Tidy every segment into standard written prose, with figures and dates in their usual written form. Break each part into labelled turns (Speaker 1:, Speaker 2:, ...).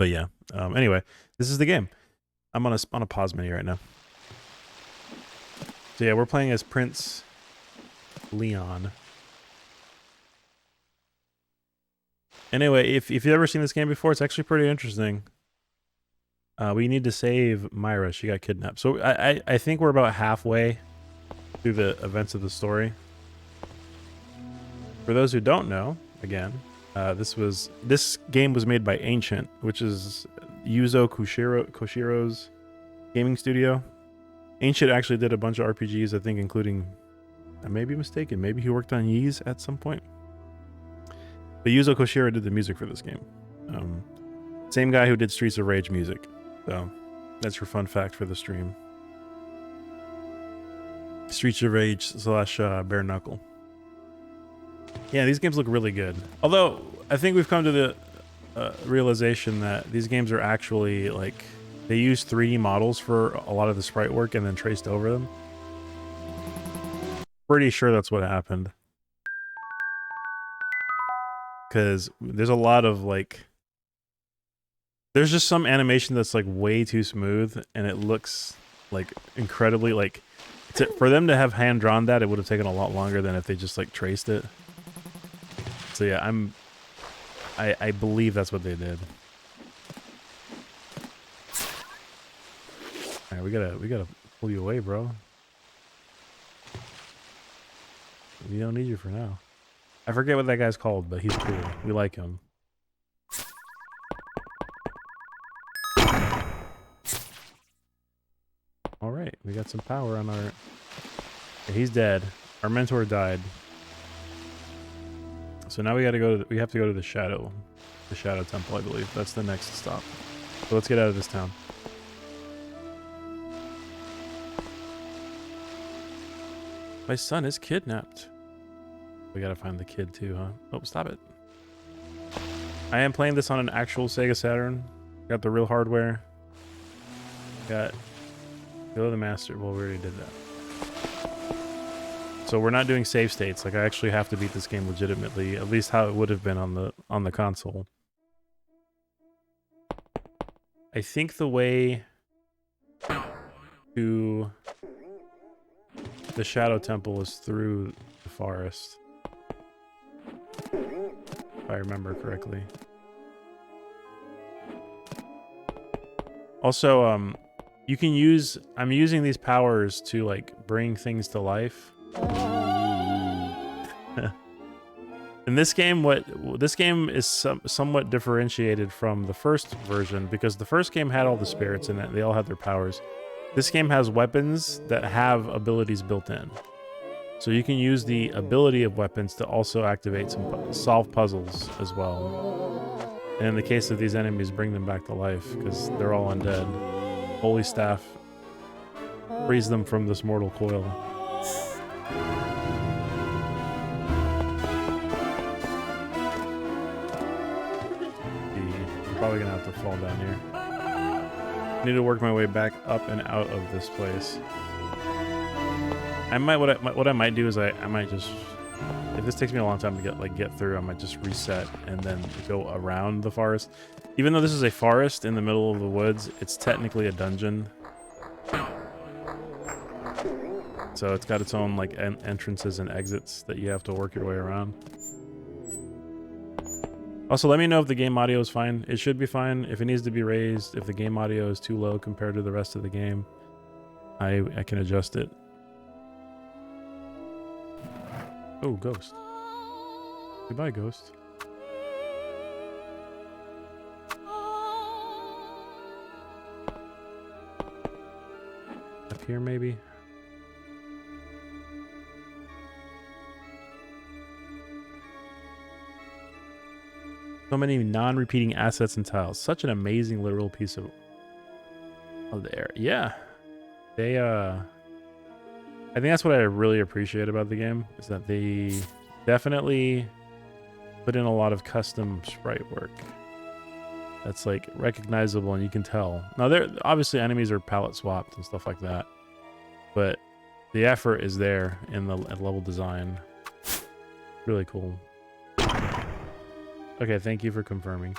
Speaker 1: But yeah. Anyway, this is the game. I'm on a pause menu right now. So yeah, we're playing as Prince Leon. Anyway, if you've ever seen this game before, it's actually pretty interesting. We need to save Myra. She got kidnapped. So I think we're about halfway through the events of the story. For those who don't know, again, this game was made by Ancient, which is Yuzo Koshiro's gaming studio. Ancient actually did a bunch of RPGs, I think, including, I may be mistaken, maybe he worked on Ys at some point. But Yuzo Koshiro did the music for this game. Same guy who did Streets of Rage music. So that's your fun fact for the stream. Streets of Rage / Bare Knuckle. Yeah, these games look really good. Although, I think we've come to the realization that these games are actually, like, they use 3D models for a lot of the sprite work and then traced over them. Pretty sure that's what happened. Because there's a lot of, like... There's just some animation that's, like, way too smooth, and it looks, like, incredibly, like... for them to have hand-drawn that, it would have taken a lot longer than if they just, like, traced it. So yeah, I believe that's what they did. Alright, we gotta pull you away, bro. We don't need you for now. I forget what that guy's called, but he's cool. We like him. Alright, we got some power on our... Yeah, he's dead. Our mentor died. So now we gotta go to we have to go to the Shadow Temple, I believe. That's the next stop. So let's get out of this town. My son is kidnapped. We gotta find the kid too, huh? Oh, stop it. I am playing this on an actual Sega Saturn. Got the real hardware. Got Go to the Master. Well, we already did that. So we're not doing save states. Like, I actually have to beat this game legitimately, at least how it would have been on the console. I think the way to the Shadow Temple is through the forest, if I remember correctly. Also, you can use... I'm using these powers to, like, bring things to life. In this game, this game is somewhat differentiated from the first version, because the first game had all the spirits in it. They all had their powers. This game has weapons that have abilities built in. So you can use the ability of weapons to also activate solve puzzles as well. And in the case of these enemies, bring them back to life, because they're all undead. Holy Staff frees them from this mortal coil. I'm probably gonna have to fall down here. I need to work my way back up and out of this place. I might what I might do is I might just, if this takes me a long time to get through, I might just reset and then go around the forest. Even though this is a forest in the middle of the woods, it's technically a dungeon. So it's got its own, like, entrances and exits that you have to work your way around. Also, let me know if the game audio is fine. It should be fine. If it needs to be raised, if the game audio is too low compared to the rest of the game, I can adjust it. Oh, ghost. Goodbye, ghost. Up here, maybe? So many non-repeating assets and tiles. Such an amazing literal piece of the air. Yeah. They, I think that's what I really appreciate about the game, is that they definitely put in a lot of custom sprite work. That's, like, recognizable and you can tell. Now, obviously enemies are palette swapped and stuff like that, but the effort is there in the level design. Really cool. Okay, thank you for confirming.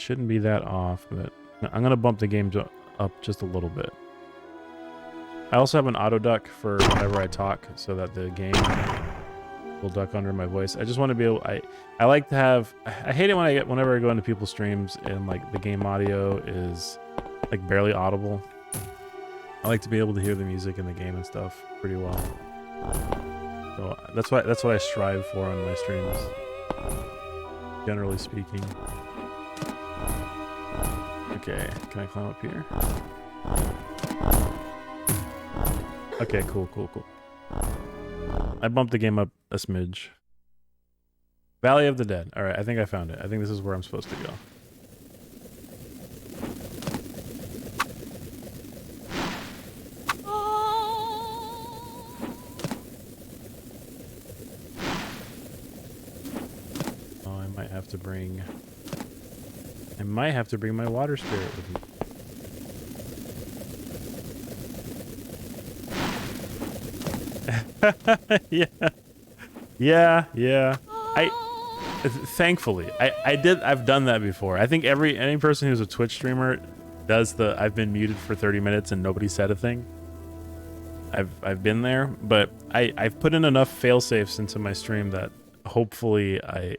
Speaker 1: shouldn't be that off, but I'm gonna bump the game up just a little bit. I also have an auto duck for whenever I talk, so that the game will duck under my voice. I just want to be able. I like to have. I hate it whenever I go into people's streams and like the game audio is like barely audible. I like to be able to hear the music in the game and stuff pretty well. So that's what I strive for on my streams, generally speaking. Okay, can I climb up here? Okay, cool. I bumped the game up a smidge. Valley of the Dead. All right, I think I found it. I think this is where I'm supposed to go. Oh, I might have to bring my water spirit with me. Yeah. Thankfully, I've done that before. I think any person who's a Twitch streamer does I've been muted for 30 minutes and nobody said a thing. I've been there, but I've put in enough fail safes into my stream that hopefully I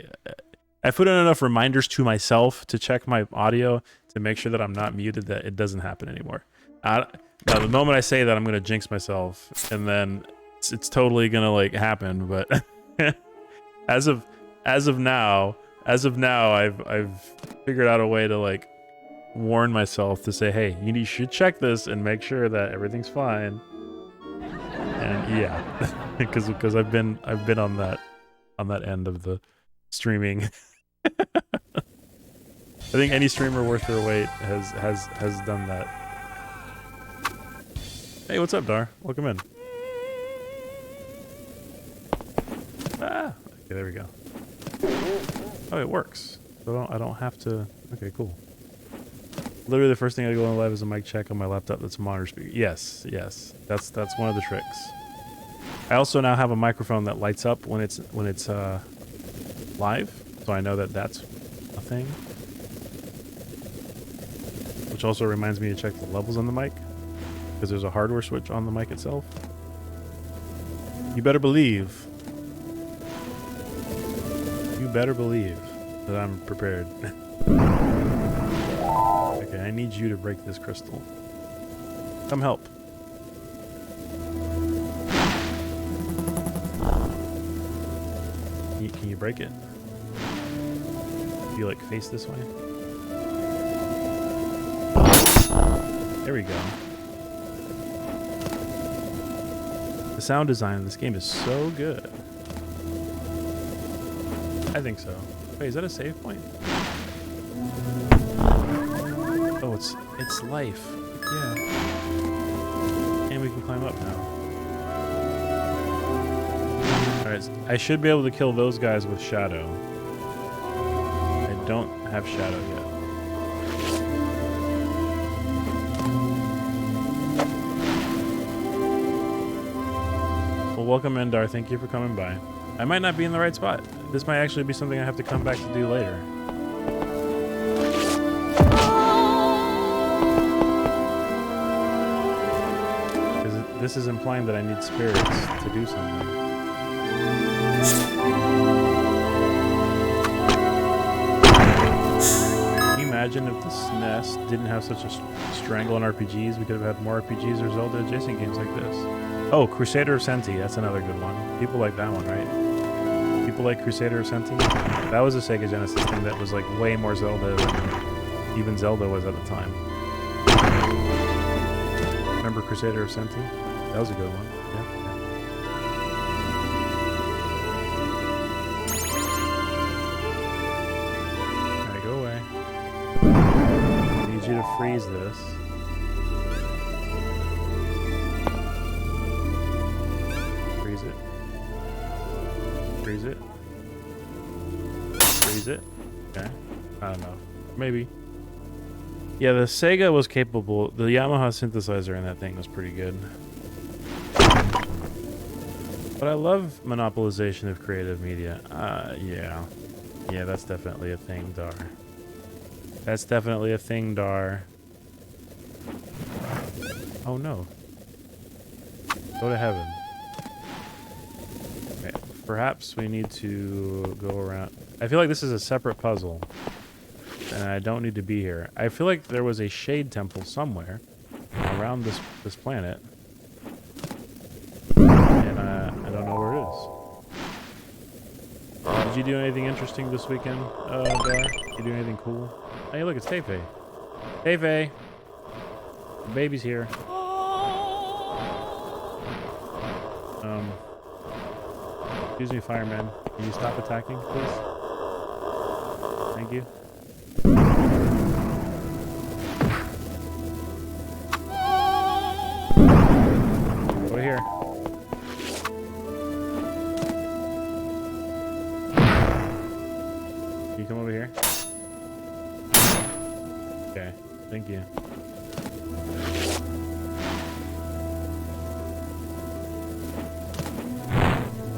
Speaker 1: put in enough reminders to myself to check my audio to make sure that I'm not muted, that it doesn't happen anymore. Now, the moment I say that, I'm gonna jinx myself, and then it's totally gonna like happen. But as of now, I've figured out a way to like warn myself to say, hey, you should check this and make sure that everything's fine. And yeah, because I've been on that end of the streaming. I think any streamer worth their weight has done that. Hey, what's up, Dar? Welcome in. Ah, okay, there we go. Oh, it works. So I don't have to. Okay, cool. Literally, the first thing I go on live is a mic check on my laptop. That's a monitor speaker. Yes. That's one of the tricks. I also now have a microphone that lights up when it's live, so I know that that's a thing. Which also reminds me to check the levels on the mic, because there's a hardware switch on the mic itself. You better believe that I'm prepared. Okay, I need you to break this crystal. Come help. Can you break it? Do you like face this way? There we go. The sound design in this game is so good. I think so. Wait, is that a save point? Oh, it's life. Yeah. And we can climb up now. Alright, I should be able to kill those guys with Shadow. I don't have Shadow yet. Well, welcome in, Dar. Thank you for coming by. I might not be in the right spot. This might actually be something I have to come back to do later. Because this is implying that I need spirits to do something. Can you imagine if the SNES didn't have such a strangle on RPGs? We could have had more RPGs or Zelda adjacent games like this. Oh, Crusader of Senti. That's another good one. People like that one, right? People like Crusader of Senti. That was a Sega Genesis thing that was like way more Zelda than even Zelda was at the time. Remember Crusader of Senti? That was a good one. Yeah. Alright, go away. I need you to freeze this. Freeze it. Freeze it. Freeze it. Okay. I don't know. Maybe. Yeah, the Sega was capable. The Yamaha synthesizer in that thing was pretty good. But I love monopolization of creative media. Yeah. Yeah, that's definitely a thing, Dar. That's definitely a thing, Dar. Oh no. Go to heaven. Okay, perhaps we need to go around. I feel like this is a separate puzzle. And I don't need to be here. I feel like there was a shade temple somewhere around this planet. And I don't know where it is. Did you do anything interesting this weekend, Dar? You do anything cool? Hey, look, it's Tay-Fay. Tay-Fay! The baby's here. Excuse me, fireman. Can you stop attacking, please? Thank you. Over here. Can you come over here? Okay, thank you.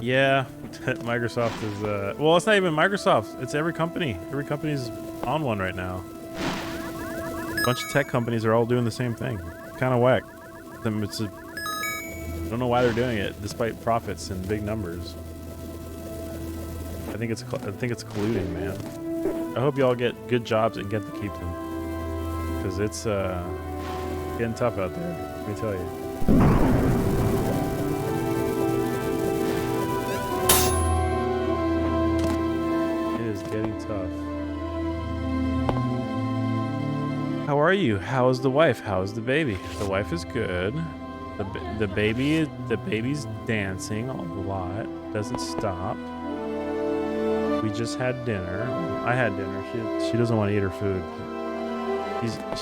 Speaker 1: Yeah, Microsoft is, well, it's not even Microsoft. It's every company. Every company's on one right now. A bunch of tech companies are all doing the same thing. Kind of whack. I don't know why they're doing it, despite profits and big numbers. I think it's colluding, man. I hope y'all get good jobs and get to keep them. Because it's getting tough out there, let me tell you. Getting tough. How are you? How's the wife? How's the baby? The wife is good. The baby's dancing a lot. Doesn't stop. We just had dinner. I had dinner. She doesn't want to eat her food.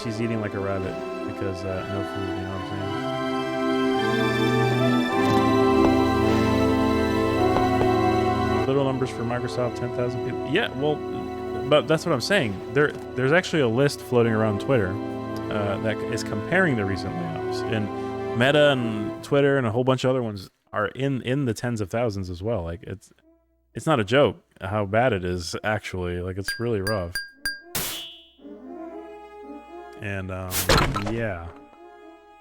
Speaker 1: She's eating like a rabbit because no food. You know what I'm saying? Little numbers for Microsoft, 10,000 people. Yeah, well, but that's what I'm saying. There's actually a list floating around Twitter that is comparing the recent layoffs, and Meta and Twitter and a whole bunch of other ones are in the tens of thousands as well. Like it's not a joke how bad it is actually. Like it's really rough. And yeah.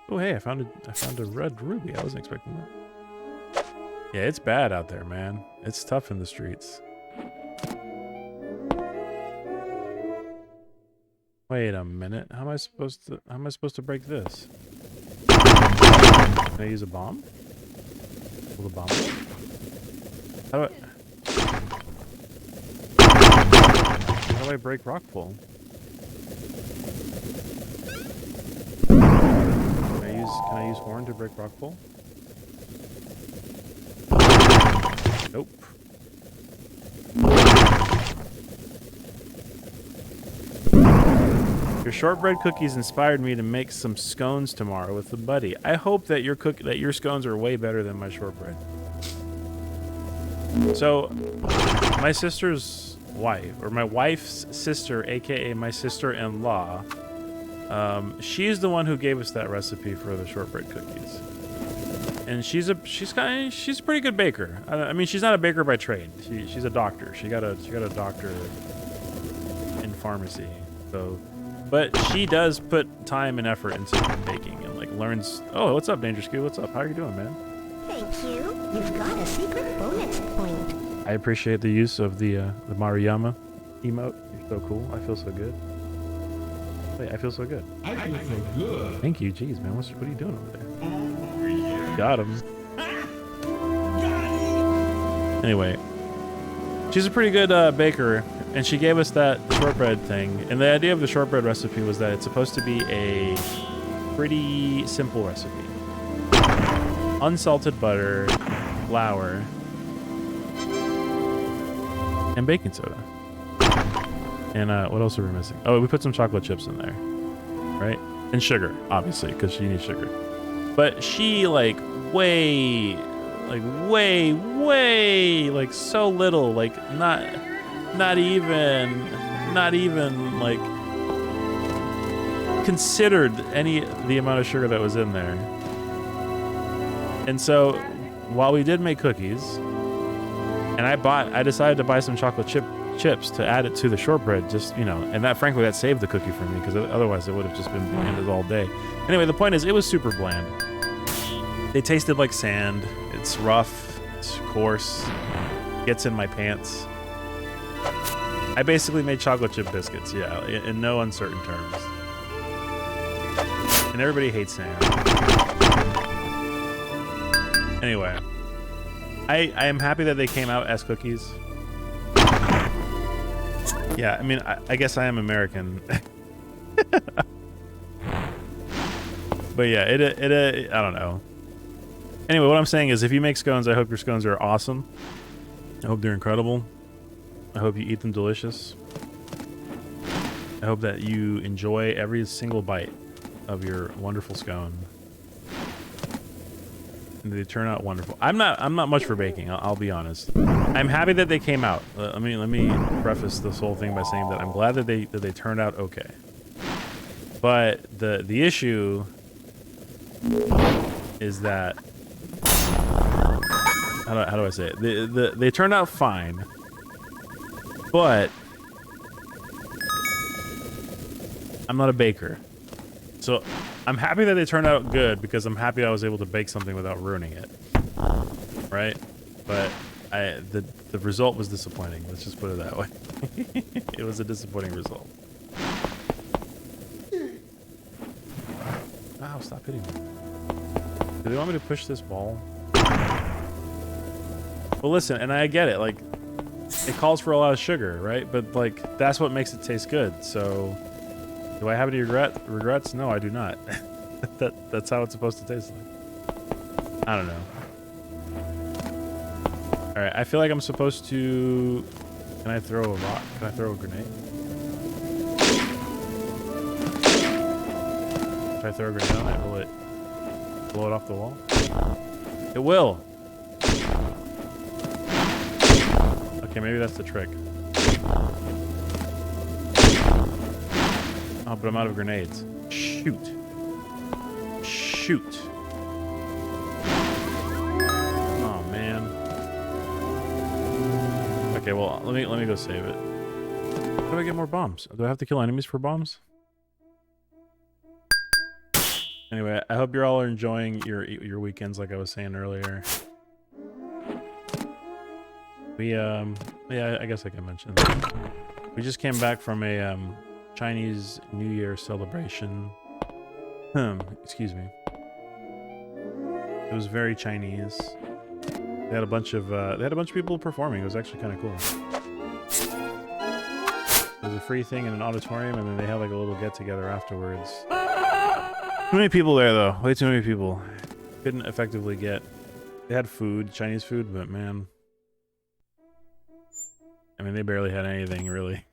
Speaker 1: Oh hey, I found a red ruby. I wasn't expecting that. Yeah, it's bad out there, man. It's tough in the streets. Wait a minute. How am I supposed to break this? Can I use a bomb? Will the bomb work? How do I break rockfall? Can I use horn to break rockfall? Nope. Your shortbread cookies inspired me to make some scones tomorrow with a buddy. I hope that your scones are way better than my shortbread. So, my sister's wife, or my wife's sister, aka my sister-in-law, she's the one who gave us that recipe for the shortbread cookies. And she's a pretty good baker. I mean, she's not a baker by trade. She's a doctor. She got a doctor in pharmacy. So, but she does put time and effort into baking and like learns. Oh, what's up, Danger Scoot? What's up? How are you doing, man?
Speaker 2: Thank you. You've got a secret bonus point.
Speaker 1: I appreciate the use of the Maruyama emote. You're so cool. I feel so good. Wait, I feel so good.
Speaker 3: I feel so good.
Speaker 1: Thank you. Jeez, man. What are you doing over there? Got him. Anyway, she's a pretty good baker, and she gave us that shortbread thing. And the idea of the shortbread recipe was that it's supposed to be a pretty simple recipe. Unsalted butter, flour, and baking soda. And what else are we missing? Oh, we put some chocolate chips in there, right? And sugar, obviously, because she needs sugar. But she way, like so little, like not even like considered the amount of sugar that was in there. And so while we did make cookies, and I decided to buy some chocolate chip chips to add it to the shortbread. Just, you know, and that, frankly, that saved the cookie for me because otherwise it would have just been bland as all day. Anyway, the point is, it was super bland. They tasted like sand. It's rough. It's coarse. Gets in my pants. I basically made chocolate chip biscuits, yeah, in no uncertain terms. And everybody hates sand. Anyway, I am happy that they came out as cookies. Yeah, I mean, I guess I am American. But yeah, I don't know. Anyway, what I'm saying is, if you make scones, I hope your scones are awesome. I hope they're incredible. I hope you eat them delicious. I hope that you enjoy every single bite of your wonderful scone. And they turn out wonderful. I'm not much for baking, I'll be honest. I'm happy that they came out. Let me preface this whole thing by saying that I'm glad that they turned out okay. But the issue is that, how do I say it? They turned out fine, but I'm not a baker. So I'm happy that they turned out good because I'm happy I was able to bake something without ruining it. Right? But the result was disappointing. Let's just put it that way. It was a disappointing result. Ow, stop hitting me. Do they want me to push this ball? Well, listen, and I get it. Like, it calls for a lot of sugar, right? But, like, that's what makes it taste good. So, do I have any regrets? No, I do not. That's how it's supposed to taste like. I don't know. All right, I feel like I'm supposed to... Can I throw a rock? Can I throw a grenade? If I throw a grenade on it, will it blow it off the wall? It will! Okay, maybe that's the trick. Oh, but I'm out of grenades. Shoot. Shoot. Oh, man. Okay, well, let me go save it. How do I get more bombs? Do I have to kill enemies for bombs? Anyway, I hope you're all enjoying your weekends, like I was saying earlier. We yeah, I guess I can mention that. We just came back from a Chinese New Year celebration. Excuse me. It was very Chinese. They had a bunch of people performing. It was actually kind of cool. It was a free thing in an auditorium, and then they had like a little get together afterwards. Too many people there, though. Way too many people. Couldn't effectively get... They had food, Chinese food, but man... I mean, they barely had anything, really.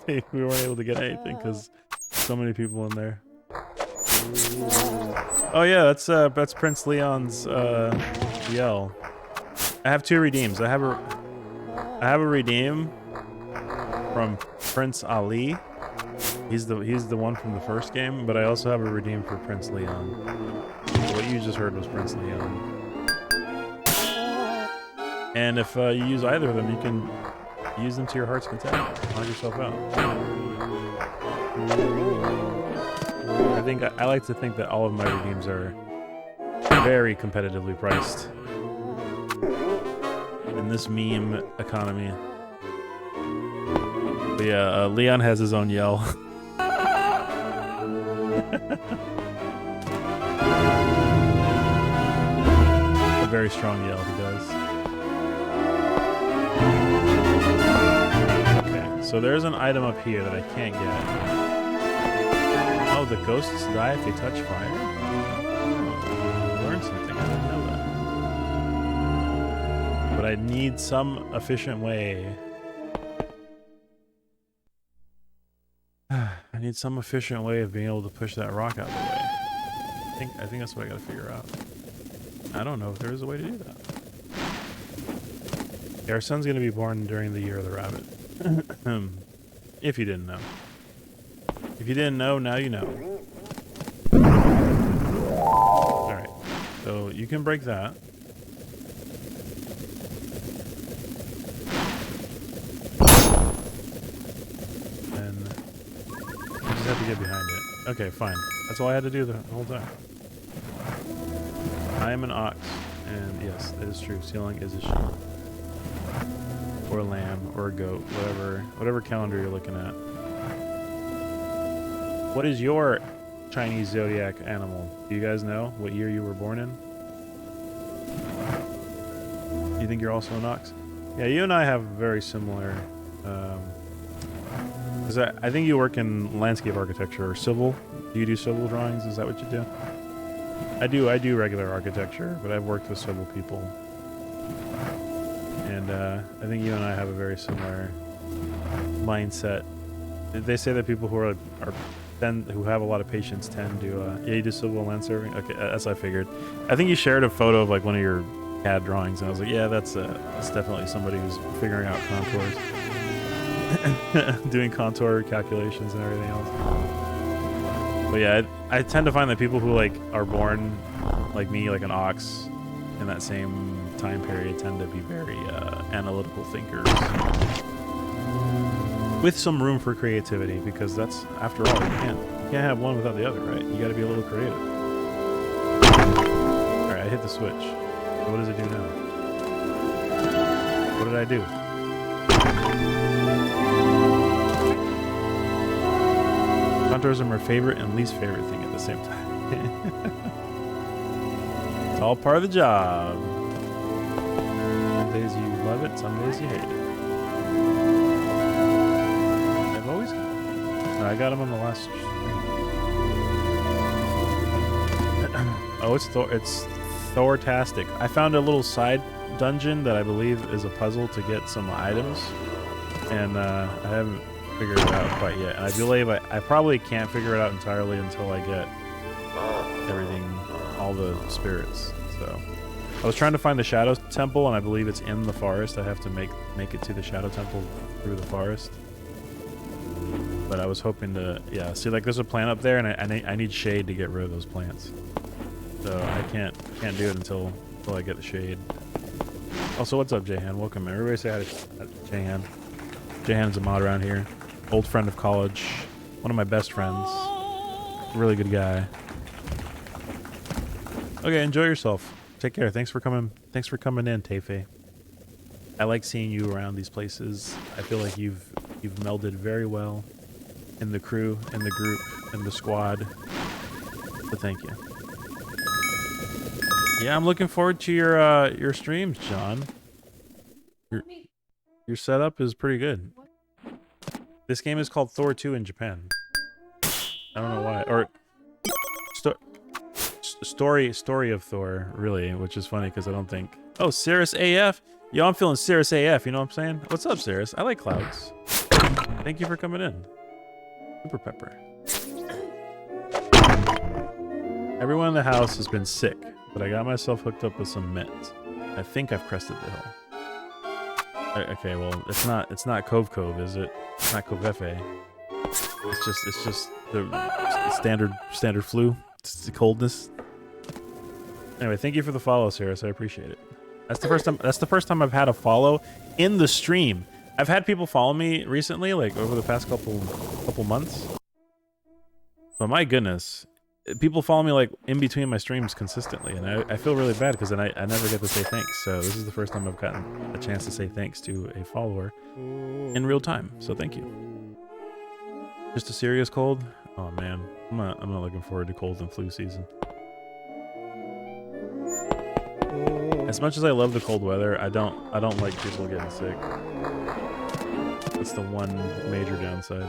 Speaker 1: We weren't able to get anything, because so many people in there. Oh yeah, that's Prince Leon's, yell. I have two redeems. I have a redeem from Prince Ali. He's the one from the first game, but I also have a redeem for Prince Leon. So what you just heard was Prince Leon. And if you use either of them, you can use them to your heart's content. Knock yourself out. I like to think that all of my redeems are very competitively priced in this meme economy. But yeah, Leon has his own yell. A very strong yell he does. Okay, so there's an item up here that I can't get. Oh, the ghosts die if they touch fire? Oh, I learned something. I didn't know that. But I need some efficient way. I need some efficient way of being able to push that rock out of the way. I think that's what I gotta figure out. I don't know if there is a way to do that. Yeah, our son's gonna be born during the year of the rabbit. If you didn't know. If you didn't know, now you know. Alright, so you can break that. then you just have to get behind it. Okay, fine. That's all I had to do the whole time. I am an ox, and yes, that is true. Sealing is a sheep. Or a lamb, or a goat, whatever calendar you're looking at. What is your Chinese zodiac animal? Do you guys know what year you were born in? You think you're also an ox? Yeah, you and I have very similar. I think you work in landscape architecture or civil. Do you do civil drawings? Is that what you do? I do regular architecture, but I've worked with civil people. And I think you and I have a very similar mindset. They say that people who who have a lot of patience tend to yeah, you do civil land surveying. Okay, as I figured. I think you shared a photo of like one of your CAD drawings, and I was like, yeah, that's definitely somebody who's figuring out contours, doing contour calculations and everything else. But yeah, I tend to find that people who like are born like me, like an ox, in that same time period, tend to be very analytical thinkers, with some room for creativity, because that's, after all, you can't have one without the other, right? You got to be a little creative. All right, I hit the switch. So what does it do now? What did I do? Contours are my favorite and least favorite thing at the same time. It's all part of the job. Some days you love it, some days you hate it. I've always got it. No, I got him on the last stream. Oh, it's Thor-tastic. I found a little side dungeon that I believe is a puzzle to get some items, and I haven't figured it out quite yet. And I believe I probably can't figure it out entirely until I get everything, all the spirits. So I was trying to find the Shadow Temple, and I believe it's in the forest. I have to make it to the Shadow Temple through the forest. But I was hoping to, yeah, see, like there's a plant up there, and I need shade to get rid of those plants. So I can't do it until I get the shade. Also, what's up, Jayhan? Welcome. Everybody say hi to Jayhan. Jayhan's a mod around here. Old friend of college. One of my best friends. Really good guy. Okay, enjoy yourself. Take care. Thanks for coming in, Tefe. I like seeing you around these places. I feel like you've melded very well in the crew, in the group, in the squad. So thank you. Yeah, I'm looking forward to your streams, John. Your setup is pretty good. This game is called Thor 2 in Japan. I don't know why. Or story of Thor, really, which is funny because I don't think. Oh, Cirrus AF. Yo, I'm feeling Cirrus AF. You know what I'm saying? What's up, Cirrus? I like clouds. Thank you for coming in. Super Pepper. Everyone in the house has been sick, but I got myself hooked up with some meds. I think I've crested the hill. Okay, well, it's not Cove Cove, is it? It's not Cove FA. It's just the standard flu. It's the coldness. Anyway, thank you for the follow, Cirrus. I appreciate it. That's the first time I've had a follow in the stream. I've had people follow me recently, like over the past couple months. But my goodness, people follow me like in between my streams consistently, and I feel really bad because then I never get to say thanks. So this is the first time I've gotten a chance to say thanks to a follower in real time. So thank you. Just a serious cold? Oh man, I'm not looking forward to cold and flu season. As much as I love the cold weather, I don't like people getting sick. That's the one major downside.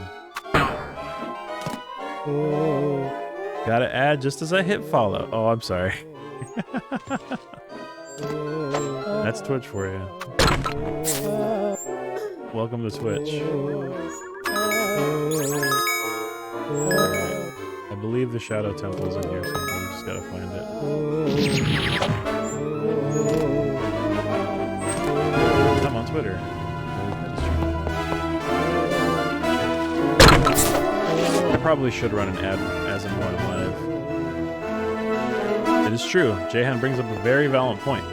Speaker 1: Gotta add just as I hit follow. Oh, I'm sorry. That's Twitch for you. Welcome to Twitch. Alright. I believe the Shadow Temple is in here somewhere. We just gotta find it. I'm on Twitter. I probably should run an ad as I'm going live. It is true. Jayhan brings up a very valid point.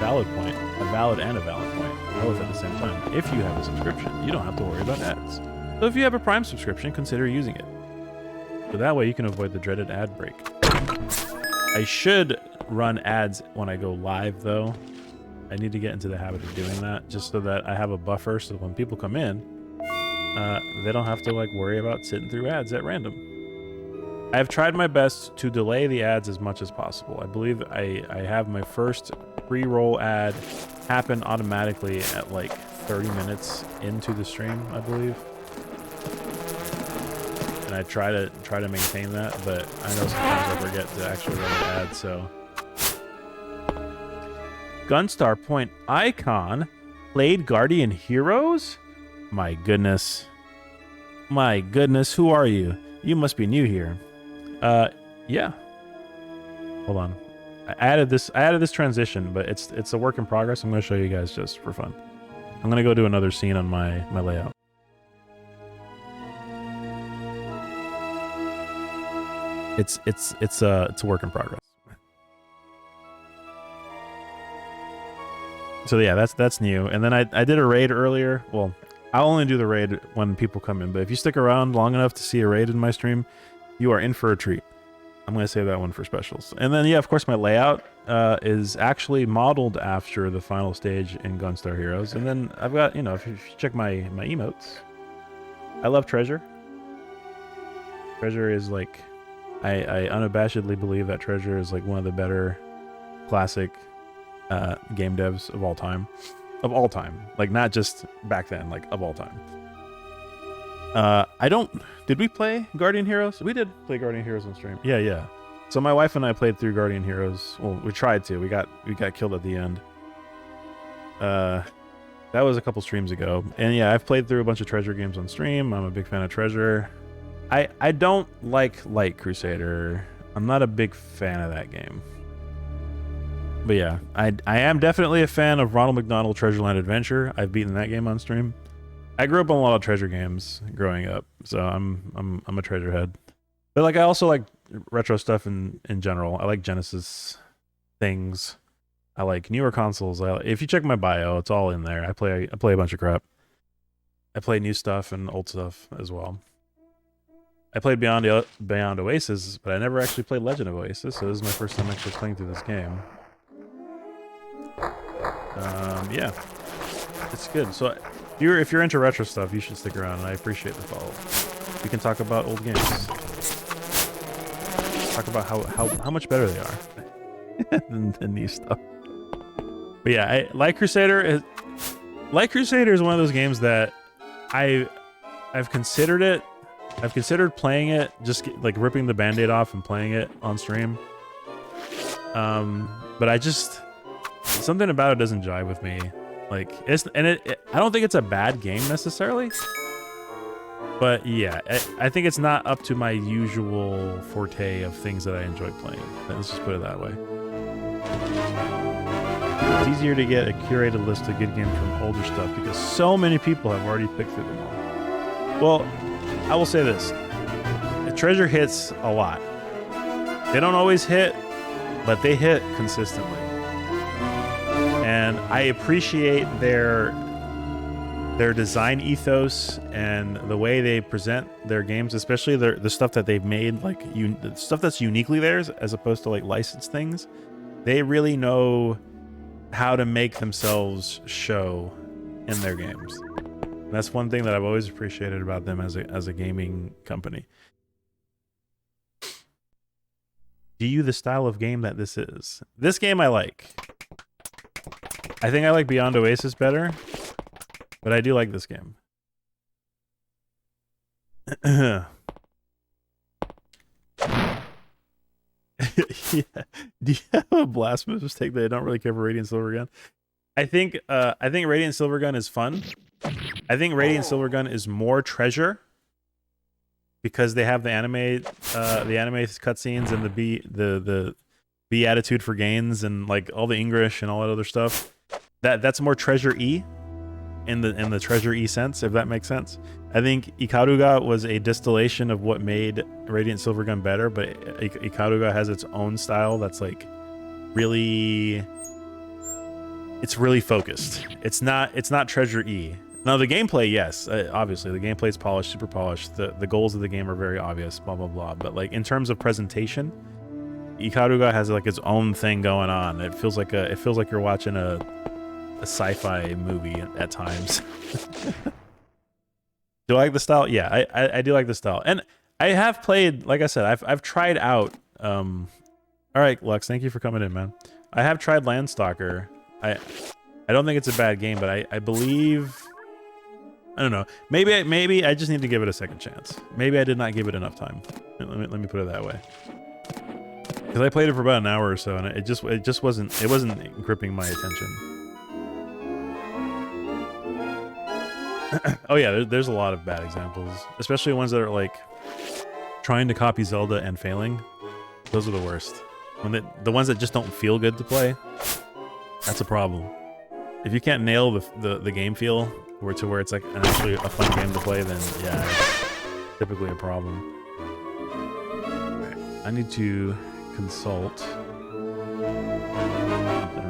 Speaker 1: Valid point. A valid and a valid point. Both at the same time. If you have a subscription, you don't have to worry about ads. So if you have a Prime subscription, consider using it. So that way you can avoid the dreaded ad break. I should run ads when I go live, though. I need to get into the habit of doing that, just so that I have a buffer, so when people come in, they don't have to like worry about sitting through ads at random. I have tried my best to delay the ads as much as possible. I believe I have my first pre-roll ad happen automatically at like 30 minutes into the stream, I believe. And I try to maintain that, but I know sometimes I forget to actually run the ad, so. Gunstar Point Icon played Guardian Heroes? My goodness. My goodness, who are you? You must be new here. Yeah. Hold on. I added this transition, but it's a work in progress. I'm going to show you guys just for fun. I'm going to go do another scene on my layout. It's a work in progress. So yeah, that's new. And then I did a raid earlier. Well, I'll only do the raid when people come in, but if you stick around long enough to see a raid in my stream, you are in for a treat. I'm going to save that one for specials. And then, yeah, of course, my layout is actually modeled after the final stage in Gunstar Heroes. And then I've got, you know, if you check my emotes, I love Treasure. Treasure is like, I unabashedly believe that Treasure is like one of the better classic game devs of all time. Of all time. Like, not just back then, like, of all time. Did we play Guardian Heroes? We did play Guardian Heroes on stream. Yeah. So my wife and I played through Guardian Heroes. Well, we tried to. We got killed at the end. That was a couple streams ago. And yeah, I've played through a bunch of Treasure games on stream. I'm a big fan of Treasure. I don't like Light Crusader. I'm not a big fan of that game. But yeah, I am definitely a fan of Ronald McDonald Treasureland Adventure. I've beaten that game on stream. I grew up on a lot of Treasure games growing up, so I'm a Treasure head. But like I also like retro stuff in general. I like Genesis things. I like newer consoles. If you check my bio, it's all in there. I play a bunch of crap. I play new stuff and old stuff as well. I played Beyond Oasis, but I never actually played Legend of Oasis, so this is my first time actually playing through this game. Yeah, it's good. So if you're into retro stuff, you should stick around, and I appreciate the follow. We can talk about old games. Talk about how much better they are than new stuff. But yeah, Light Crusader is one of those games that I've considered it. I've considered playing it, just like ripping the band-aid off and playing it on stream. But something about it doesn't jive with me. Like I don't think it's a bad game necessarily. But yeah, I think it's not up to my usual forte of things that I enjoy playing. Let's just put it that way. It's easier to get a curated list of good games from older stuff because so many people have already picked through them all. Well, I will say this. The Treasure hits a lot. They don't always hit, but they hit consistently. And I appreciate their design ethos and the way they present their games, especially the stuff that they've made, like the stuff that's uniquely theirs as opposed to like licensed things. They really know how to make themselves show in their games. And that's one thing that I've always appreciated about them as a gaming company. Do you the style of game that this is? This game I like. I think I like Beyond Oasis better, but I do like this game. Yeah. Do you have a blasphemous mistake that I don't really care for Radiant Silvergun? I think Radiant Silvergun is fun. I think Radiant Silvergun is more Treasure because they have the anime cutscenes and the Beatitude for Gains and like all the English and all that other stuff. That's more Treasure E in the Treasure E sense, if that makes sense. I think Ikaruga was a distillation of what made Radiant Silvergun better, but Ikaruga has its own style that's like really, it's really focused. It's not Treasure E. Now the gameplay, yes, obviously the gameplay's polished, super polished. The goals of the game are very obvious, blah blah blah. But like in terms of presentation, Ikaruga has like its own thing going on. It feels like you're watching a sci-fi movie at times. Do I like the style? Yeah, I do like the style, and I have played. Like I said, I've tried out. All right, Lux, thank you for coming in, man. I have tried Landstalker. I don't think it's a bad game, but I believe. I don't know. Maybe I just need to give it a second chance. Maybe I did not give it enough time. Let me put it that way. Because I played it for about an hour or so, and it just wasn't gripping my attention. Oh yeah, there's a lot of bad examples, especially ones that are like trying to copy Zelda and failing. Those are the worst. When the ones that just don't feel good to play, that's a problem. If you can't nail the game feel to where it's like actually a fun game to play, then yeah, it's typically a problem. Right. I need to consult something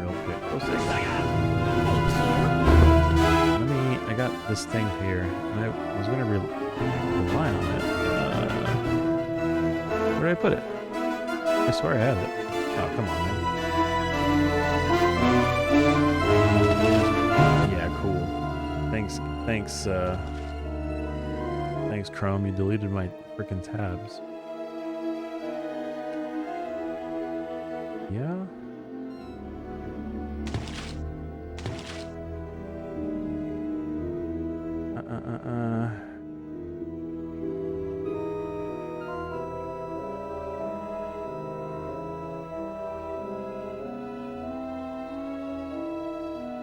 Speaker 1: real quick. I got this thing here, and I was gonna rely on it. Where did I put it? I swear I had it. Oh, come on, man. Yeah, cool. Thanks, Chrome. You deleted my freaking tabs. Yeah.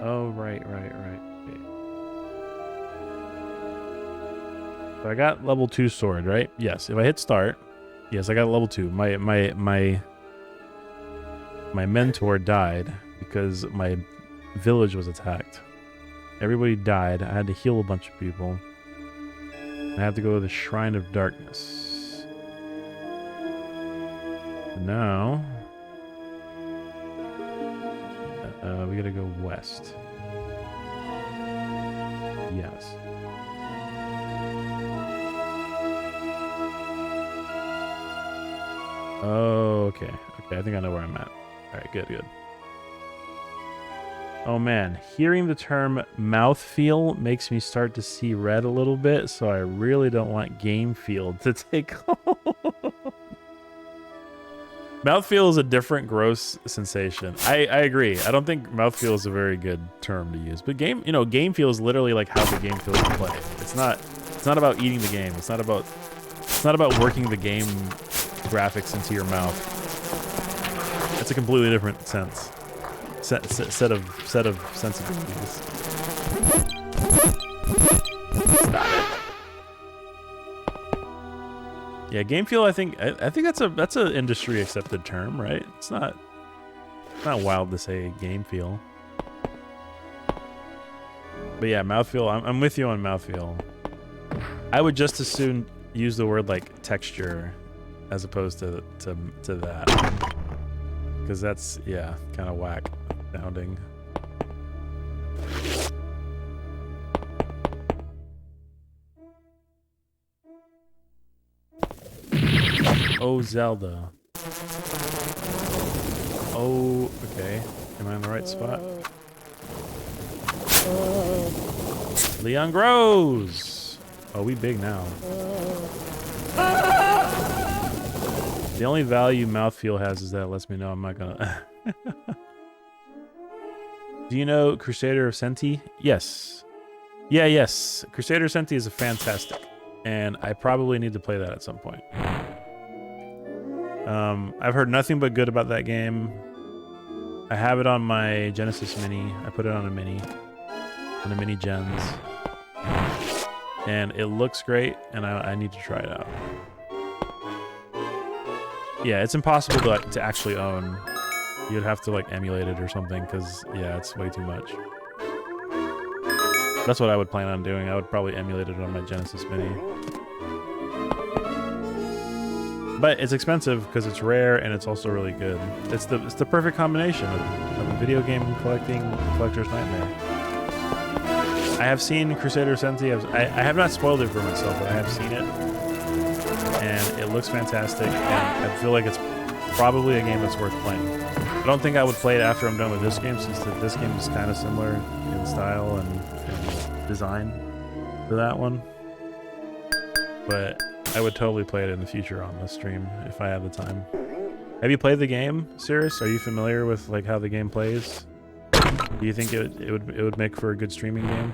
Speaker 1: Oh, right. Okay. So I got level 2 sword, right? Yes. If I hit start, yes, I got level 2. My mentor died because my village was attacked. Everybody died. I had to heal a bunch of people. I have to go to the Shrine of Darkness. Now, we gotta go west. Yes. Oh, okay. Okay, I think I know where I'm at. Alright, good. Oh man, hearing the term mouthfeel makes me start to see red a little bit, so I really don't want game field to take hold. Mouthfeel is a different gross sensation. I agree. I don't think mouthfeel is a very good term to use. But game feel is literally like how the game feels to play. It's not about eating the game. It's not about working the game graphics into your mouth. It's a completely different sense. Set of sensibilities. Stop it. Yeah, game feel. I think that's an industry accepted term, right? It's not wild to say game feel. But yeah, mouthfeel. I'm with you on mouthfeel. I would just as soon use the word like texture as opposed to that, because that's kind of whack sounding. Oh, Zelda. Oh, okay. Am I in the right spot? Leon grows! Oh, we big now. The only value mouthfeel has is that it lets me know I'm not gonna... Do you know Crusader of Senti? Yes. Yes. Crusader of Senti is a fantastic, and I probably need to play that at some point. I've heard nothing but good about that game. I have it on my Genesis Mini. I put it on a Mini Gens, and it looks great, and I need to try it out. Yeah, it's impossible to actually own. You'd have to like emulate it or something, because yeah, it's way too much. That's what I would plan on doing. I would probably emulate it on my Genesis Mini. But it's expensive because it's rare and it's also really good. It's the perfect combination of a video game collector's nightmare. I have seen Crusader Senti. I have not spoiled it for myself, but I have seen it, and it looks fantastic. And I feel like it's probably a game that's worth playing. I don't think I would play it after I'm done with this game, since this game is kind of similar in style and design to that one. But I would totally play it in the future on this stream if I had the time. Have you played the game, Cirrus? Are you familiar with like how the game plays? Do you think it would make for a good streaming game?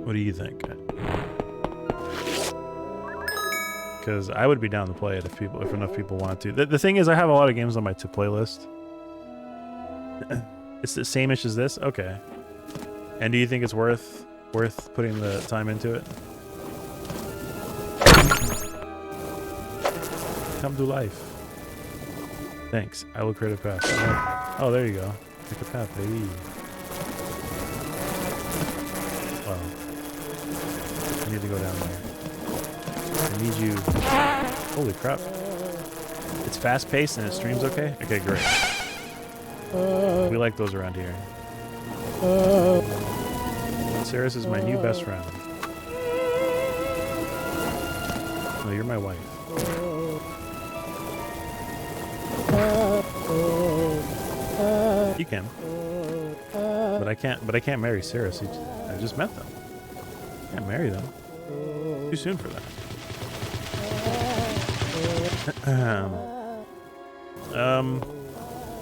Speaker 1: What do you think? Because I would be down to play it if enough people want to. The thing is, I have a lot of games on my to play list. It's the same-ish as this? Okay. And do you think it's worth putting the time into it? Come to life. Thanks. I will create a path. Oh, there you go. Make a path, baby. Wow. I need to go down there. I need you. Holy crap. It's fast paced and it streams okay? Okay, great. We like those around here. Cirrus is my new best friend. No, you're my wife. You can. But I can't marry Cirrus. I just met them. Can't marry them. Too soon for that.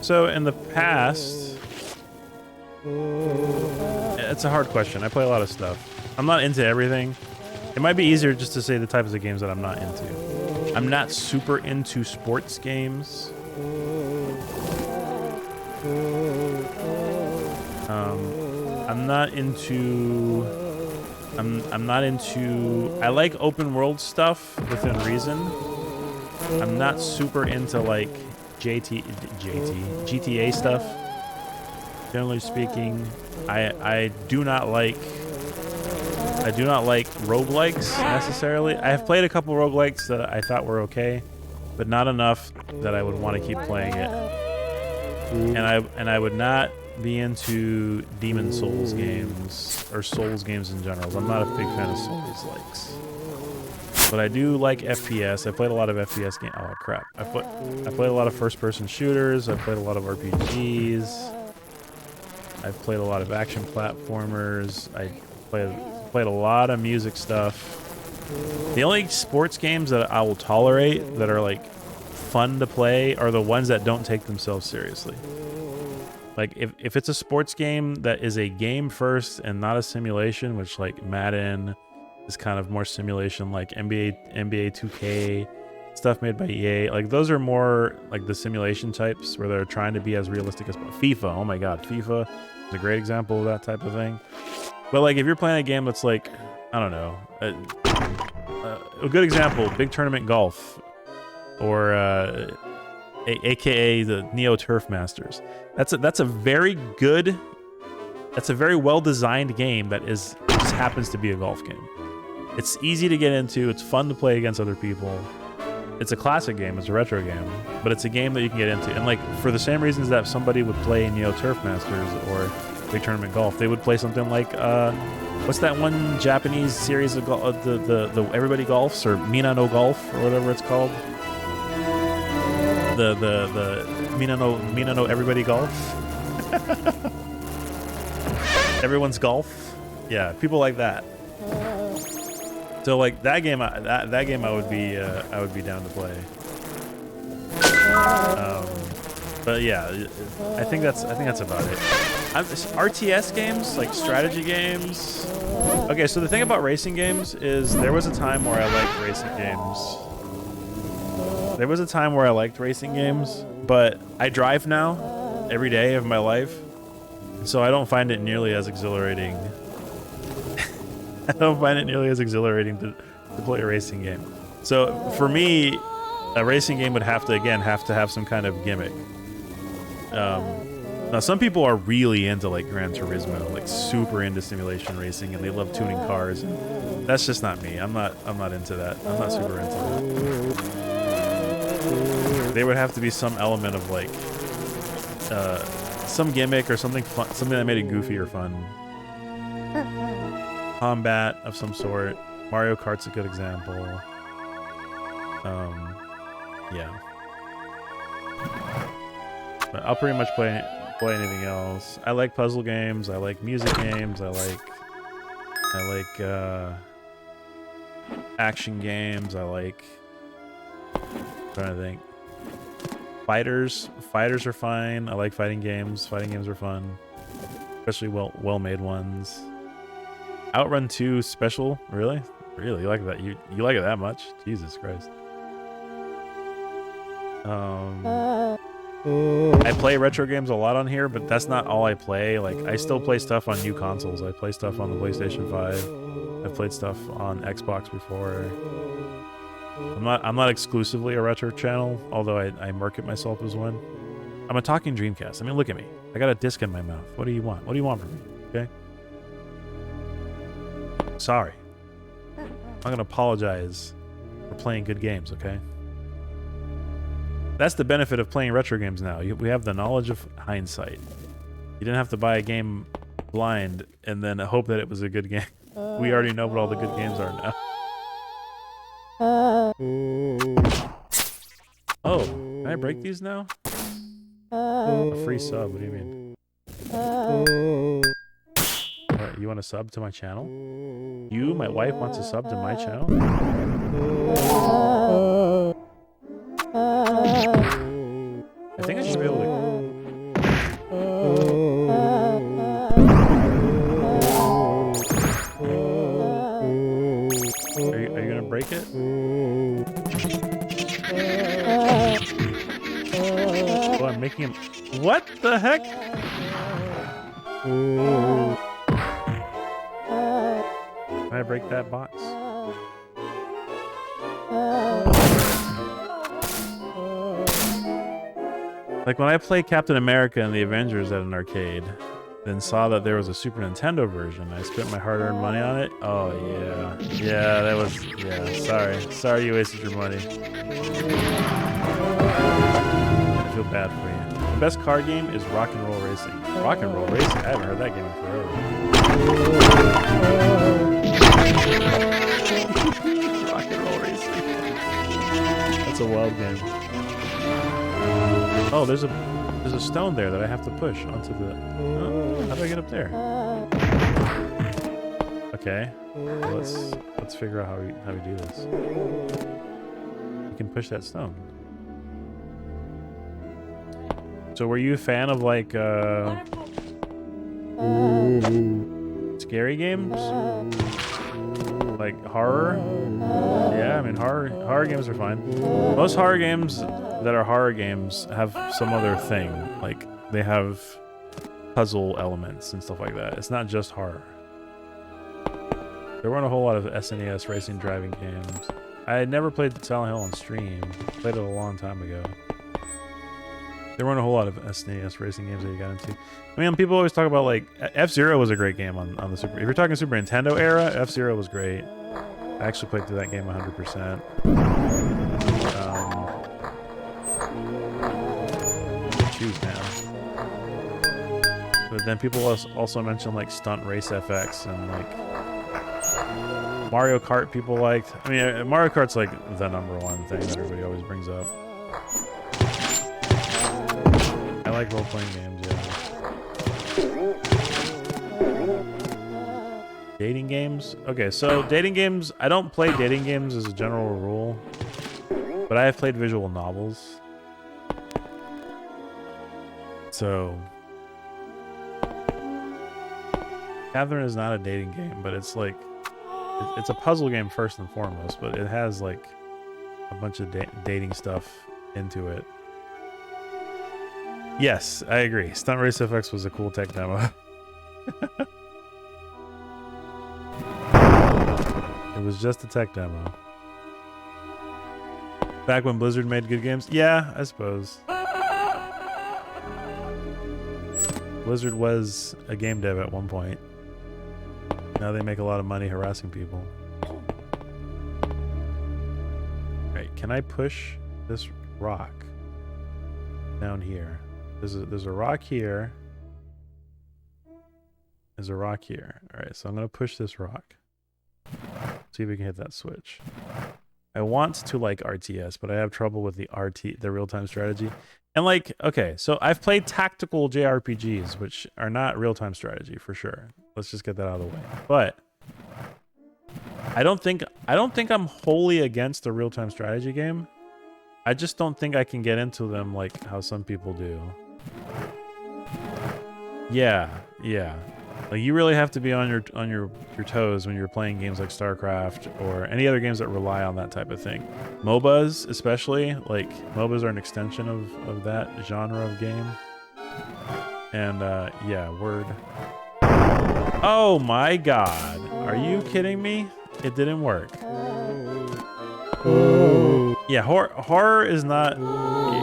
Speaker 1: So in the past, it's a hard question. I play a lot of stuff. I'm not into everything. It might be easier just to say the types of games that I'm not into. I'm not super into sports games. I'm not into. I like open world stuff within reason. I'm not super into like GTA stuff. Generally speaking, I do not like roguelikes necessarily. I have played a couple roguelikes that I thought were okay, but not enough that I would want to keep playing it. And I would not be into Demon Souls games or Souls games in general. I'm not a big fan of Souls likes. But I do like FPS. I played a lot of FPS games. Oh crap! I played a lot of first-person shooters. I played a lot of RPGs. I've played a lot of action platformers. I played a lot of music stuff. The only sports games that I will tolerate that are like fun to play are the ones that don't take themselves seriously. Like if it's a sports game that is a game first and not a simulation, which like Madden is kind of more simulation, like NBA 2K, stuff made by EA, like those are more like the simulation types where they're trying to be as realistic as possible. FIFA, oh my god, FIFA is a great example of that type of thing. But like if you're playing a game that's like, I don't know, a good example, Big Tournament Golf, or aka the Neo Turf Masters. That's a very well designed game that just happens to be a golf game. It's easy to get into. It's fun to play against other people. It's a classic game. It's a retro game, but it's a game that you can get into. And like for the same reasons that somebody would play Neo Turf Masters or Big Tournament Golf, they would play something like what's that one Japanese series of the Everybody Golfs or Mina no Golf or whatever it's called. The Mina no Everybody Golf. Everyone's golf. Yeah, people like that. So like that game I would be down to play. But yeah, I think that's about it. RTS games, like strategy games. Okay, so the thing about racing games is there was a time where I liked racing games. But I drive now every day of my life, so I don't find it nearly as exhilarating. I don't find it nearly as exhilarating to play a racing game. So for me, a racing game would have to have some kind of gimmick. Now some people are really into like Gran Turismo, like super into simulation racing, and they love tuning cars. And that's just not me. I'm not into that. I'm not super into that. There would have to be some element of like some gimmick or something fun, something that made it goofy or fun. combat of some sort. Mario Kart's a good example. Yeah. But I'll pretty much play anything else. I like puzzle games. I like music games. I like action games. I like. I'm trying to think. Fighters are fine. I like fighting games. Fighting games are fun, especially well-made ones. Outrun 2 special, really? Really, you like that? You like it that much? Jesus Christ. I play retro games a lot on here, but that's not all I play. Like, I still play stuff on new consoles. I play stuff on the PlayStation 5. I've played stuff on Xbox before. I'm not exclusively a retro channel, although I market myself as one. I'm a talking Dreamcast. I mean, look at me. I got a disc in my mouth. What do you want? What do you want from me? Okay? Sorry. I'm not gonna apologize for playing good games, okay? That's the benefit of playing retro games now. We have the knowledge of hindsight. You didn't have to buy a game blind and then hope that it was a good game. We already know what all the good games are now. Oh, can I break these now? A free sub, what do you mean? What, you want to sub to my channel? You, my wife, wants to sub to my channel? I think I should be able to... Are you gonna break it? Oh, I'm making him... What the heck? Can I break that box? Like when I played Captain America and the Avengers at an arcade, then saw that there was a Super Nintendo version, I spent my hard-earned money on it. Oh yeah, yeah, that was, yeah. Sorry you wasted your money. I feel bad for you. The best car game is Rock and Roll Racing. Rock and Roll Racing? I haven't heard that game in forever. Rock and Roll Racing. That's a wild game. Oh, there's a stone there that I have to push onto the... Oh, how do I get up there? Okay, well, let's figure out how we do this. You can push that stone. So, were you a fan of like scary games? Like horror? Yeah, I mean horror games are fine. Most horror games that are horror games have some other thing. Like they have puzzle elements and stuff like that. It's not just horror. There weren't a whole lot of SNES racing driving games. I had never played Silent Hill on stream. Played it a long time ago. There weren't a whole lot of SNES racing games that you got into. I mean, people always talk about like F-Zero was a great game on the Super. If you're talking Super Nintendo era, F-Zero was great. I actually played through that game 100%. Choose now. But then people also mention like Stunt Race FX and like Mario Kart. People liked. I mean, Mario Kart's like the #1 thing that everybody always brings up. I like role-playing games, yeah. Dating games? Okay, so dating games, I don't play dating games as a general rule, but I have played visual novels. So, Catherine is not a dating game, but it's like, it's a puzzle game first and foremost, but it has like a bunch of dating stuff into it. Yes, I agree. Stunt Race FX was a cool tech demo. It was just a tech demo. Back when Blizzard made good games? Yeah, I suppose. Blizzard was a game dev at one point. Now they make a lot of money harassing people. Right, can I push this rock down here? There's a rock here. There's a rock here. All right, so I'm gonna push this rock. See if we can hit that switch. I want to like RTS, but I have trouble with the real-time strategy. And like, okay, so I've played tactical JRPGs, which are not real-time strategy for sure. Let's just get that out of the way. But I don't think I'm wholly against a real-time strategy game. I just don't think I can get into them like how some people do. Yeah. Like you really have to be on your toes when you're playing games like StarCraft or any other games that rely on that type of thing. MOBAs especially, like MOBAs are an extension of that genre of game. And yeah, word. Oh my god. Are you kidding me? It didn't work. Yeah, horror is not.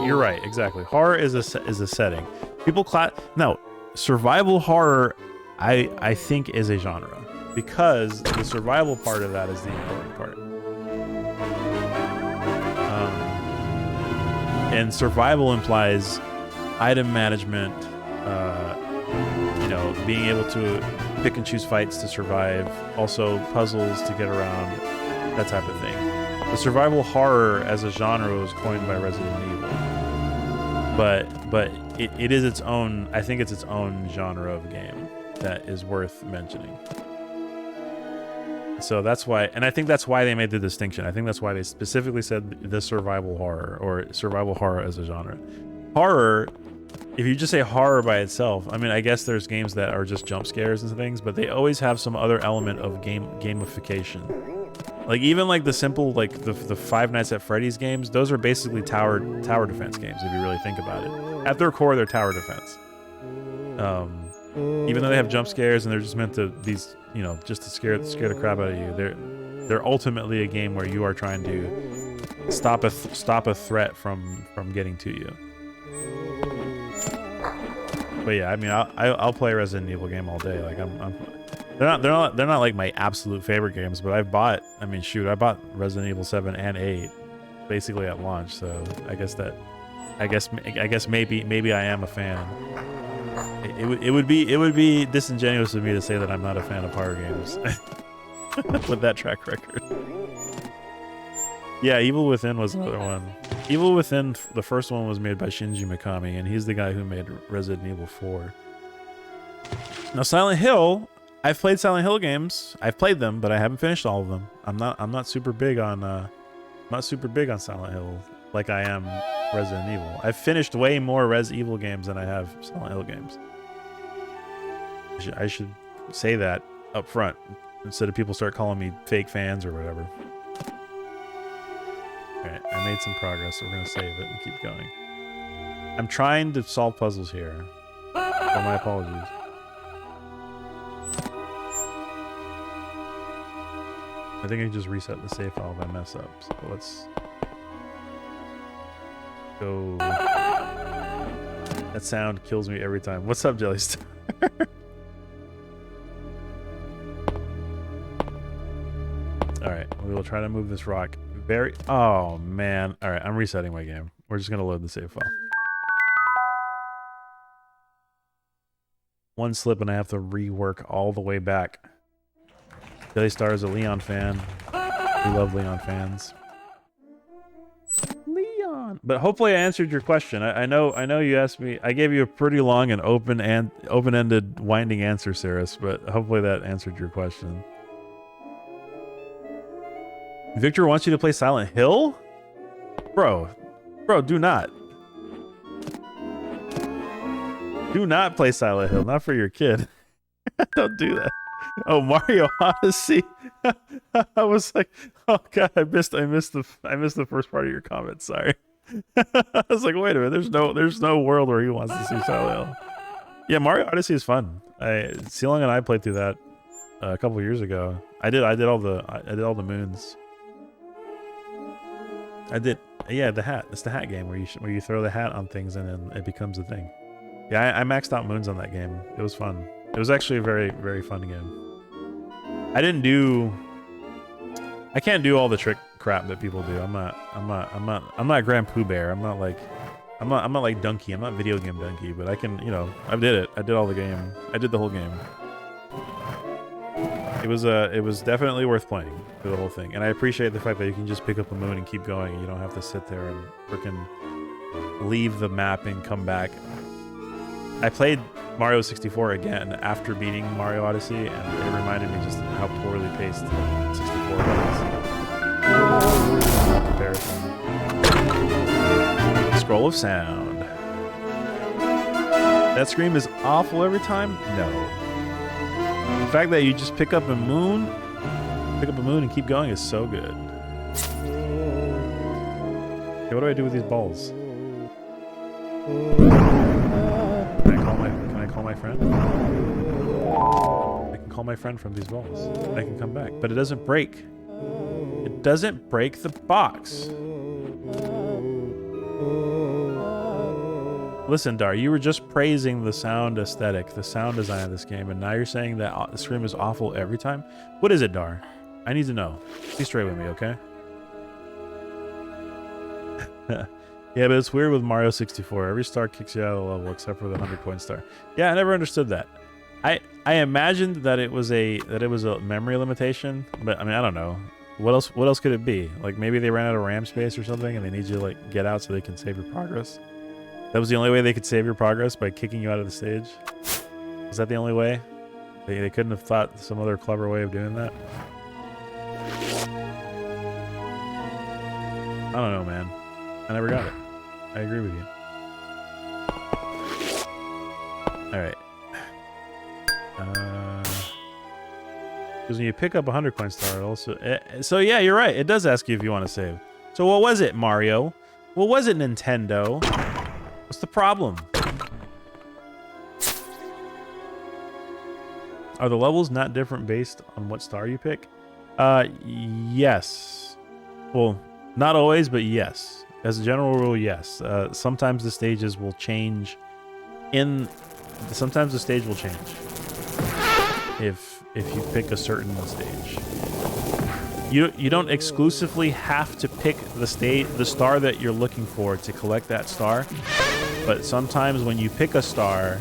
Speaker 1: You're right, exactly. Horror is a setting. People no, survival horror I think is a genre because the survival part of that is the important part. And survival implies item management, you know, being able to pick and choose fights to survive, also puzzles to get around, that type of thing. The survival horror as a genre was coined by Resident Evil, but it is its own. I think it's its own genre of game that is worth mentioning. So that's why, and I think that's why they made the distinction. I think that's why they specifically said the survival horror or survival horror as a genre. Horror, if you just say horror by itself, I mean, I guess there's games that are just jump scares and things, but they always have some other element of gamification. Like even like the simple, like the Five Nights at Freddy's games, those are basically tower defense games if you really think about it. At their core, they're tower defense. Even though they have jump scares and they're just meant to you know, just to scare the crap out of you, they're ultimately a game where you are trying to stop a threat from getting to you. But yeah, I mean, I'll play a Resident Evil game all day. Like they're not like my absolute favorite games, but I've bought. I mean, shoot, I bought Resident Evil 7 and 8 basically at launch. So I guess maybe I am a fan. It would be disingenuous of me to say that I'm not a fan of horror games with that track record. Yeah, Evil Within was another one. Evil Within, the first one was made by Shinji Mikami, and he's the guy who made Resident Evil 4. Now, Silent Hill, I've played Silent Hill games. I've played them, but I haven't finished all of them. I'm not super big on Silent Hill like I am Resident Evil. I've finished way more Res Evil games than I have Silent Hill games. I should say that up front instead of people start calling me fake fans or whatever. Alright, I made some progress, so we're going to save it and keep going. I'm trying to solve puzzles here. So my apologies. I think I can just reset the save file if I mess up. So let's go. That sound kills me every time. What's up, Jellystar? Alright, we will try to move this rock very... Oh, man. Alright, I'm resetting my game. We're just going to load the save file. One slip and I have to rework all the way back. Jellystar is a Leon fan. We love Leon fans. Leon! But hopefully I answered your question. I know you asked me... I gave you a pretty long and open-ended winding answer, Saris, but hopefully that answered your question. Victor wants you to play Silent Hill? Bro, do not. Do not play Silent Hill, not for your kid. Don't do that. Oh, Mario Odyssey. I was like, oh god, I missed the first part of your comment. Sorry. I was like, wait a minute, there's no world where he wants to see Silent Hill. Yeah, Mario Odyssey is fun. Sealing and I played through that a couple years ago. I did all the moons. Yeah, the hat. It's the hat game where you throw the hat on things and then it becomes a thing. Yeah, I maxed out moons on that game. It was fun. It was actually a very, very fun game. I can't do all the trick crap that people do. I'm not Grand Pooh Bear. I'm not like Donkey. I'm not video game Donkey, but I can, you know, I did it. I did all the game. I did the whole game. it was definitely worth playing for the whole thing, and I appreciate the fact that you can just pick up a moon and keep going, and you don't have to sit there and freaking leave the map and come back. I played Mario 64 again after beating Mario Odyssey, and it reminded me just how poorly paced 64 was. Comparison. Scroll of Sound. That scream is awful every time? No. The fact that you just pick up a moon and keep going is so good. Okay, what do I do with these balls? Can I call my friend? I can call my friend from these balls. I can come back, but it doesn't break. It doesn't break the box. Listen, Dar, you were just praising the sound aesthetic, the sound design of this game, and now you're saying that the scream is awful every time? What is it, Dar? I need to know. Be straight with me, okay? Yeah, but it's weird with Mario 64. Every star kicks you out of the level except for the 100-coin star. Yeah, I never understood that. I imagined that it was a memory limitation, but I mean, I don't know. What else could it be? Like maybe they ran out of RAM space or something and they need you to like get out so they can save your progress. That was the only way they could save your progress, by kicking you out of the stage? Was that the only way? They couldn't have thought some other clever way of doing that? I don't know, man. I never got it. I agree with you. Alright. Because when you pick up a 100-coin star, it also... so yeah, you're right. It does ask you if you want to save. So what was it, Mario? What was it, Nintendo? What's the problem? Are the levels not different based on what star you pick? Yes. Well, not always, but yes. As a general rule, yes. Sometimes the stages will change sometimes the stage will change if you pick a certain stage. You don't exclusively have to pick the star that you're looking for to collect that star, but sometimes when you pick a star,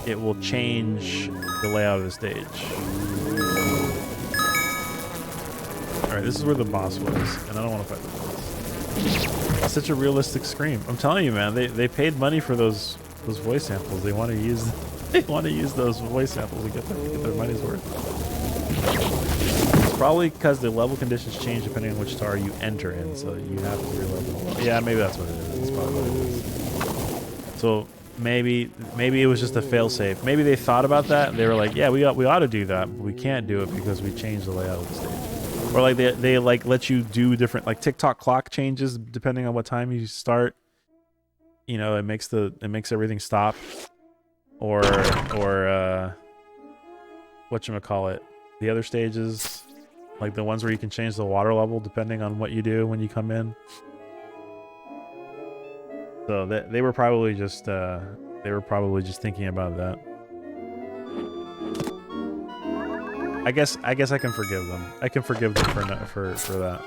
Speaker 1: it will change the layout of the stage. All right, this is where the boss was, and I don't want to fight the boss. It's such a realistic scream. I'm telling you, man, they paid money for those voice samples. They want to use those voice samples to get their money's worth. It's probably because the level conditions change depending on which star you enter in, so you have to re-level. Yeah, maybe that's what it is. It's probably what it is. So maybe it was just a fail-safe. Maybe they thought about that and they were like, yeah, we ought to do that, but we can't do it because we changed the layout of the stage. Or like they like let you do different, like TikTok clock changes depending on what time you start. You know, it makes everything stop. Or whatchamacallit, the other stages, like the ones where you can change the water level depending on what you do when you come in. So they were probably just thinking about that. I guess I can forgive them. I can forgive them for that.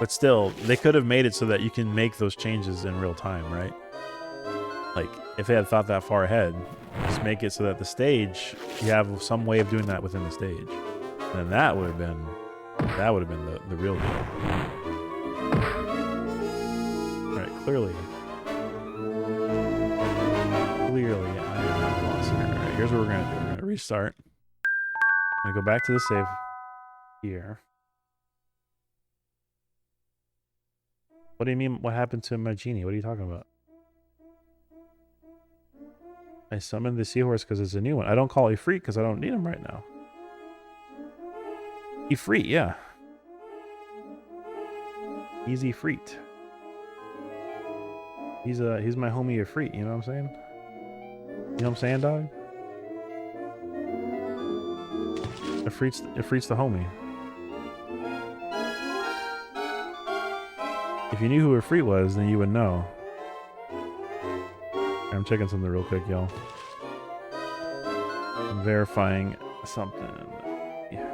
Speaker 1: But still, they could have made it so that you can make those changes in real time, right? Like, if they had thought that far ahead, just make it so that the stage, you have some way of doing that within the stage. And then that would have been the real deal. Alright, clearly, I am not lost here. Alright, here's what we're gonna do. We're gonna restart. I'm gonna go back to the save here. What do you mean, what happened to my genie? What are you talking about? I summoned the seahorse because it's a new one. I don't call Ifrit because I don't need him right now. Ifrit, yeah. He's Ifrit. He's my homie Ifrit, you know what I'm saying? You know what I'm saying, dog? Ifrit's the homie. If you knew who Ifrit was, then you would know. I'm checking something real quick, y'all. I'm verifying something. Yeah.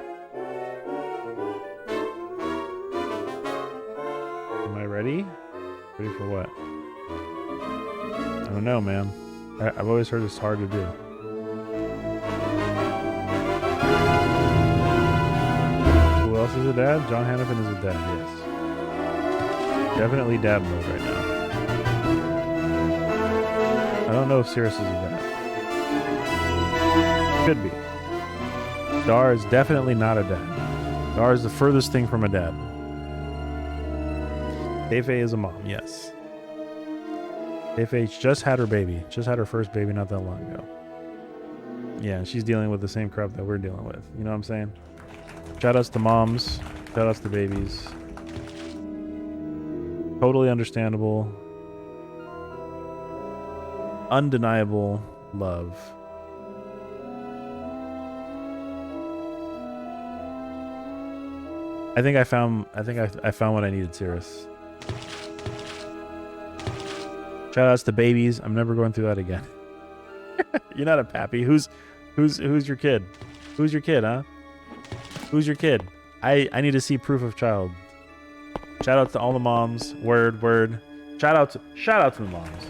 Speaker 1: Am I ready? Ready for what? I don't know, man. I've always heard it's hard to do. else is a dad? John Hannafin is a dad, yes. Definitely dad mode right now. I don't know if Cirrus is a dad. Could be. Dar is definitely not a dad. Dar is the furthest thing from a dad. Feifei is a mom, yes. Feifei just had her baby. Just had her first baby not that long ago. Yeah, she's dealing with the same crap that we're dealing with. You know what I'm saying? Shout outs to moms. Shout outs to babies. Totally understandable. Undeniable love. I think I found what I needed, Cirrus. Shout outs to babies. I'm never going through that again. You're not a pappy. Who's your kid? Who's your kid, huh? Who's your kid? I need to see proof of child. Shout out to all the moms. Word. Shout out to the moms.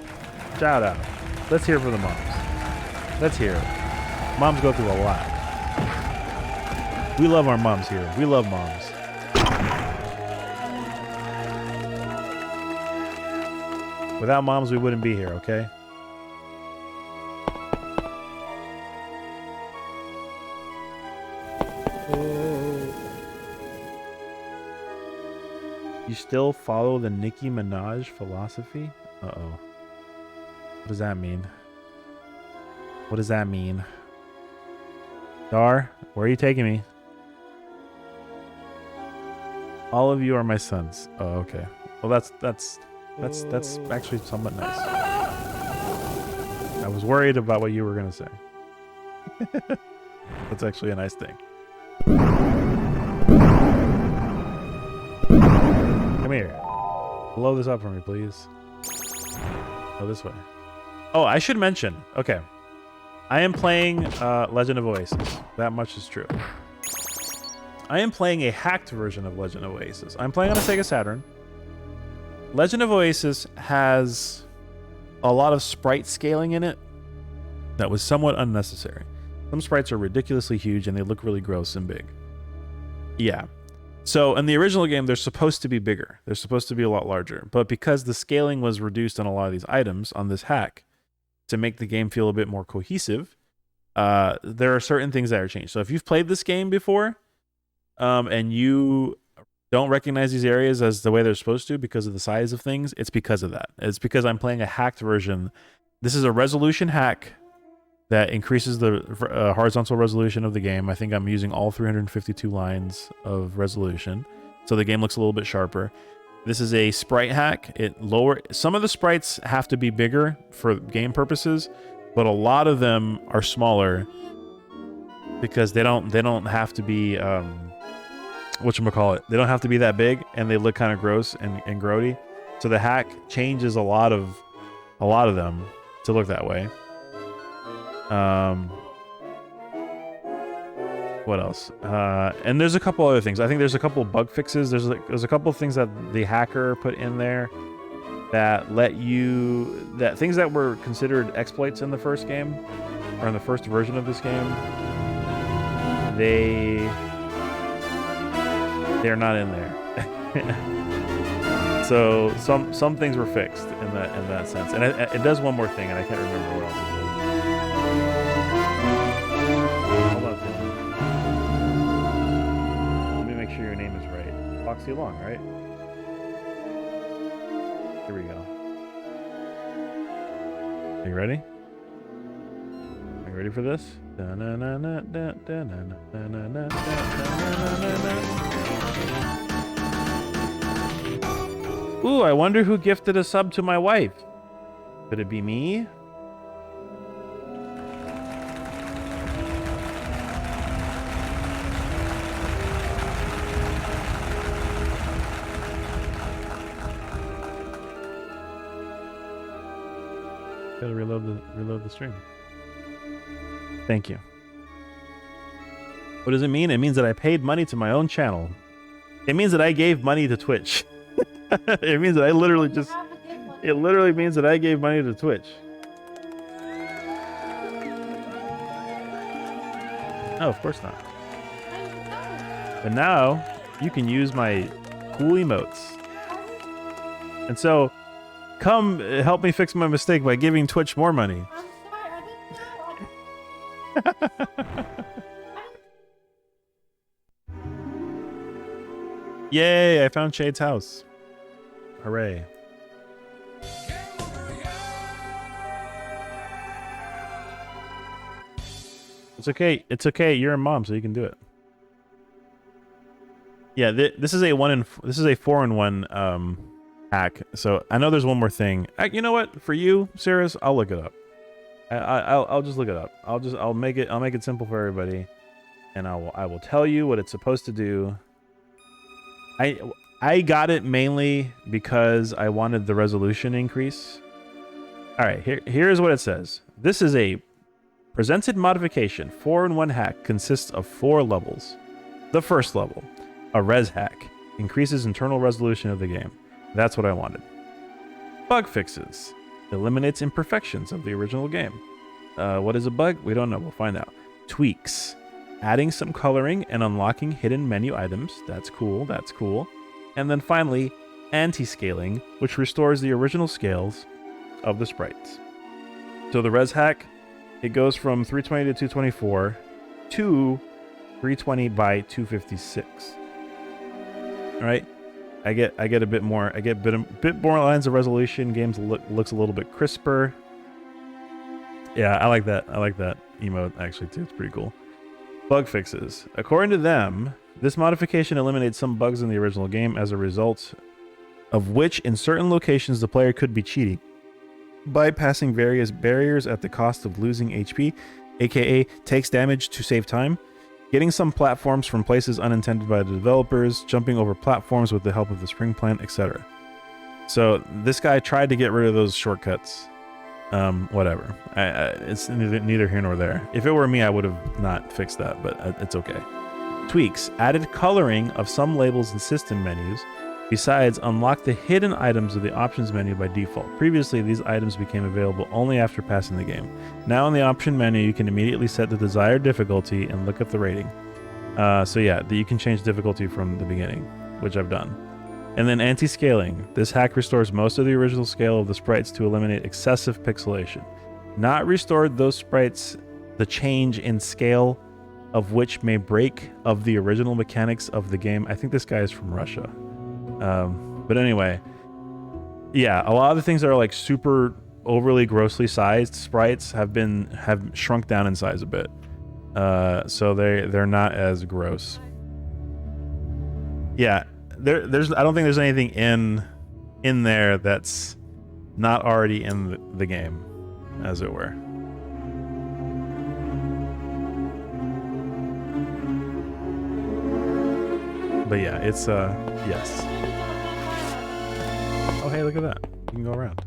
Speaker 1: Shout out. Let's hear from the moms. Let's hear it. Moms go through a lot. We love our moms here. We love moms. Without moms, we wouldn't be here, okay? You still follow the Nicki Minaj philosophy? Uh-oh. What does that mean? What does that mean? Dar, where are you taking me? All of you are my sons. Oh, okay. Well, that's actually somewhat nice. I was worried about what you were going to say. That's actually a nice thing. Come here. Blow this up for me, please. Oh, this way. Oh, I should mention. Okay. I am playing Legend of Oasis. That much is true. I am playing a hacked version of Legend of Oasis. I'm playing on a Sega Saturn. Legend of Oasis has a lot of sprite scaling in it that was somewhat unnecessary. Some sprites are ridiculously huge and they look really gross and big. Yeah. So in the original game, they're supposed to be bigger. They're supposed to be a lot larger. But because the scaling was reduced on a lot of these items on this hack to make the game feel a bit more cohesive, there are certain things that are changed. So if you've played this game before and you don't recognize these areas as the way they're supposed to because of the size of things, it's because of that. It's because I'm playing a hacked version. This is a resolution hack that increases the horizontal resolution of the game. I think I'm using all 352 lines of resolution, so the game looks a little bit sharper. This is a sprite hack. Some of the sprites have to be bigger for game purposes, but a lot of them are smaller because they don't have to be whatchamacallit. They don't have to be that big, and they look kind of gross and grody. So the hack changes a lot of them to look that way. What else? And there's a couple other things. I think there's a couple bug fixes. There's a couple of things that the hacker put in there that things that were considered exploits in the first game or in the first version of this game. They're not in there. So some things were fixed in that sense. And it does one more thing, and I can't remember what else it does. Let me make sure your name is right. Foxy Long, right? Here we go. Are you ready? Are you ready for this? Ooh, I wonder who gifted a sub to my wife. Could it be me? Gotta reload the stream. Thank you. What does it mean? It means that I paid money to my own channel. It means that I gave money to Twitch. It means that I literally just... It literally means that I gave money to Twitch. No, of course not. But now you can use my cool emotes. And so, come help me fix my mistake by giving Twitch more money. Yay, I found Shade's house. Hooray. It's okay. It's okay. You're a mom, so you can do it. Yeah, this is a 4-in-1 hack. So I know there's one more thing. You know what? For you, Cirrus, I'll look it up. I'll just look it up. I'll make it simple for everybody, and I will tell you what it's supposed to do. I got it mainly because I wanted the resolution increase. All right, here's what it says. This is a presented modification. 4-in-1 hack consists of 4 levels. The first level, a res hack, increases internal resolution of the game. That's what I wanted. Bug fixes, eliminates imperfections of the original game. What is a bug? We don't know. We'll find out. Tweaks, adding some coloring and unlocking hidden menu items. That's cool. That's cool. And then finally, anti-scaling, which restores the original scales of the sprites. So the res hack, it goes from 320 to 224 to 320 by 256. All right, I get a bit more. I get a bit more lines of resolution. Games looks a little bit crisper. Yeah, I like that. I like that emote actually too. It's pretty cool. Bug fixes. According to them, this modification eliminates some bugs in the original game, as a result of which in certain locations the player could be cheating, bypassing various barriers at the cost of losing HP, aka takes damage to save time, getting some platforms from places unintended by the developers, jumping over platforms with the help of the spring plant, etc. So this guy tried to get rid of those shortcuts. Whatever. It's neither here nor there. If it were me, I would have not fixed that, but it's okay. Tweaks. Added coloring of some labels and system menus. Besides, unlock the hidden items of the options menu by default. Previously, these items became available only after passing the game. Now in the option menu, you can immediately set the desired difficulty and look up the rating. So yeah, you can change difficulty from the beginning, which I've done. And then anti-scaling. This hack restores most of the original scale of the sprites to eliminate excessive pixelation. Not restored those sprites, the change in scale of which may break of the original mechanics of the game. I think this guy is from Russia. But anyway, yeah, a lot of the things that are like super overly grossly sized sprites have shrunk down in size a bit. So they're not as gross. Yeah, there's I don't think there's anything in there that's not already in the game, as it were. But yeah, it's yes. Oh hey, look at that. You can go around.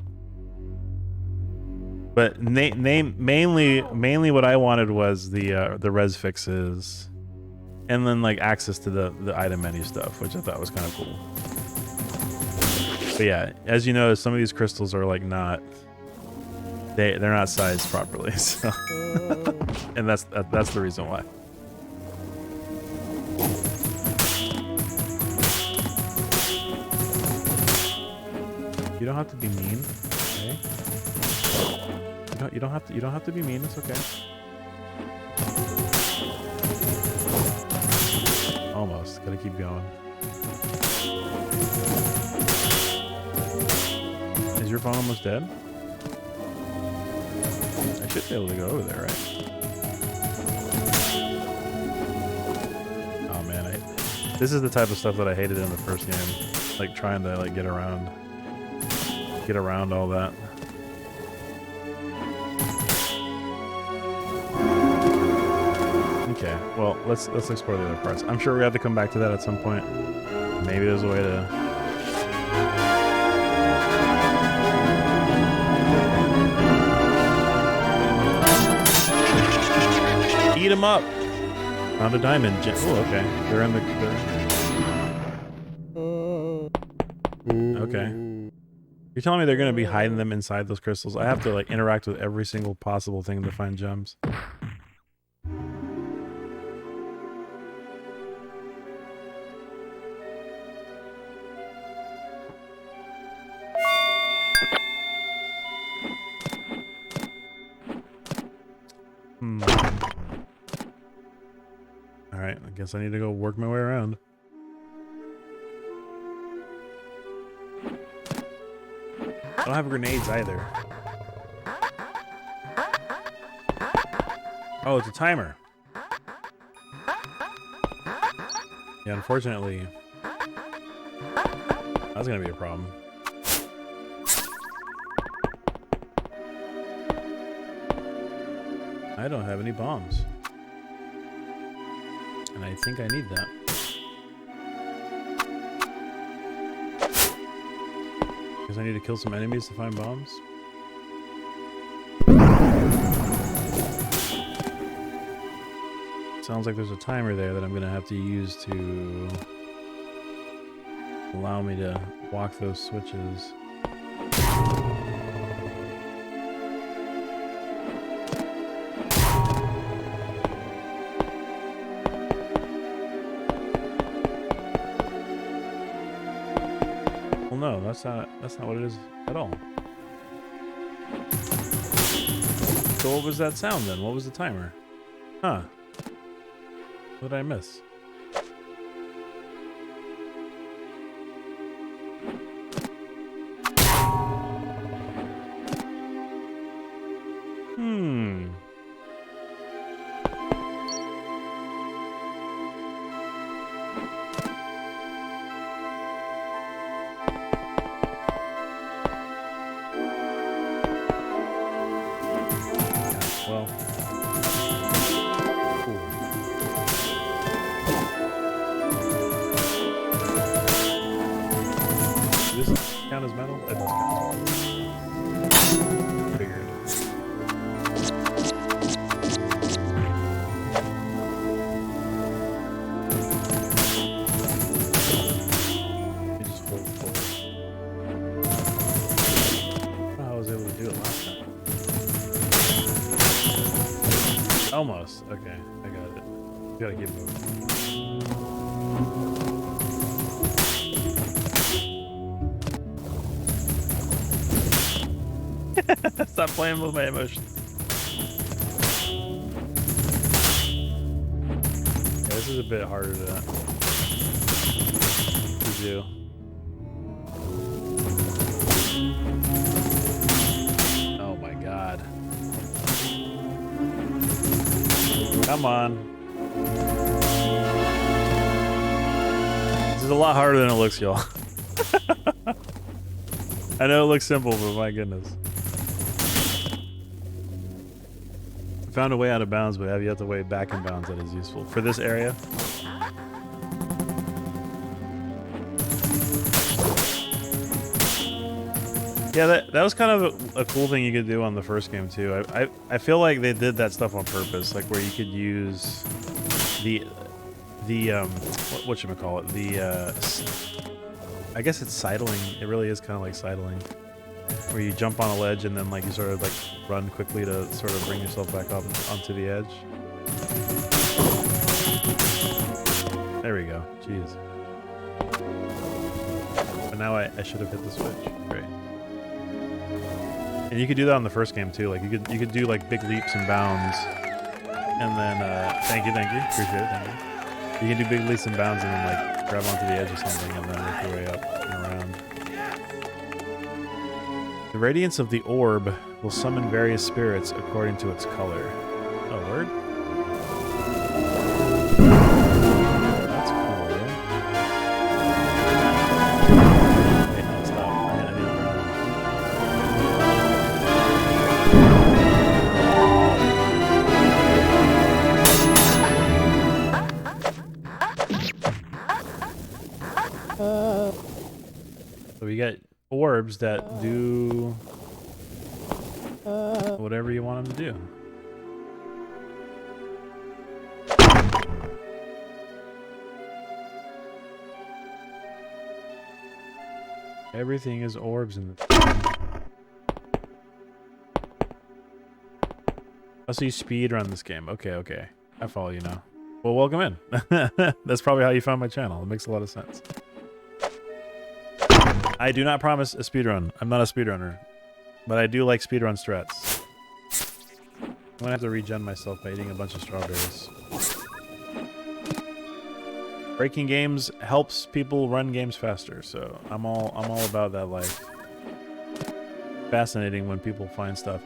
Speaker 1: But mainly what I wanted was the res fixes, and then like access to the item menu stuff, which I thought was kind of cool. But yeah, as you know, some of these crystals are like not they're not sized properly, so and that's the reason why. You don't have to be mean, okay? You don't have to be mean. It's okay. Almost. Gotta keep going. Is your phone almost dead? I should be able to go over there, right? Oh man, this is the type of stuff that I hated in the first game, like trying to like get around all that. Okay, well, let's explore the other parts. I'm sure we have to come back to that at some point. Maybe there's a way to... Eat them up! Found a diamond. Oh, okay. They're in the... Okay. You're telling me they're going to be hiding them inside those crystals? I have to like interact with every single possible thing to find gems. guess I need to go work my way around. I don't have grenades either. Oh, it's a timer. Yeah, unfortunately, that's gonna be a problem. I don't have any bombs. And I think I need that. Because I need to kill some enemies to find bombs. Sounds like there's a timer there that I'm gonna have to use to allow me to walk those switches. Well, no, that's not what it is at all. So what was that sound then? What was the timer? Huh. What did I miss? Well. Cool. Does this count as metal? It does count. Figured. You just hold forward. I was able to do it last time. Almost. Okay, I got it. You gotta keep moving. Stop playing with my emotions. Yeah, this is a bit harder to do. Oh my god. Come on. This is a lot harder than it looks, y'all. I know it looks simple, but my goodness. I found a way out of bounds, but have you have to way back in bounds that is useful. For this area. Yeah, that was kind of a cool thing you could do on the first game too. I feel like they did that stuff on purpose, like where you could use the whatchamacallit, I guess it's sidling. It really is kind of like sidling, where you jump on a ledge and then like you sort of like run quickly to sort of bring yourself back up onto the edge. There we go. Jeez. But now I should have hit the switch. Great. And you could do that on the first game too. Like you could do like big leaps and bounds, and then thank you, appreciate it, thank you. You can do big leaps and bounds and then like grab onto the edge or something and then work your way up and around. The radiance of the orb will summon various spirits according to its color. Oh, word? That's cool. Wait, no, stop. I need to run. So we got orbs that do whatever you want them to do. Everything is orbs in the... Oh, so you speed run this game. Okay. I follow you now. Well, welcome in. That's probably how you found my channel. It makes a lot of sense. I do not promise a speedrun. I'm not a speedrunner. But I do like speedrun strats. I'm gonna have to regen myself by eating a bunch of strawberries. Breaking games helps people run games faster, so I'm all about that life. Fascinating when people find stuff.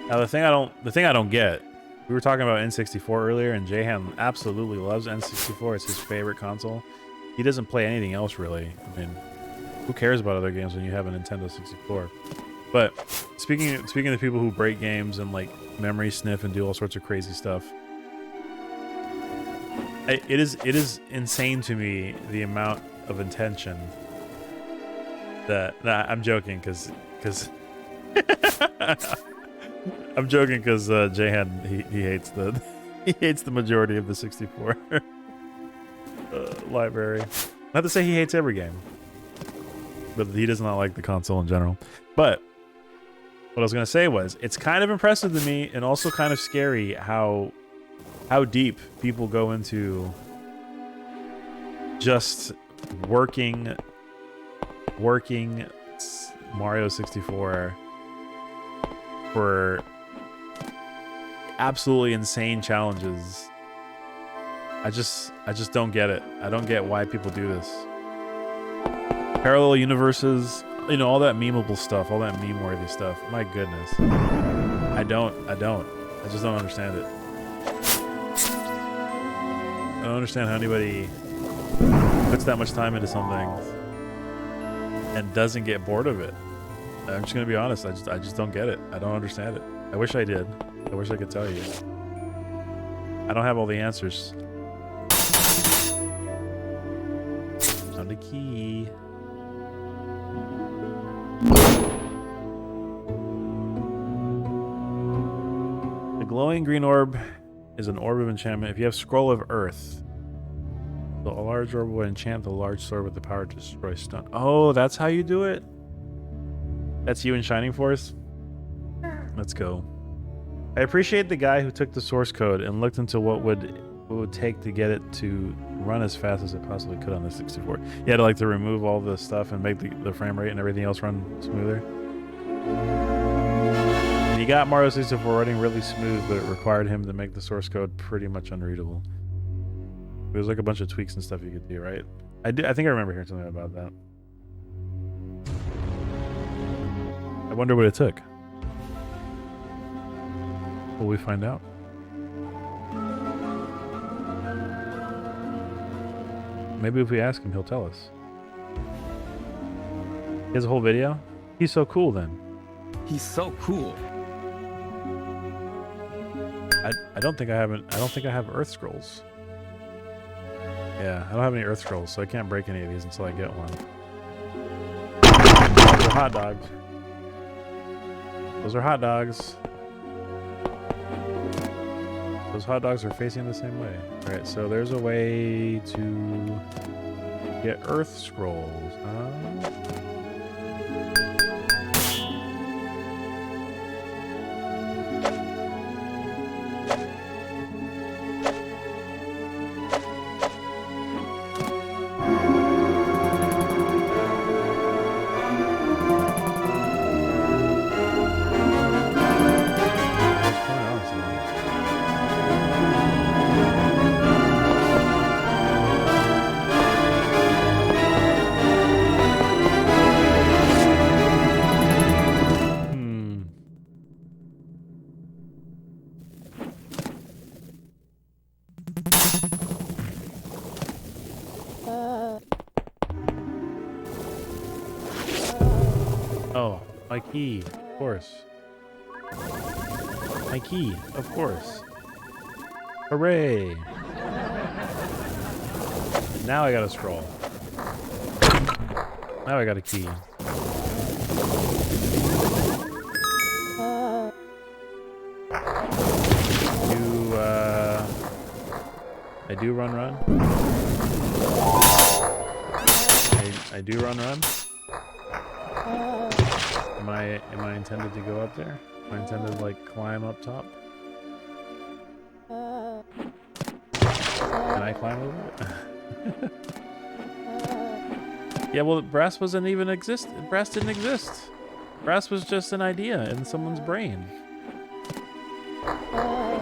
Speaker 1: Now the thing I don't get, we were talking about N64 earlier, and Jahan absolutely loves N64. It's his favorite console. He doesn't play anything else really. I mean, who cares about other games when you have a Nintendo 64? But speaking of people who break games and like memory sniff and do all sorts of crazy stuff, it is insane to me the amount of intention that I'm joking because I'm joking because Jahan he hates the majority of the 64 library. Not to say he hates every game, but he does not like the console in general. But what I was gonna say was, it's kind of impressive to me and also kind of scary how deep people go into just working Mario 64 for absolutely insane challenges. I just don't get it. I don't get why people do this. Parallel universes, you know, all that memeable stuff, all that meme-worthy stuff. My goodness. I just don't understand it. I don't understand how anybody puts that much time into something and doesn't get bored of it. I'm just gonna be honest. I just don't get it. I don't understand it. I wish I did. I wish I could tell you. I don't have all the answers. Found a key. The glowing green orb is an orb of enchantment. If you have Scroll of Earth, a large orb will enchant the large sword with the power to destroy stun. Oh, that's how you do it? That's you in Shining Force? Let's go. I appreciate the guy who took the source code and looked into what it would take to get it to run as fast as it possibly could on the 64. You had to like to remove all the stuff and make the frame rate and everything else run smoother. And he got Mario 64 running really smooth, but it required him to make the source code pretty much unreadable. There's like a bunch of tweaks and stuff you could do, right? I think I remember hearing something about that. I wonder what it took. Will we find out? Maybe if we ask him, he'll tell us. He has a whole video? He's so cool then.
Speaker 3: He's so cool.
Speaker 1: I don't think I have Earth Scrolls. Yeah, I don't have any Earth Scrolls, so I can't break any of these until I get one. Those are hot dogs. Those are hot dogs. Those hot dogs are facing the same way. Alright, so there's a way to get Earth Scrolls. Oh, my key, of course. My key, of course. Hooray! Now I got a scroll. Now I got a key. I do run. I do run. Am I intended to go up there? Am I intended to like climb up top? Can I climb over it? Yeah, well, brass wasn't even exist. Brass didn't exist. Brass was just an idea in someone's brain.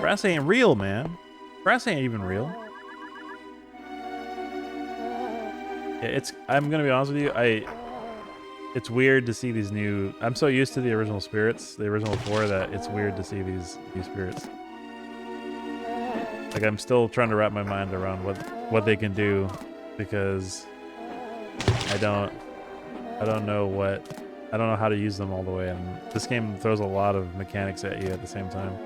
Speaker 1: Brass ain't real, man. Brass ain't even real. Yeah, I'm gonna be honest with you. It's weird to see these new. I'm so used to the original spirits, the original 4, that it's weird to see these new spirits. Like, I'm still trying to wrap my mind around what they can do, because I don't know how to use them all the way, and this game throws a lot of mechanics at you at the same time.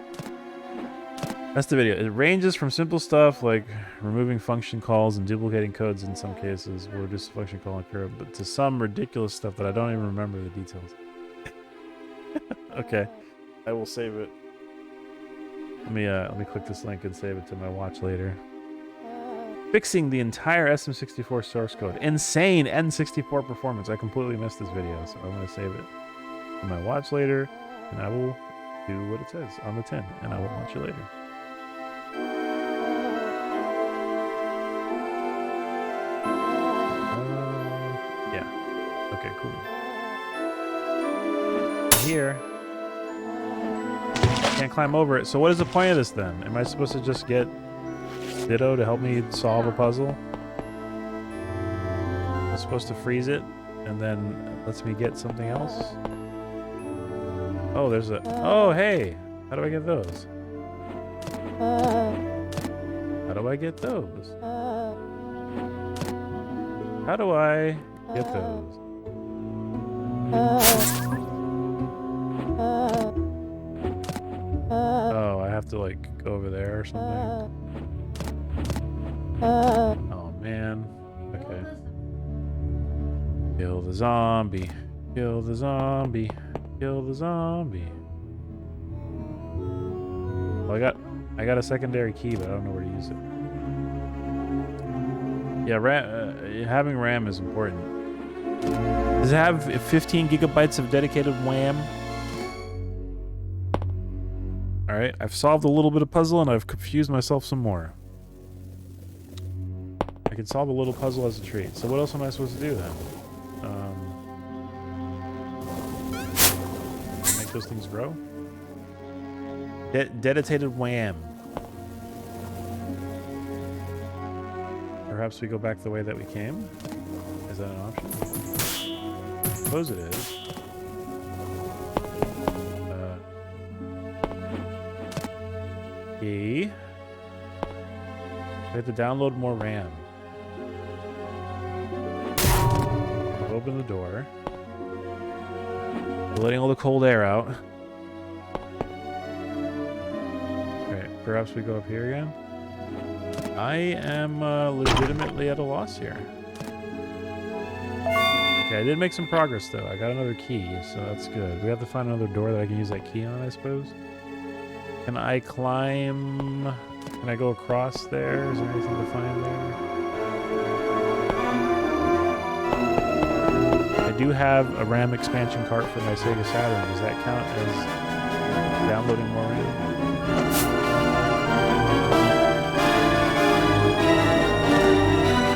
Speaker 1: That's the video. It ranges from simple stuff like removing function calls and duplicating codes in some cases, or just a function call and curve, but to some ridiculous stuff that I don't even remember the details. Okay, I will save it. Let me click this link and save it to my watch later. Fixing the entire SM64 source code. Insane N64 performance. I completely missed this video, so I'm going to save it to my watch later, and I will do what it says on the tin, and I will watch it later. Yeah. Okay, cool. Here. Can't climb over it. So what is the point of this then? Am I supposed to just get Ditto to help me solve a puzzle? I'm supposed to freeze it, and then it lets me get something else? Oh, there's a... Oh, hey! How do I get those? How do I get those? How do I get those? Oh, I have to, like, go over there or something? Oh, man. Okay. Kill the zombie. Kill the zombie. Kill the zombie. Well, I got a secondary key, but I don't know where to use it. Yeah, having RAM is important. Does it have 15 gigabytes of dedicated RAM? Alright, I've solved a little bit of puzzle and I've confused myself some more. I can solve a little puzzle as a treat. So what else am I supposed to do then? Make those things grow? Dedicated wham. Perhaps we go back the way that we came? Is that an option? I suppose it is. We have to download more RAM. Open the door. We're letting all the cold air out. Alright, perhaps we go up here again? I am legitimately at a loss here. Okay, I did make some progress though. I got another key, so that's good. We have to find another door that I can use that key on, I suppose. Can I climb? Can I go across there? Is there anything to find there? I do have a RAM expansion cart for my Sega Saturn. Does that count as downloading more RAM?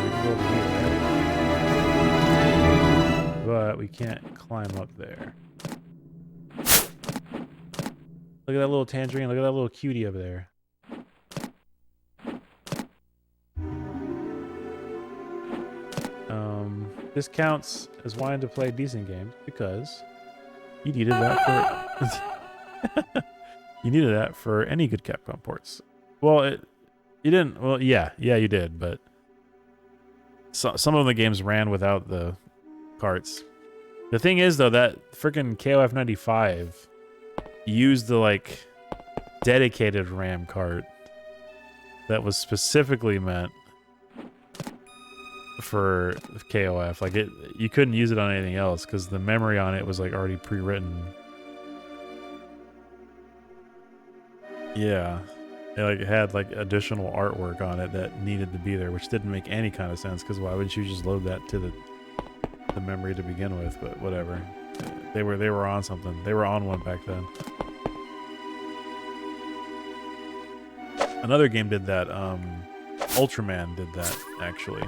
Speaker 1: We can go over here, right? But we can't climb up there. Look at that little tangerine. Look at that little cutie over there. This counts as wanting to play decent games because you needed that for you needed that for any good Capcom ports. Well, you didn't. Well, yeah, you did, but some of the games ran without the carts. The thing is, though, that freaking KOF 95 used the like dedicated RAM cart that was specifically meant for KOF. Like you couldn't use it on anything else because the memory on it was like already pre-written. Yeah, it had like additional artwork on it that needed to be there, which didn't make any kind of sense because why wouldn't you just load that to the memory to begin with? But whatever. They were on something. They were on one back then. Another game did that. Ultraman did that, actually.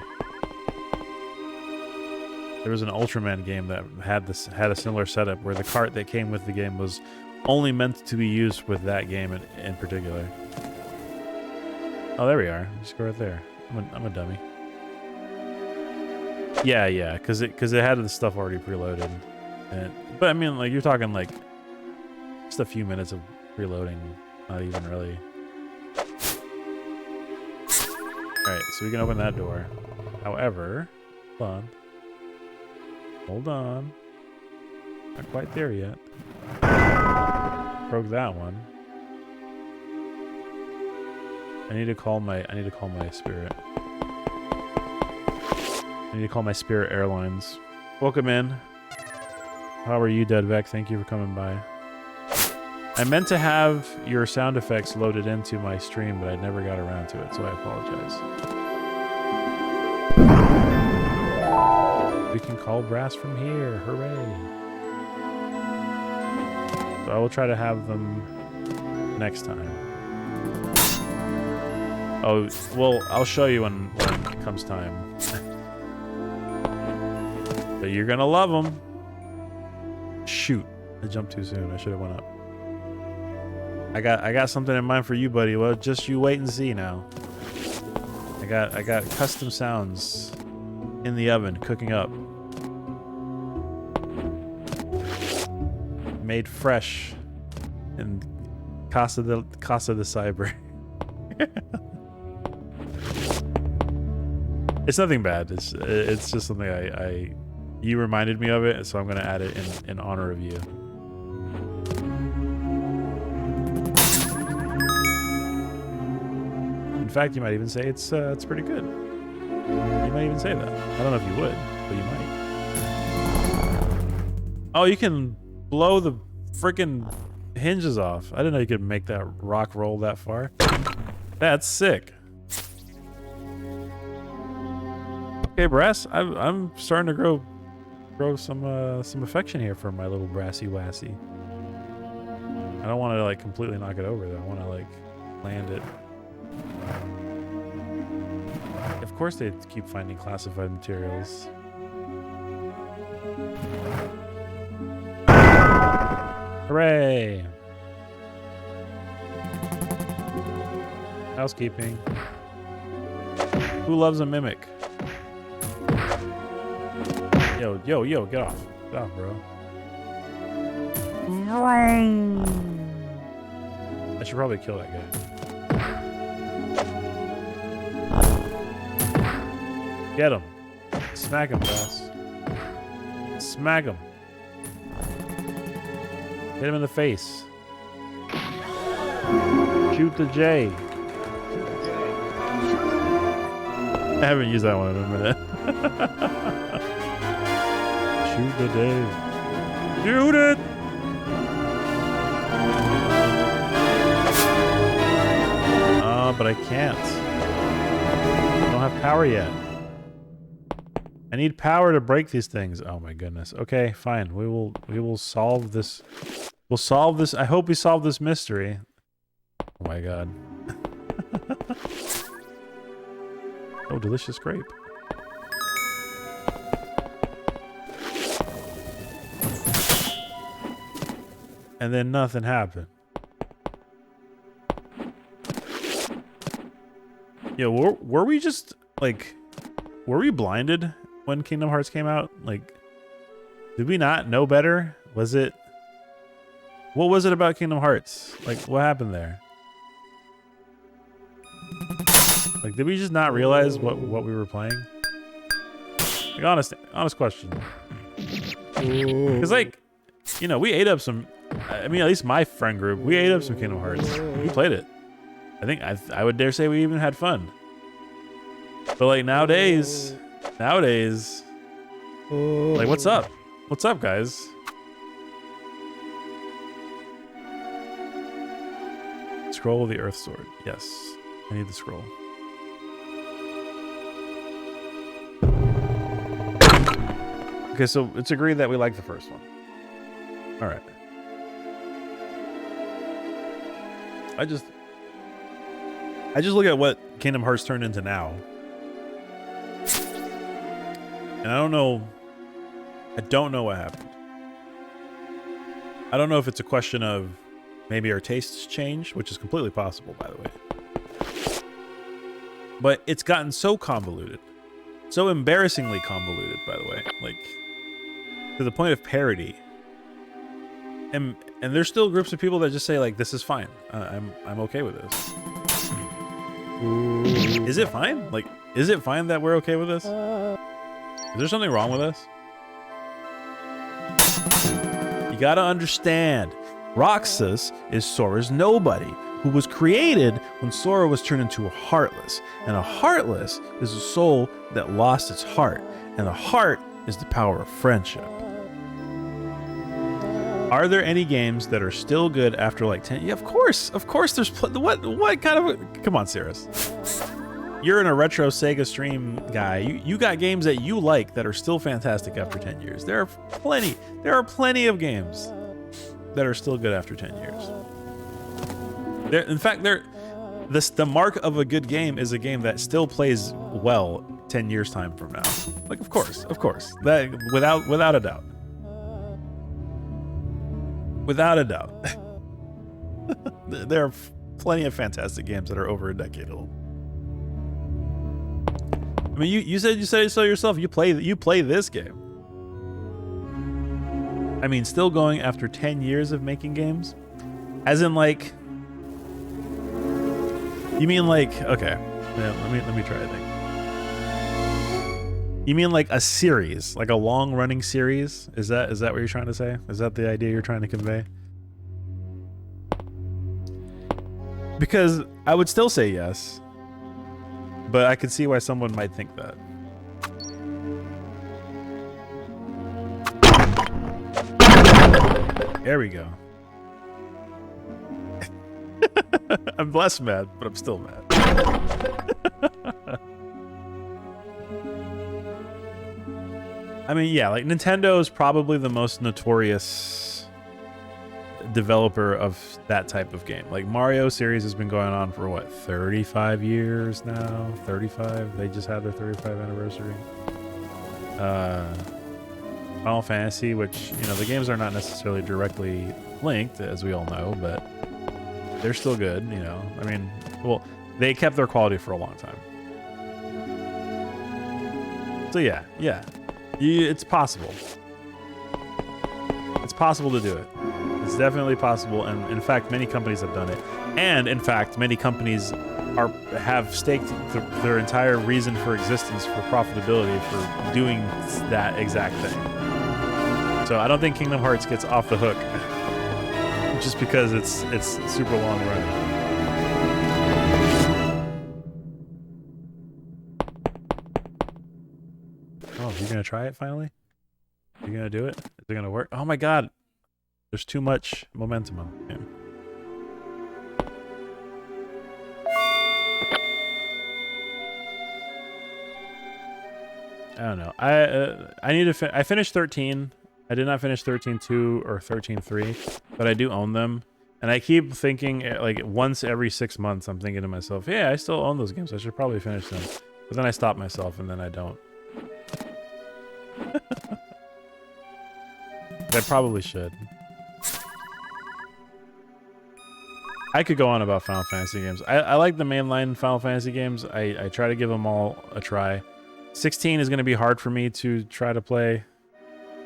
Speaker 1: There was an Ultraman game that had a similar setup where the cart that came with the game was only meant to be used with that game in particular. Oh, there we are. Just go right there. I'm a dummy. Yeah, because it had the stuff already preloaded. But I mean, like, you're talking like just a few minutes of preloading, not even really. All right, so we can open that door. However, hold on, not quite there yet. Broke that one. I need to call my spirit. I need to call my Spirit Airlines. Welcome in. How are you, Deadvec? Thank you for coming by. I meant to have your sound effects loaded into my stream, but I never got around to it, so I apologize. We can call brass from here. Hooray. So I will try to have them next time. Oh, well, I'll show you when it comes time. But you're gonna love them. Shoot, I jumped too soon. I should have went up. I got something in mind for you, buddy. Well, just you wait and see now. I got custom sounds in the oven cooking up. Made fresh in Casa de Cyber. It's nothing bad. It's just something you reminded me of it, so I'm gonna add it in honor of you. In fact, you might even say it's pretty good. You might even say that. I don't know if you would, but you might. Oh, you can blow the freaking hinges off. I didn't know you could make that rock roll that far. That's sick. Okay, Brass, I'm starting to grow some affection here for my little brassy wassy. I don't want to like completely knock it over though. I want to like land it. Of course they keep finding classified materials. Hooray! Housekeeping. Who loves a mimic? Yo, get off. Get off, bro. I should probably kill that guy. Get him. Smack him, boss. Smack him. Hit him in the face. Shoot the J. I haven't used that one in a minute. Shoot the J. Shoot it! But I can't. I don't have power yet. I need power to break these things. Oh my goodness. Okay, fine. We will solve this. We'll solve this. I hope we solve this mystery. Oh my god. Oh, delicious grape. And then nothing happened. Yo, were we just like, were we blinded when Kingdom Hearts came out? Like, did we not know better? Was it, what was it about Kingdom Hearts? Like, what happened there? Like, did we just not realize what we were playing? Like, honest question. Because, like, you know, we ate up some, I mean, at least my friend group, we ate up some Kingdom Hearts. We played it. I think I would dare say we even had fun. But like nowadays, like what's up? What's up, guys? Scroll of the Earth Sword. Yes, I need the scroll. Okay, so it's agreed that we like the first one. All right. I just look at what Kingdom Hearts turned into now. And I don't know what happened. I don't know if it's a question of maybe our tastes change, which is completely possible, by the way. But it's gotten so convoluted, so embarrassingly convoluted, by the way, like to the point of parody. And there's still groups of people that just say like, "This is fine. I'm okay with this." Is it fine? Like, is it fine that we're okay with this? Is there something wrong with us? You gotta understand, Roxas is Sora's nobody, who was created when Sora was turned into a Heartless. And a Heartless is a soul that lost its heart. And the heart is the power of friendship. Are there any games that are still good after like 10? Yeah, of course there's what kind of come on, Cirrus. You're in a retro Sega stream guy. You got games that you like that are still fantastic after 10 years. There are plenty of games that are still good after 10 years. In fact, the mark of a good game is a game that still plays well 10 years time from now. Like, of course, that without a doubt. Without a doubt. There are plenty of fantastic games that are over a decade old. I mean, you said so yourself. You play this game. I mean, still going after 10 years of making games, as in like. You mean like okay? Let me try a thing. You mean like a series, like a long-running series? Is that what you're trying to say? Is that the idea you're trying to convey? Because I would still say yes, but I could see why someone might think that. There we go. I'm less mad, but I'm still mad. I mean, yeah, like Nintendo is probably the most notorious developer of that type of game. Like Mario series has been going on for what, 35 years now? 35? They just had their 35th anniversary. Final Fantasy, which, you know, the games are not necessarily directly linked, as we all know, but they're still good, you know. I mean, well, they kept their quality for a long time. So yeah. It's possible. It's possible to do it. It's definitely possible, and in fact, many companies have done it. And in fact, many companies have staked their entire reason for existence for profitability for doing that exact thing. So I don't think Kingdom Hearts gets off the hook just because it's super long running. Oh, you're gonna try it finally? You're gonna do it? Is it gonna work? Oh my god! There's too much momentum on the game. I don't know. I need to. I finished 13. I did not finish 13.2 or 13.3, but I do own them. And I keep thinking, like, once every 6 months, I'm thinking to myself, yeah, I still own those games. I should probably finish them. But then I stop myself, and then I don't. I probably should. I could go on about Final Fantasy games. I like the mainline Final Fantasy games. I try to give them all a try. 16 is going to be hard for me to try to play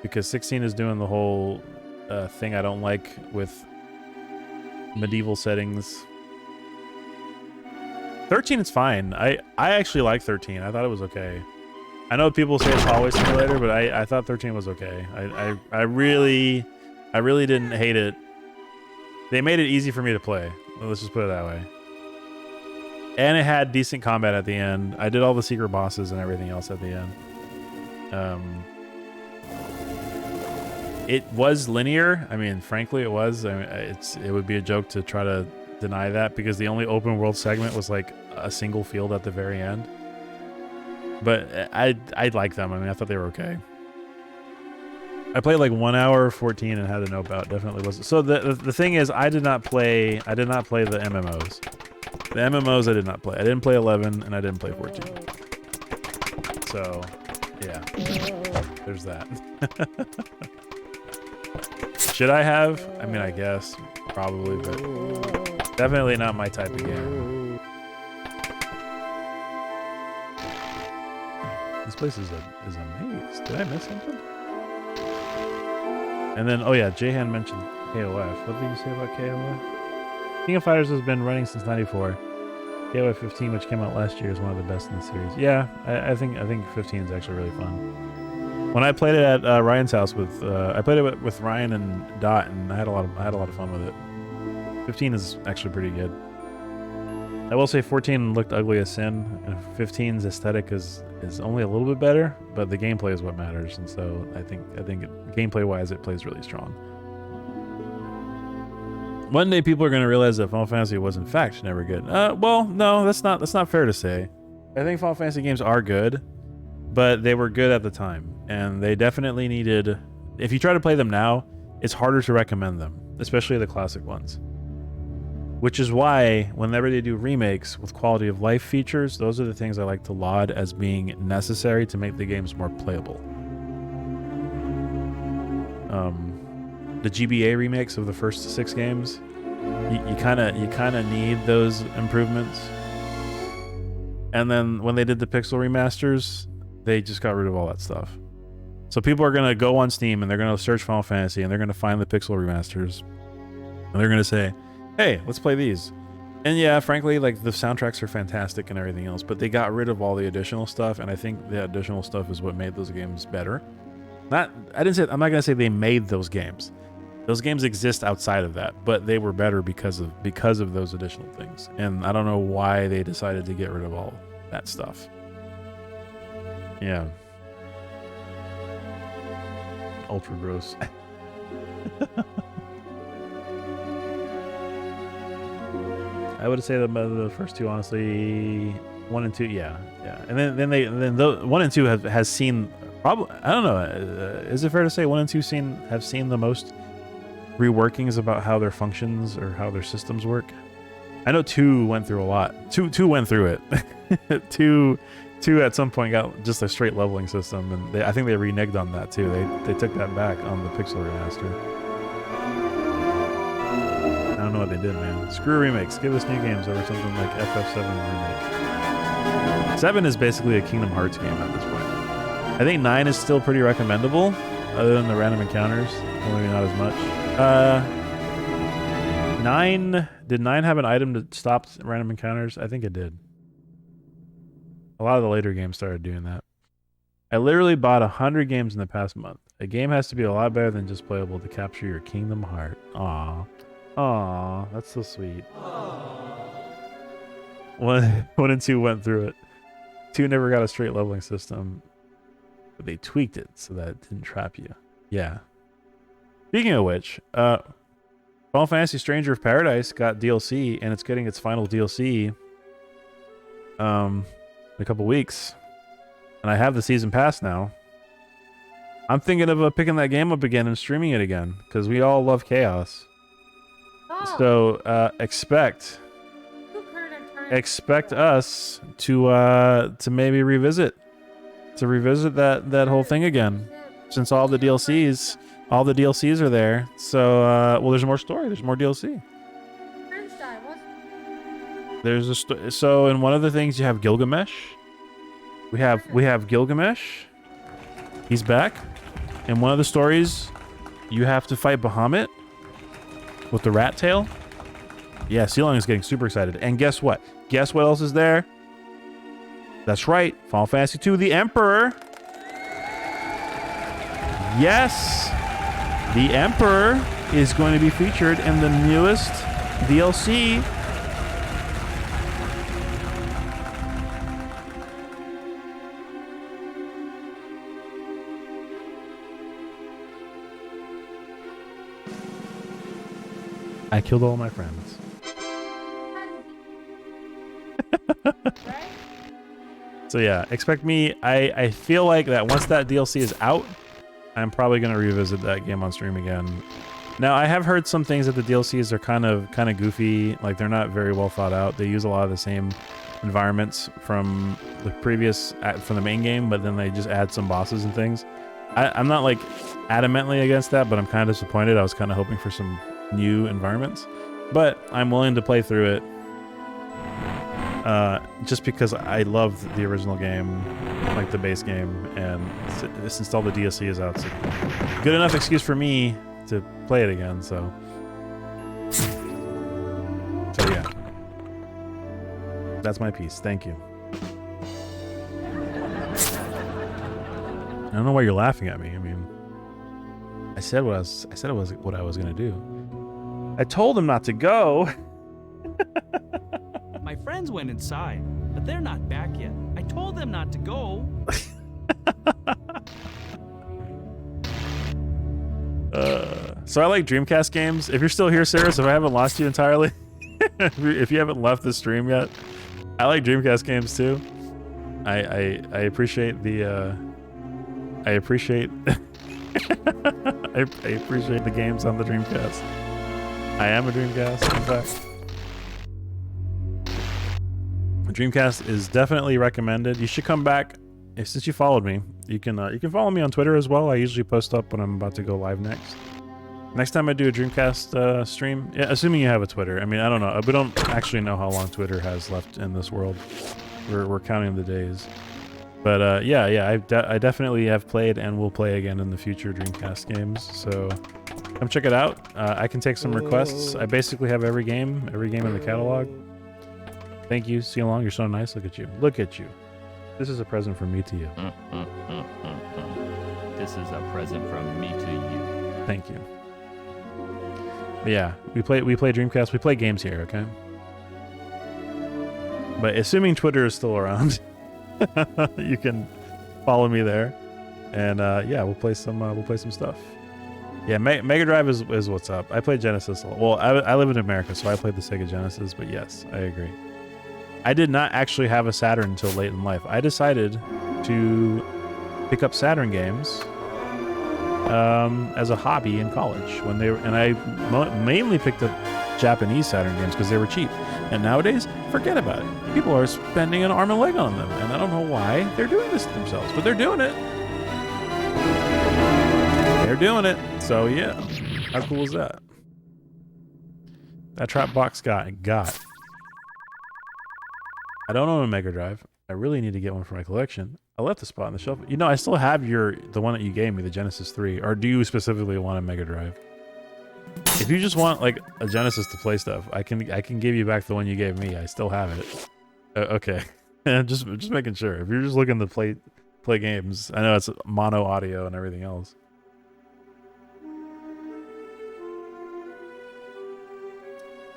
Speaker 1: because 16 is doing the whole thing I don't like with medieval settings. 13 is fine. I actually like 13. I thought it was okay. I know people say it's always simulator, but I thought 13 was okay. I really didn't hate it. They made it easy for me to play. Let's just put it that way. And it had decent combat at the end. I did all the secret bosses and everything else at the end. It was linear. I mean, frankly, it was. I mean, it would be a joke to try to deny that because the only open world segment was like a single field at the very end. But I like them. I mean, I thought they were okay. I played like 1 hour 14 and had to know about. Definitely wasn't. So the thing is, I did not play the MMOs. The MMOs I did not play. I didn't play 11 and I didn't play 14. So, yeah. There's that. Should I have? I mean, I guess. Probably, but definitely not my type of game. This place is a maze. Did I miss something? And then, oh yeah, Jahan mentioned KOF. What did you say about KOF? King of Fighters has been running since '94. KOF 15, which came out last year, is one of the best in the series. Yeah, I think 15 is actually really fun. When I played it at Ryan's house with, I played it with Ryan and Dot, and I had a lot of fun with it. 15 is actually pretty good. I will say 14 looked ugly as sin, and 15's aesthetic is only a little bit better, but the gameplay is what matters, and so I think gameplay-wise it plays really strong. One day people are going to realize that Final Fantasy was in fact never good. Well, no, that's not fair to say. I think Final Fantasy games are good, but they were good at the time, and they definitely needed. If you try to play them now, it's harder to recommend them, especially the classic ones. Which is why whenever they do remakes with quality of life features, those are the things I like to laud as being necessary to make the games more playable. The GBA remakes of the first 6 games, you kind of need those improvements. And then when they did the pixel remasters, they just got rid of all that stuff. So people are going to go on Steam and they're going to search Final Fantasy and they're going to find the pixel remasters and they're going to say, hey, let's play these. And yeah, frankly, like the soundtracks are fantastic and everything else, but they got rid of all the additional stuff, and I think the additional stuff is what made those games better. I'm not gonna say they made those games. Those games exist outside of that, but they were better because of those additional things. And I don't know why they decided to get rid of all that stuff. Yeah. Ultra gross. I would say the first two, honestly, 1 and 2, yeah. And then 1 and 2 has seen probably, I don't know, is it fair to say 1 and 2 have seen the most reworkings about how their functions or how their systems work? I know 2 went through a lot. 2 went through it. 2 at some point got just a straight leveling system, and I think they reneged on that too. They took that back on the pixel remaster. I don't know what they did, man. Screw remakes. Give us new games over something like FF7 remake. 7 is basically a Kingdom Hearts game at this point. I think 9 is still pretty recommendable, other than the random encounters. Well, maybe not as much. 9... Did 9 have an item that stopped random encounters? I think it did. A lot of the later games started doing that. I literally bought 100 games in the past month. A game has to be a lot better than just playable to capture your Kingdom Heart. Aw, that's so sweet. One and 2 went through it. 2 never got a straight leveling system, but they tweaked it so that it didn't trap you. Yeah. Speaking of which, Final Fantasy Stranger of Paradise got DLC, and it's getting its final DLC in a couple weeks. And I have the season pass now. I'm thinking of picking that game up again and streaming it again, because we all love chaos.
Speaker 2: Oh,
Speaker 1: So expect us to maybe revisit that whole thing again, since all the DLCs are there. So well, there's more story, there's more DLC. So in one of the things you have Gilgamesh. We have Gilgamesh. He's back. In one of the stories, you have to fight Bahamut with the rat tail. Yeah, Sealong is getting super excited. And guess what? Guess what else is there? That's right. Final Fantasy II, the Emperor. Yes. The Emperor is going to be featured in the newest DLC. I killed all my friends. So yeah, expect me. I feel like that once that DLC is out, I'm probably going to revisit that game on stream again. Now, I have heard some things that the DLCs are kind of goofy, like they're not very well thought out. They use a lot of the same environments from the main game, but then they just add some bosses and things. I'm not like adamantly against that, but I'm kind of disappointed. I was kind of hoping for some new environments, but I'm willing to play through it just because I love the original game, like the base game, and since all the DLC is out, it's a good enough excuse for me to play it again. So yeah, that's my piece. Thank you. I don't know why you're laughing at me. I mean, I said it was what I was gonna do. I told him not to go.
Speaker 4: My friends went inside, but they're not back yet. I told them not to go.
Speaker 1: So I like Dreamcast games. If you're still here, Sarah, if I haven't lost you entirely, if you haven't left the stream yet, I like Dreamcast games too. I appreciate the I appreciate I appreciate the games on the Dreamcast. I am a Dreamcast, in fact. Dreamcast is definitely recommended. You should come back. Since you followed me, you can follow me on Twitter as well. I usually post up when I'm about to go live next. Next time I do a Dreamcast stream, yeah, assuming you have a Twitter. I mean, I don't know. We don't actually know how long Twitter has left in this world. We're counting the days. But yeah, I definitely have played and will play again in the future Dreamcast games. So come check it out. I can take some requests. I basically have every game in the catalog. Thank you, See Along. You're so nice. Look at you. Look at you. This is a present from me to you.
Speaker 3: This is a present from me to you.
Speaker 1: Thank you. But yeah, we play Dreamcast. We play games here, okay? But assuming Twitter is still around, you can follow me there, and yeah, we'll play some stuff. Yeah, Mega Drive is what's up. I played Genesis a lot. Well, I live in America, so I played the Sega Genesis. But yes, I agree. I did not actually have a Saturn until late in life. I decided to pick up Saturn games as a hobby in college I mainly picked up Japanese Saturn games because they were cheap. And nowadays, forget about it. People are spending an arm and leg on them, and I don't know why they're doing this to themselves, but they're doing it. They're doing it. So yeah, how cool is that? That trap box got. I don't own a Mega Drive. I really need to get one for my collection. I left the spot on the shelf. You know, I still have the one that you gave me, the Genesis 3. Or do you specifically want a Mega Drive? If you just want like a Genesis to play stuff, I can give you back the one you gave me. I still have it. Okay, just making sure. If you're just looking to play games, I know it's mono audio and everything else.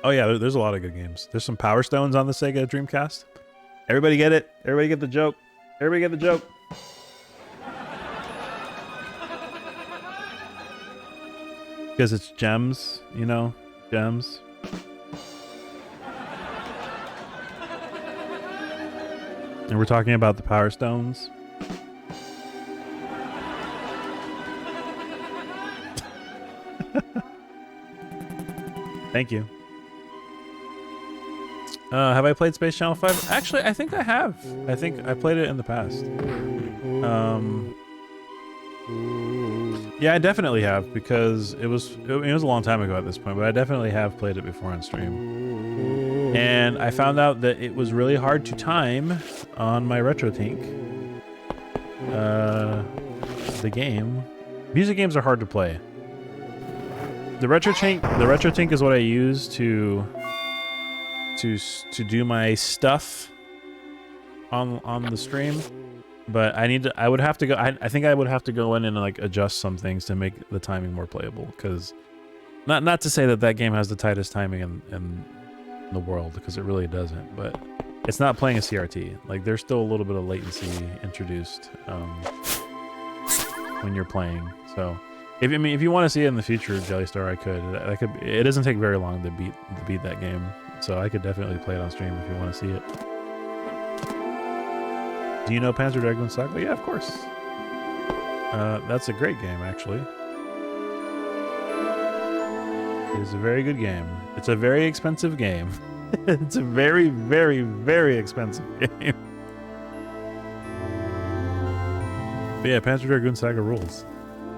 Speaker 1: Oh yeah, there's a lot of good games. There's some Power Stones on the Sega Dreamcast. Everybody get it? Everybody get the joke? Everybody get the joke? Because it's gems, you know? Gems. And we're talking about the Power Stones. Thank you. Have I played Space Channel 5? Actually, I think I have. I think I played it in the past. Yeah, I definitely have, because it was a long time ago at this point, but I definitely have played it before on stream. And I found out that it was really hard to time on my RetroTink. The game. Music games are hard to play. The RetroTink is what I use to do my stuff on the stream, but I would have to go. I think I would have to go in and like adjust some things to make the timing more playable. Because not to say that game has the tightest timing in the world, because it really doesn't. But it's not playing a CRT. Like there's still a little bit of latency introduced when you're playing. So if you want to see it in the future, Jellystar, I could. It doesn't take very long to beat that game. So I could definitely play it on stream if you want to see it. Do you know Panzer Dragoon Saga? Yeah, of course. That's a great game, actually. It is a very good game. It's a very expensive game. It's a very, very, very expensive game. But yeah, Panzer Dragoon Saga rules.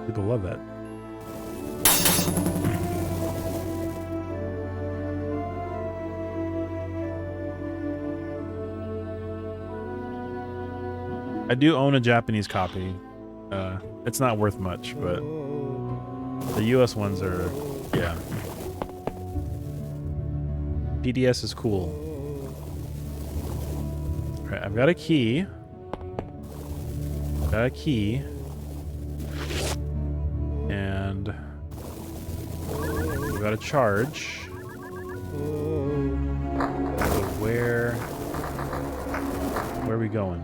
Speaker 1: People love that. I do own a Japanese copy. It's not worth much, but the US ones are, yeah. PDS is cool. All right, I've got a key. Got a key. And we've got a charge. So where are we going?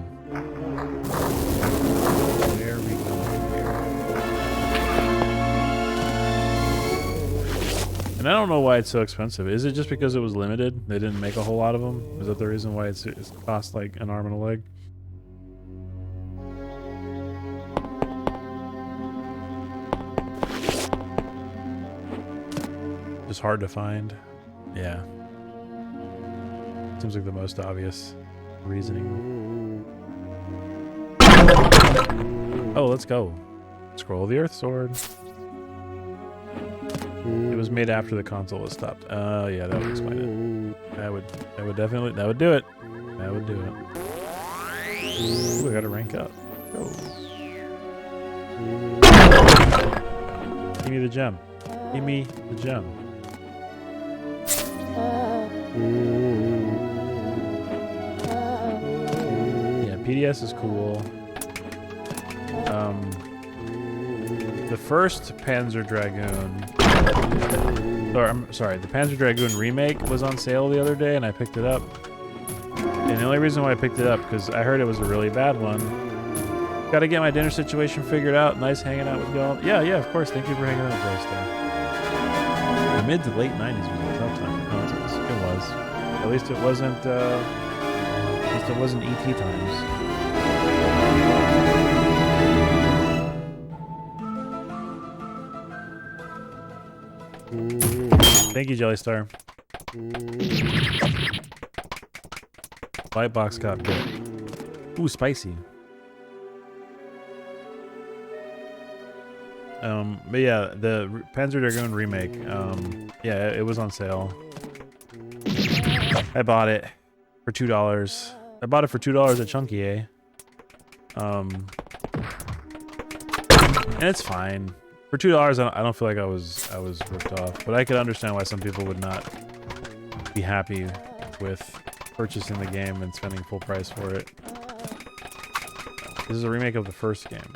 Speaker 1: Where are we going here? And I don't know why it's so expensive. Is it just because it was limited? They didn't make a whole lot of them? Is that the reason why it's cost like an arm and a leg? Just hard to find. Yeah. Seems like the most obvious reasoning. Oh, let's go. Scroll of the Earth Sword. It was made after the console was stopped. Oh, yeah, that would explain it. That would definitely, that would do it. That would do it. Ooh, I gotta rank up. Go. Give me the gem. Give me the gem. Yeah, PDS is cool. The first Panzer Dragoon, the Panzer Dragoon remake was on sale the other day, and I picked it up. And the only reason why I picked it up because I heard it was a really bad one. Got to get my dinner situation figured out. Nice hanging out with y'all. Yeah, of course. Thank you for hanging out with us. The mid to late '90s was a tough time for consoles. It was. At least it wasn't. ET times. Thank you, Jellystar. White box got bit. Ooh, spicy. But yeah, the Panzer Dragoon remake. Yeah, it was on sale. I bought it for $2. I bought it for $2 at Chunky A. And it's fine. For $2, I don't feel like I was ripped off, but I could understand why some people would not be happy with purchasing the game and spending full price for it. This is a remake of the first game.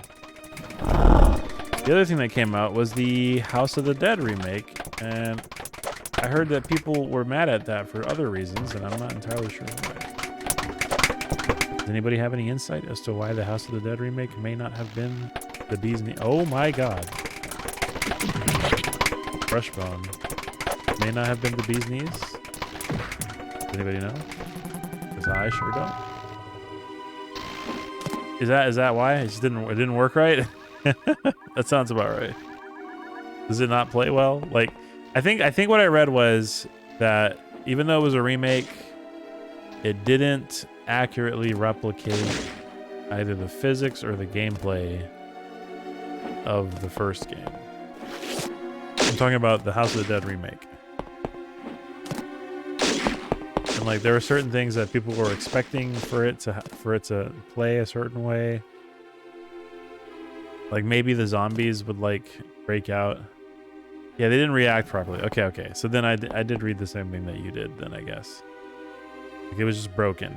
Speaker 1: The other thing that came out was the House of the Dead remake, and I heard that people were mad at that for other reasons, and I'm not entirely sure why. Does anybody have any insight as to why the House of the Dead remake may not have been the bee's knees? Oh my god. Brushbone may not have been the bee's knees. Does anybody know? Because I sure don't. Is that why? It didn't work right? That sounds about right. Does it not play well? Like, I think what I read was that even though it was a remake, it didn't accurately replicate either the physics or the gameplay of the first game. I'm talking about the House of the Dead remake. And like, there were certain things that people were expecting for it to play a certain way. Like maybe the zombies would like break out. Yeah, they didn't react properly. Okay. So then I did read the same thing that you did then, I guess. Like it was just broken.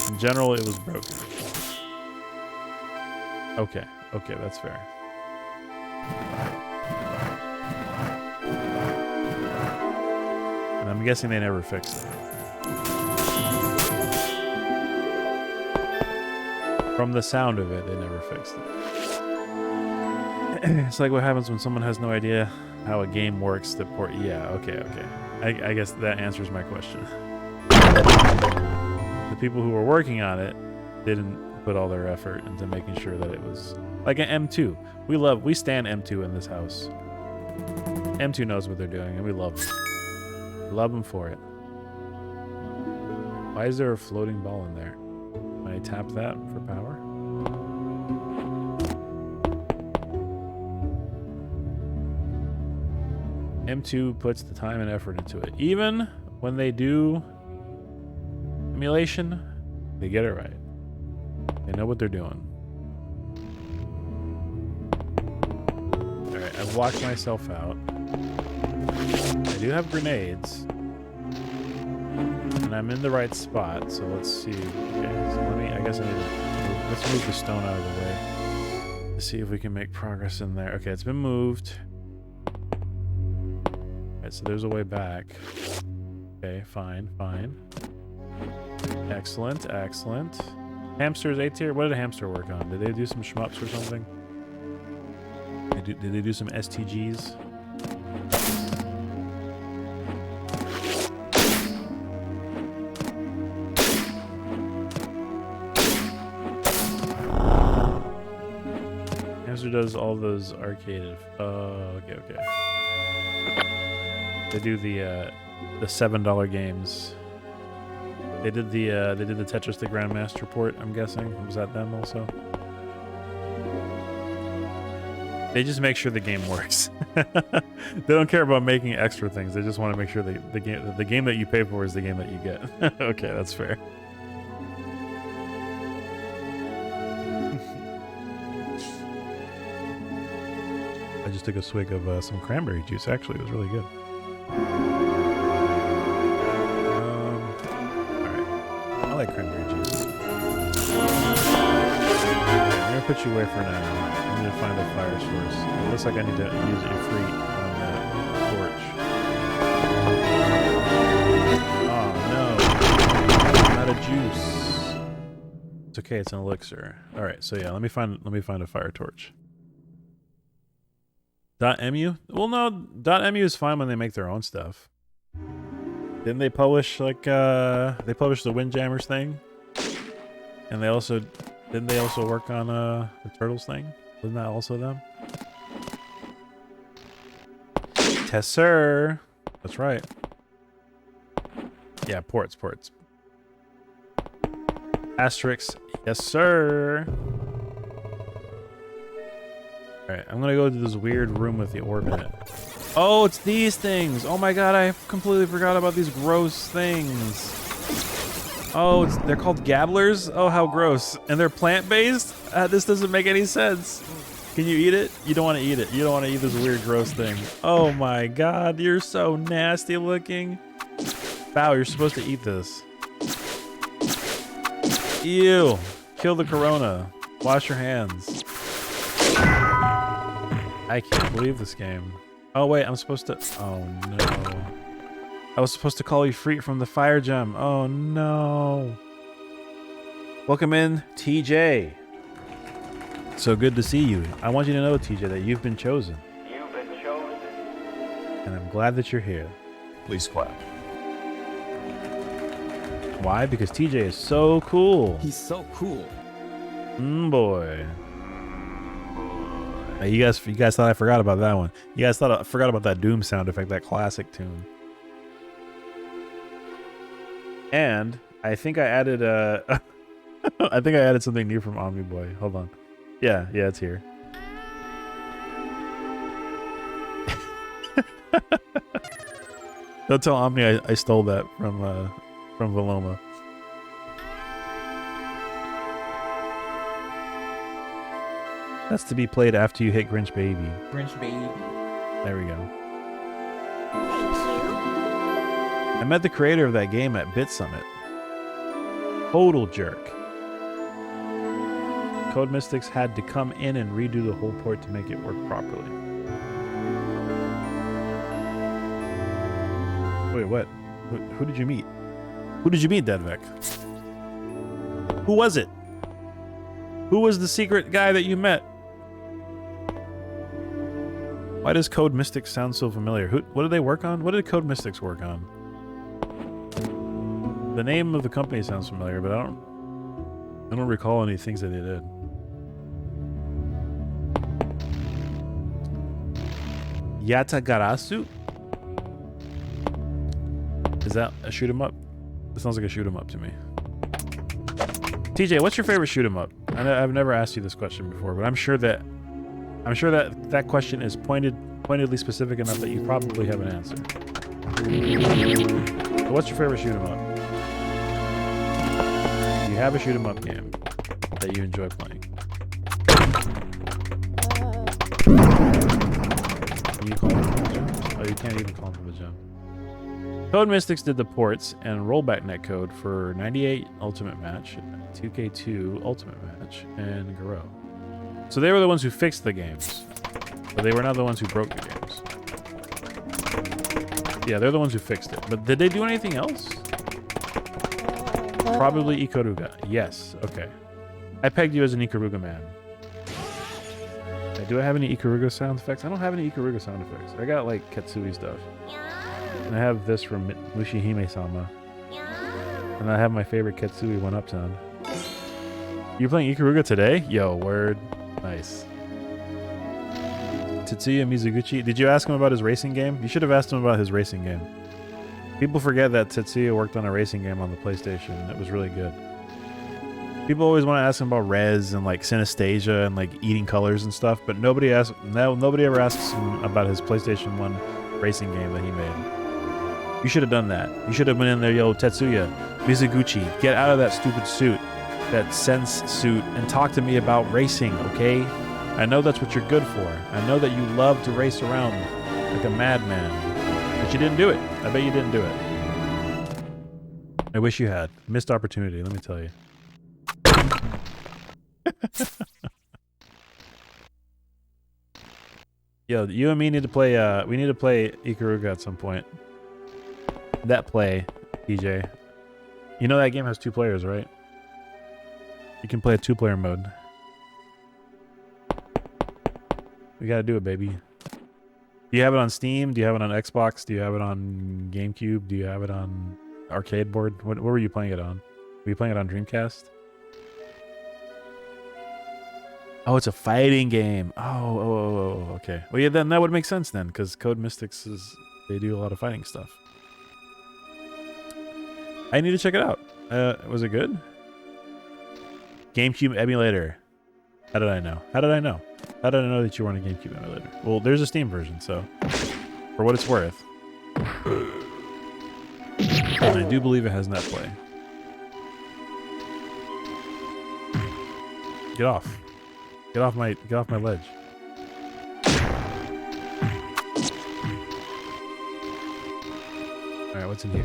Speaker 1: In general, it was broken. Okay, that's fair. And I'm guessing they never fixed it. From the sound of it, they never fixed it. It's like what happens when someone has no idea how a game works. Yeah, okay. I guess that answers my question. The people who were working on it didn't put all their effort into making sure that it was like an M2. We stand M2 in this house. M2 knows what they're doing, and we love them. Love them for it. Why is there a floating ball in there? Can I tap that for power? M2 puts the time and effort into it. Even when they do emulation, they get it right. They know what they're doing. Alright, I've locked myself out. I do have grenades. And I'm in the right spot, so let's see. Okay, so I guess I need to let's move the stone out of the way. Let's see if we can make progress in there. Okay, it's been moved. Alright, so there's a way back. Okay, fine. Excellent, excellent. Hamsters, A tier? What did a hamster work on? Did they do some shmups or something? Did they do some STGs? Hamster does all those arcade. Okay. They do the $7 games. They did the Tetris the Grandmaster report, I'm guessing. Was that them also? They just make sure the game works. They don't care about making extra things. They just want to make sure the game that you pay for is the game that you get. Okay, that's fair. I just took a swig of some cranberry juice. Actually, it was really good. I like cranberry juice. I'm gonna put you away for now. I need to find the fire source. It looks like I need to use a fruit on that torch. Oh no! Not a juice. It's okay. It's an elixir. All right. So yeah, let me find a fire torch. .mu? Well, no. .mu is fine when they make their own stuff. Didn't they publish like they published the Windjammers thing? And they also didn't they also work on the Turtles thing? Wasn't that also them? Tesser. That's right. Yeah, ports. Asterix. Yes, sir. Alright, I'm gonna go to this weird room with the orb in it. Oh, it's these things! Oh my god, I completely forgot about these gross things. Oh, they're called gabblers? Oh, how gross. And they're plant-based? This doesn't make any sense. Can you eat it? You don't want to eat it. You don't want to eat this weird, gross thing. Oh my god, you're so nasty looking. Wow, you're supposed to eat this. Ew. Kill the corona. Wash your hands. I can't believe this game. Oh wait, I'm supposed to... Oh no. I was supposed to call you free from the fire gem. Oh no. Welcome in, TJ. So good to see you. I want you to know, TJ, that you've been chosen.
Speaker 5: You've been chosen.
Speaker 1: And I'm glad that you're here.
Speaker 6: Please clap.
Speaker 1: Why? Because TJ is so cool.
Speaker 3: He's so cool.
Speaker 1: Boy. Hey, you guys thought I forgot about that one. You guys thought I forgot about that Doom sound effect, that classic tune. And I think I added I think I added something new from Omni Boy. Hold on. Yeah, it's here. Don't tell Omni I stole that from Valoma. That's to be played after you hit Grinch Baby.
Speaker 7: Grinch Baby.
Speaker 1: There we go.
Speaker 2: Thank you.
Speaker 1: I met the creator of that game at Bit Summit. Total jerk. Code Mystics had to come in and redo the whole port to make it work properly. Wait, what? Who did you meet? Who did you meet, Dedvek? Who was it? Who was the secret guy that you met? Why does Code Mystics sound so familiar? What did they work on? What did Code Mystics work on? The name of the company sounds familiar, but I don't recall any things that they did. Yatagarasu? Is that a shoot 'em up? It sounds like a shoot 'em up to me. TJ, what's your favorite shoot 'em up? I've never asked you this question before, but I'm sure that that question is pointedly specific enough that you probably have an answer. So what's your favorite shoot 'em up? Do you have a shoot 'em up game that you enjoy playing? Can you call him from the gym? Oh, you can't even call him from the gym. Code Mystics did the ports and rollback netcode for 98 Ultimate Match, 2K2 Ultimate Match, and Garou. So they were the ones who fixed the games, but they were not the ones who broke the games. Yeah, they're the ones who fixed it. But did they do anything else? Probably Ikaruga. Yes. Okay. I pegged you as an Ikaruga man. Do I have any Ikaruga sound effects? I don't have any Ikaruga sound effects. I got like Katsui stuff. And I have this from Mushihime-sama. And I have my favorite Katsui 1-up sound. You playing Ikaruga today? Yo, word. Nice. Tetsuya Mizuguchi. Did you ask him about his racing game? You should have asked him about his racing game. People forget that Tetsuya worked on a racing game on the PlayStation. It was really good. People always want to ask him about res and like synesthesia and like eating colors and stuff, but nobody ever asks him about his PlayStation 1 racing game that he made. You should have done that. You should have been in there, yo, Tetsuya Mizuguchi, get out of that stupid suit, that sense suit, and talk to me about racing, okay? I know that's what you're good for. I know that you love to race around like a madman, but you didn't do it. I bet you didn't do it. I wish you had. Missed opportunity, let me tell you. Yo, you and me need to play, we need to play Ikaruga at some point. That play, DJ. You know that game has 2 players, right? You can play a 2-player mode. We gotta do it, baby. Do you have it on Steam? Do you have it on Xbox? Do you have it on GameCube? Do you have it on arcade board? What were you playing it on? Were you playing it on Dreamcast? Oh, it's a fighting game. Oh, okay. Well, yeah, then that would make sense then, because Code Mystics they do a lot of fighting stuff. I need to check it out. Was it good? GameCube emulator. How did I know? How did I know? How did I know that you were on a GameCube emulator? Well, there's a Steam version, so for what it's worth. And I do believe it has NetPlay. Get off. Get off my ledge. Alright, what's in here?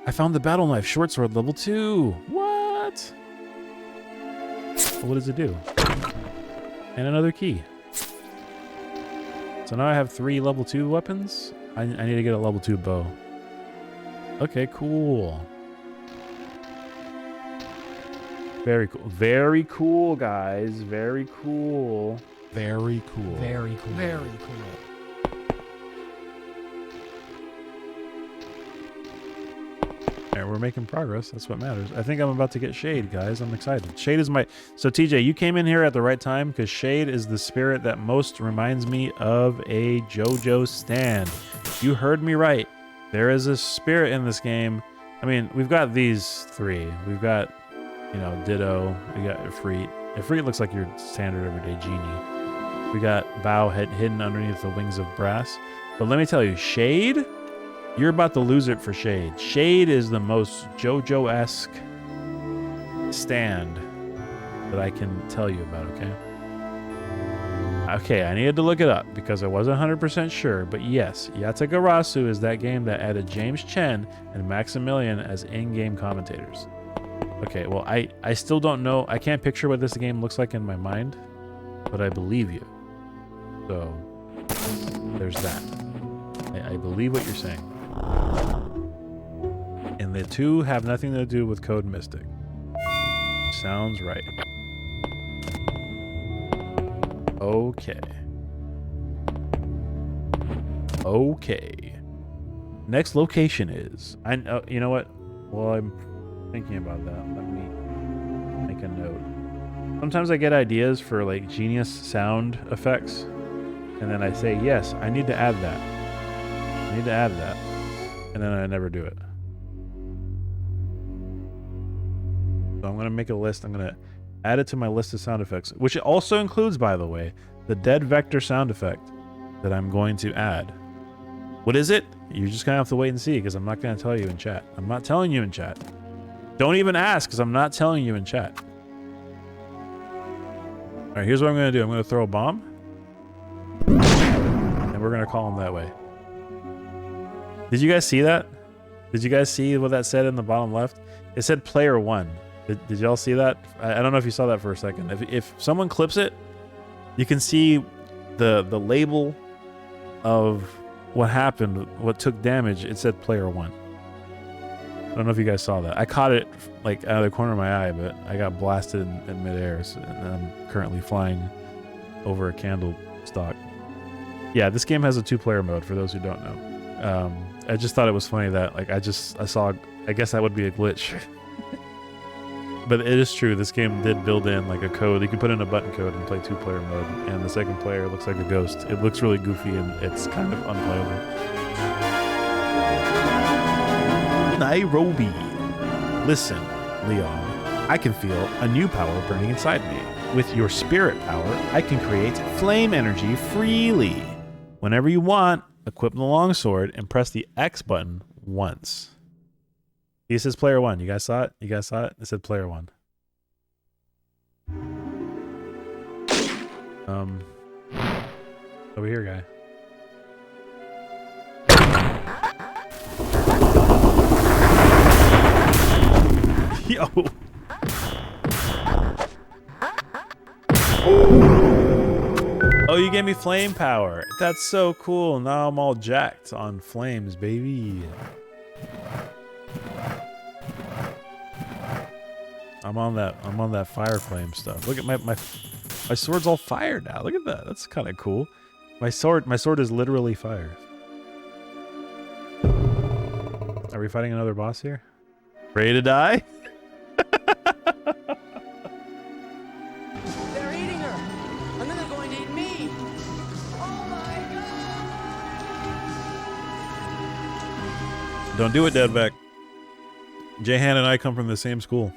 Speaker 1: I found the battle knife short sword level 2. What? Well, what does it do? And another key. So now I have 3 level 2 weapons. I need to get a level 2 bow. Okay, cool. Very cool. Very cool, guys. Very cool. Very cool.
Speaker 5: Very cool. Very cool.
Speaker 1: Alright, we're making progress. That's what matters. I think I'm about to get Shade, guys. I'm excited. Shade is my... So, TJ, you came in here at the right time because Shade is the spirit that most reminds me of a JoJo stand. You heard me right. There is a spirit in this game. I mean, we've got these 3. We've got, you know, Ditto. We got Ifrit. Ifrit looks like your standard everyday genie. We got Bao hidden underneath the wings of brass. But let me tell you, Shade... You're about to lose it for Shade. Shade is the most JoJo-esque stand that I can tell you about, okay? Okay, I needed to look it up because I wasn't 100% sure, but yes, Yatagarasu is that game that added James Chen and Maximilian as in-game commentators. Okay, well, I still don't know. I can't picture what this game looks like in my mind, but I believe you. So, there's that. I believe what you're saying. And the 2 have nothing to do with Code Mystic. Sounds right. Okay. Okay. Next location is... you know what? Well, I'm thinking about that. Let me make a note. Sometimes I get ideas for like genius sound effects. And then I say, yes, I need to add that. I need to add that. And then I never do it. So I'm gonna make a list. I'm gonna add it to my list of sound effects, which also includes, by the way, the dead vector sound effect that I'm going to add. What is it? You're just gonna have to wait and see, because I'm not gonna tell you in chat. I'm not telling you in chat. Don't even ask, because I'm not telling you in chat. All right, here's what I'm gonna do. I'm gonna throw a bomb, and we're gonna call him that way. Did you guys see that? Did you guys see what that said in the bottom left? It said player 1. Did y'all see that? I don't know if you saw that for a second. If someone clips it, you can see the label of what happened, what took damage. It said player 1. I don't know if you guys saw that. I caught it like out of the corner of my eye, but I got blasted in midair, and I'm currently flying over a candle stalk. Yeah, this game has a 2-player mode for those who don't know. I just thought it was funny that like I saw, I guess that would be a glitch. But it is true, this game did build in like a code. You can put in a button code and play 2-player mode, and the second player looks like a ghost. It looks really goofy and it's kind of unplayable. Nairobi. Listen, Leon, I can feel a new power burning inside me. With your spirit power, I can create flame energy freely. Whenever you want, equip the longsword and press the X button once. He says player 1. You guys saw it? You guys saw it? It said player 1. Over here, guy. Yo. Oh, you gave me flame power. That's so cool. Now I'm all jacked on flames, baby. I'm on that fire flame stuff. Look at my sword's all fire now. Look at that. That's kind of cool. My sword is literally fire. Are we fighting another boss here? Ready to die?
Speaker 5: They're eating her, and then they're going to eat me. Oh my God!
Speaker 1: Don't do it, Deadback. Jahan and I come from the same school.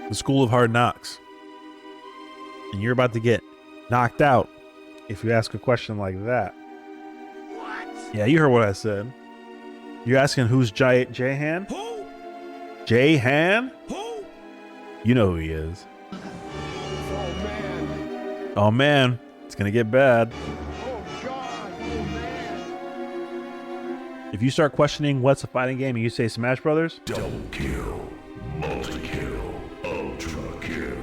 Speaker 1: The School of Hard Knocks. And you're about to get knocked out if you ask a question like that.
Speaker 5: What?
Speaker 1: Yeah, you heard what I said. You're asking who's Jahan?
Speaker 5: Who?
Speaker 1: Jahan?
Speaker 5: Who?
Speaker 1: You know who he is.
Speaker 5: Oh man.
Speaker 1: Oh man, it's gonna get bad.
Speaker 5: Oh God. Oh man.
Speaker 1: If you start questioning what's a fighting game and you say Smash Brothers,
Speaker 6: Double kill, multi-kill, ultra kill,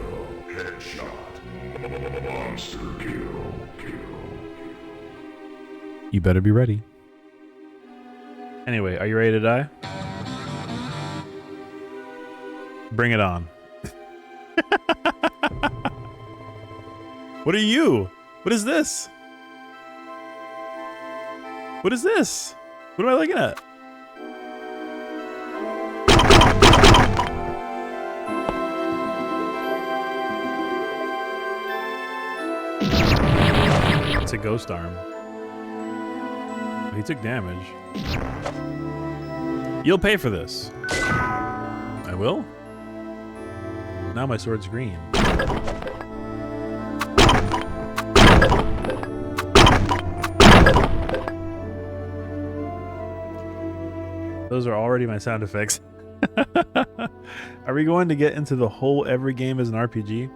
Speaker 6: headshot, monster kill.
Speaker 1: you better be ready. Anyway, are you ready to die? Bring it on. What are you? What is this? What is this? What am I looking at? It's a ghost arm. He took damage. You'll pay for this. I will? Now my sword's green. Those are already my sound effects. Are we going to get into the whole every game is an RPG?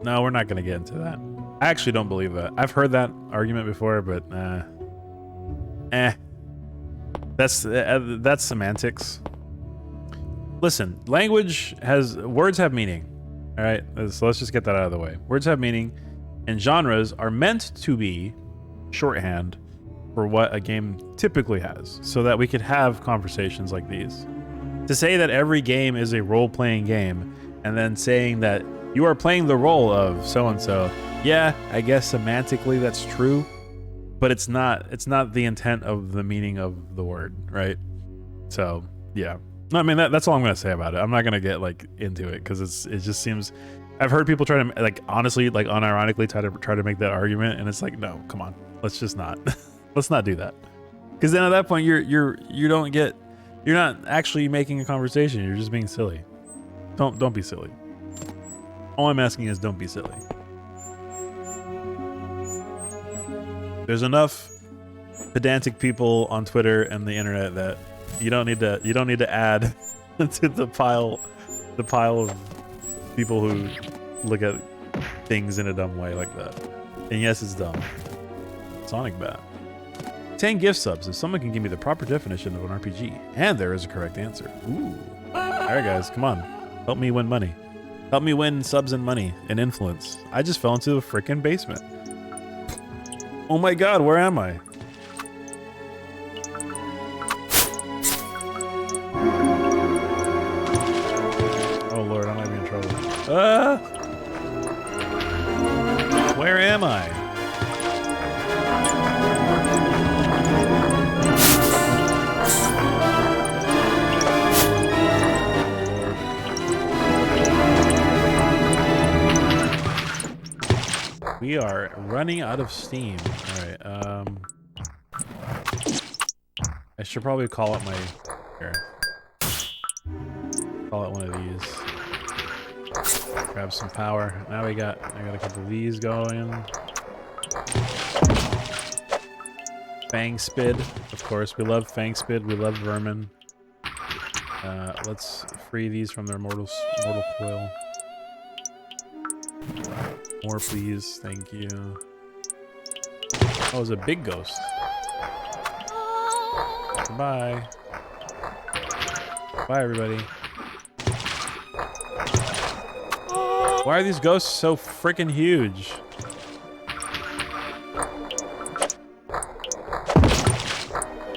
Speaker 1: No, we're not going to get into that. I actually don't believe that. I've heard that argument before, but that's semantics. Listen, words have meaning. All right, so let's just get that out of the way. Words have meaning, and genres are meant to be shorthand for what a game typically has, so that we could have conversations like these. To say that every game is a role-playing game, and then saying that you are playing the role of so-and-so, yeah, I guess semantically that's true, but it's not the intent of the meaning of the word, right? So, yeah. I mean, that's all I'm going to say about it. I'm not going to get like into it because it just seems, I've heard people try to like, honestly, like unironically try to make that argument, and it's like, no, come on. Let's just not. Let's not do that. Because then at that point you're not actually making a conversation. You're just being silly. Don't be silly. All I'm asking is don't be silly. There's enough pedantic people on Twitter and the internet that you don't need to add to the pile of people who look at things in a dumb way like that. And yes, it's dumb. Sonic Bat. 10 gift subs if someone can give me the proper definition of an RPG. And there is a correct answer. Ooh. Alright guys, come on. Help me win money. Help me win subs and money and influence. I just fell into the freaking basement. Oh my god, where am I? Oh lord, I might be in trouble. Where am I? We are running out of steam. Alright, I should probably call it my... Here. Call it one of these. Grab some power. Now I got a couple of these going. Fang Spid. Of course, we love Fang Spid. We love vermin. Let's free these from their mortal coil. More, please. Thank you. Oh, it was a big ghost. Goodbye. Bye, everybody. Why are these ghosts so freaking huge?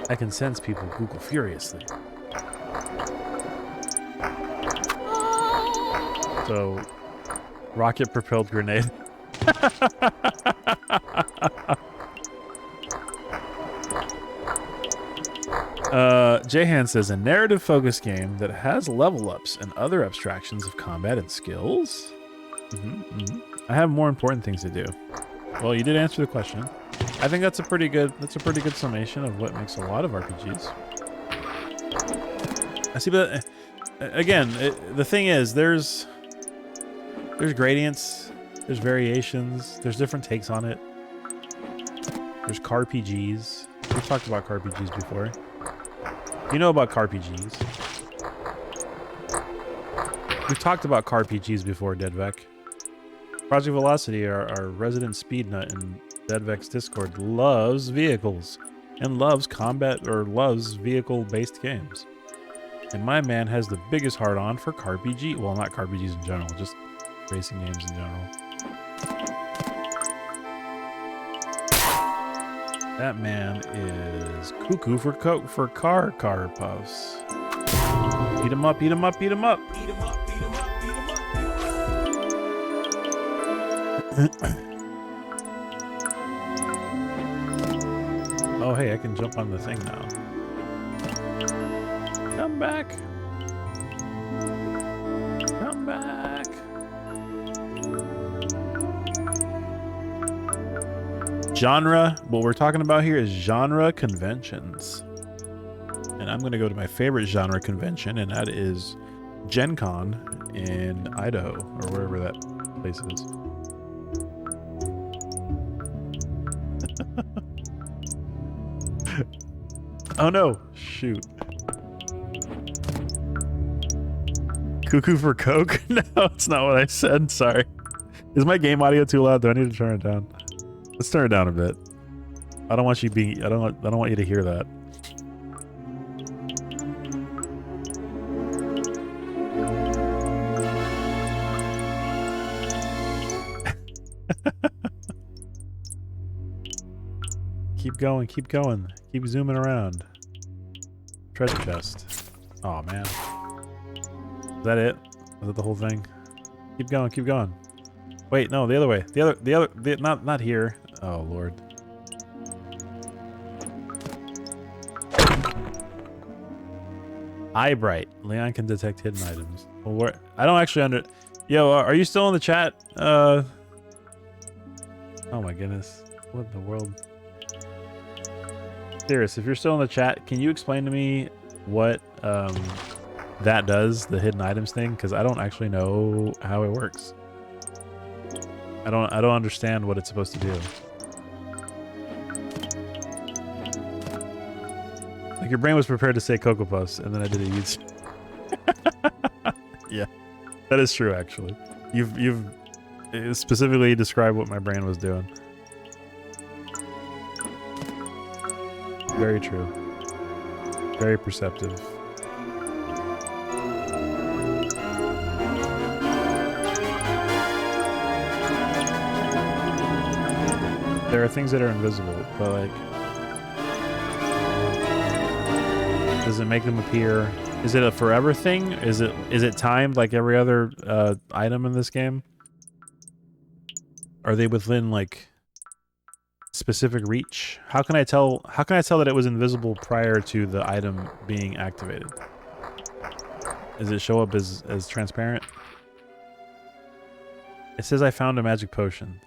Speaker 1: I can sense people Google furiously. So, rocket-propelled grenade. Jahan says, a narrative-focused game that has level-ups and other abstractions of combat and skills? I have more important things to do. Well, you did answer the question. I think that's a pretty good summation of what makes a lot of RPGs. I see, but again, the thing is, there's gradients, there's variations, there's different takes on it. There's CARPGs. We've talked about CARPGs before. You know about CARPGs. We've talked about CARPGs before, Deadvec. Project Velocity, our resident speed nut in Deadvec's Discord, loves vehicles and loves combat or loves vehicle-based games. And my man has the biggest heart-on for CARPG. Well, not CARPGs in general, just racing games in general. That man is cuckoo for car puffs. Eat him up, eat him up, eat him up. Eat him up, eat him up, eat him up, eat him up. Oh, hey, I can jump on the thing now. Come back. Come back. Genre, what we're talking about here is genre conventions. And I'm going to go to my favorite genre convention, and that is Gen Con in Idaho, or wherever that place is. Oh no, shoot. Cuckoo for Coke? No, it's not what I said, sorry. Is my game audio too loud? Do I need to turn it down? Let's turn it down a bit. I don't want you being. I don't want you to hear that. Keep going. Keep going. Keep zooming around. Treasure chest. Oh man. Is that it? Is that the whole thing? Keep going. Keep going. Wait, no, the other way. Not here. Oh, Lord. Eye bright. Leon can detect hidden items. Well, I don't actually Yo, are you still in the chat? Oh my goodness. What in the world? Serious, if you're still in the chat, can you explain to me what that does, the hidden items thing, because I don't actually know how it works. I don't understand what it's supposed to do. Like, your brain was prepared to say Cocoa Puffs, and then I did a YouTube. Yeah, that is true, actually. You've specifically described what my brain was doing. Very true. Very perceptive. There are things that are invisible, but like, does it make them appear? Is it a forever thing? Is it timed like every other item in this game? Are they within like specific reach? How can I tell that it was invisible prior to the item being activated? Does it show up as transparent? It says I found a magic potion.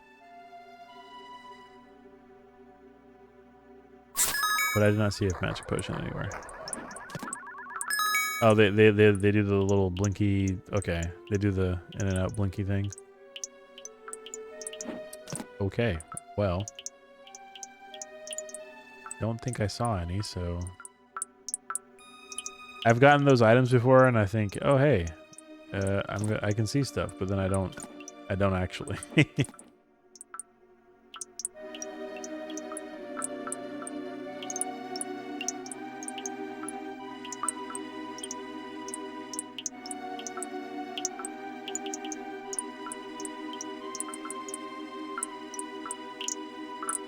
Speaker 1: But I did not see a magic potion anywhere. Oh, they do the little blinky. Okay, they do the in and out blinky thing. Okay, well, don't think I saw any. So I've gotten those items before, and I think, oh hey, I can see stuff, but then I don't actually.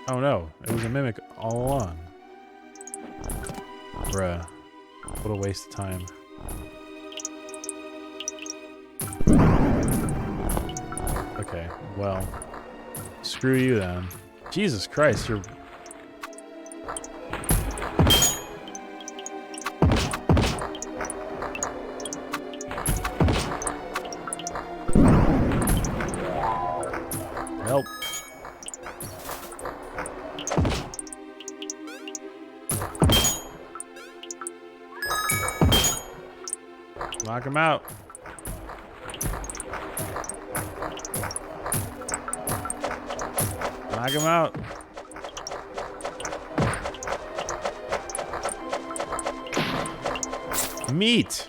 Speaker 1: Oh no, it was a mimic all along. Bruh. What a waste of time. Okay, well. Screw you then. Jesus Christ, you're... Help. Knock him out. Knock him out. Meat.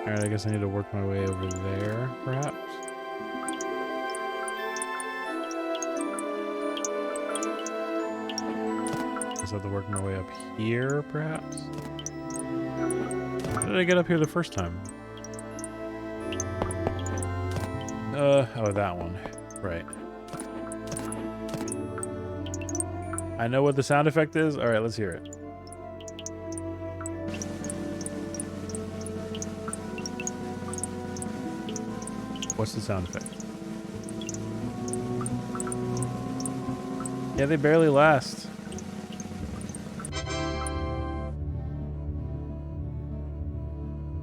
Speaker 1: Alright, I guess I need to work my way over there, perhaps. I have to work my way up here, perhaps? How did I get up here the first time? Oh, that one. Right. I know what the sound effect is. All right, let's hear it. What's the sound effect? Yeah, they barely last.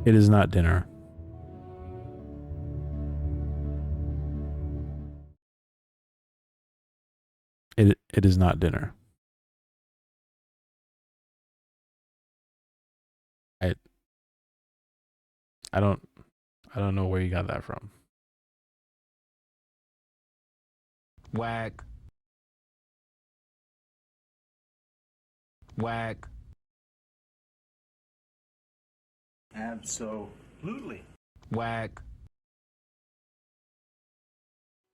Speaker 1: It is not dinner. It is not dinner. I don't know where you got that from.
Speaker 3: Whack. Whack.
Speaker 7: Absolutely.
Speaker 3: Whack.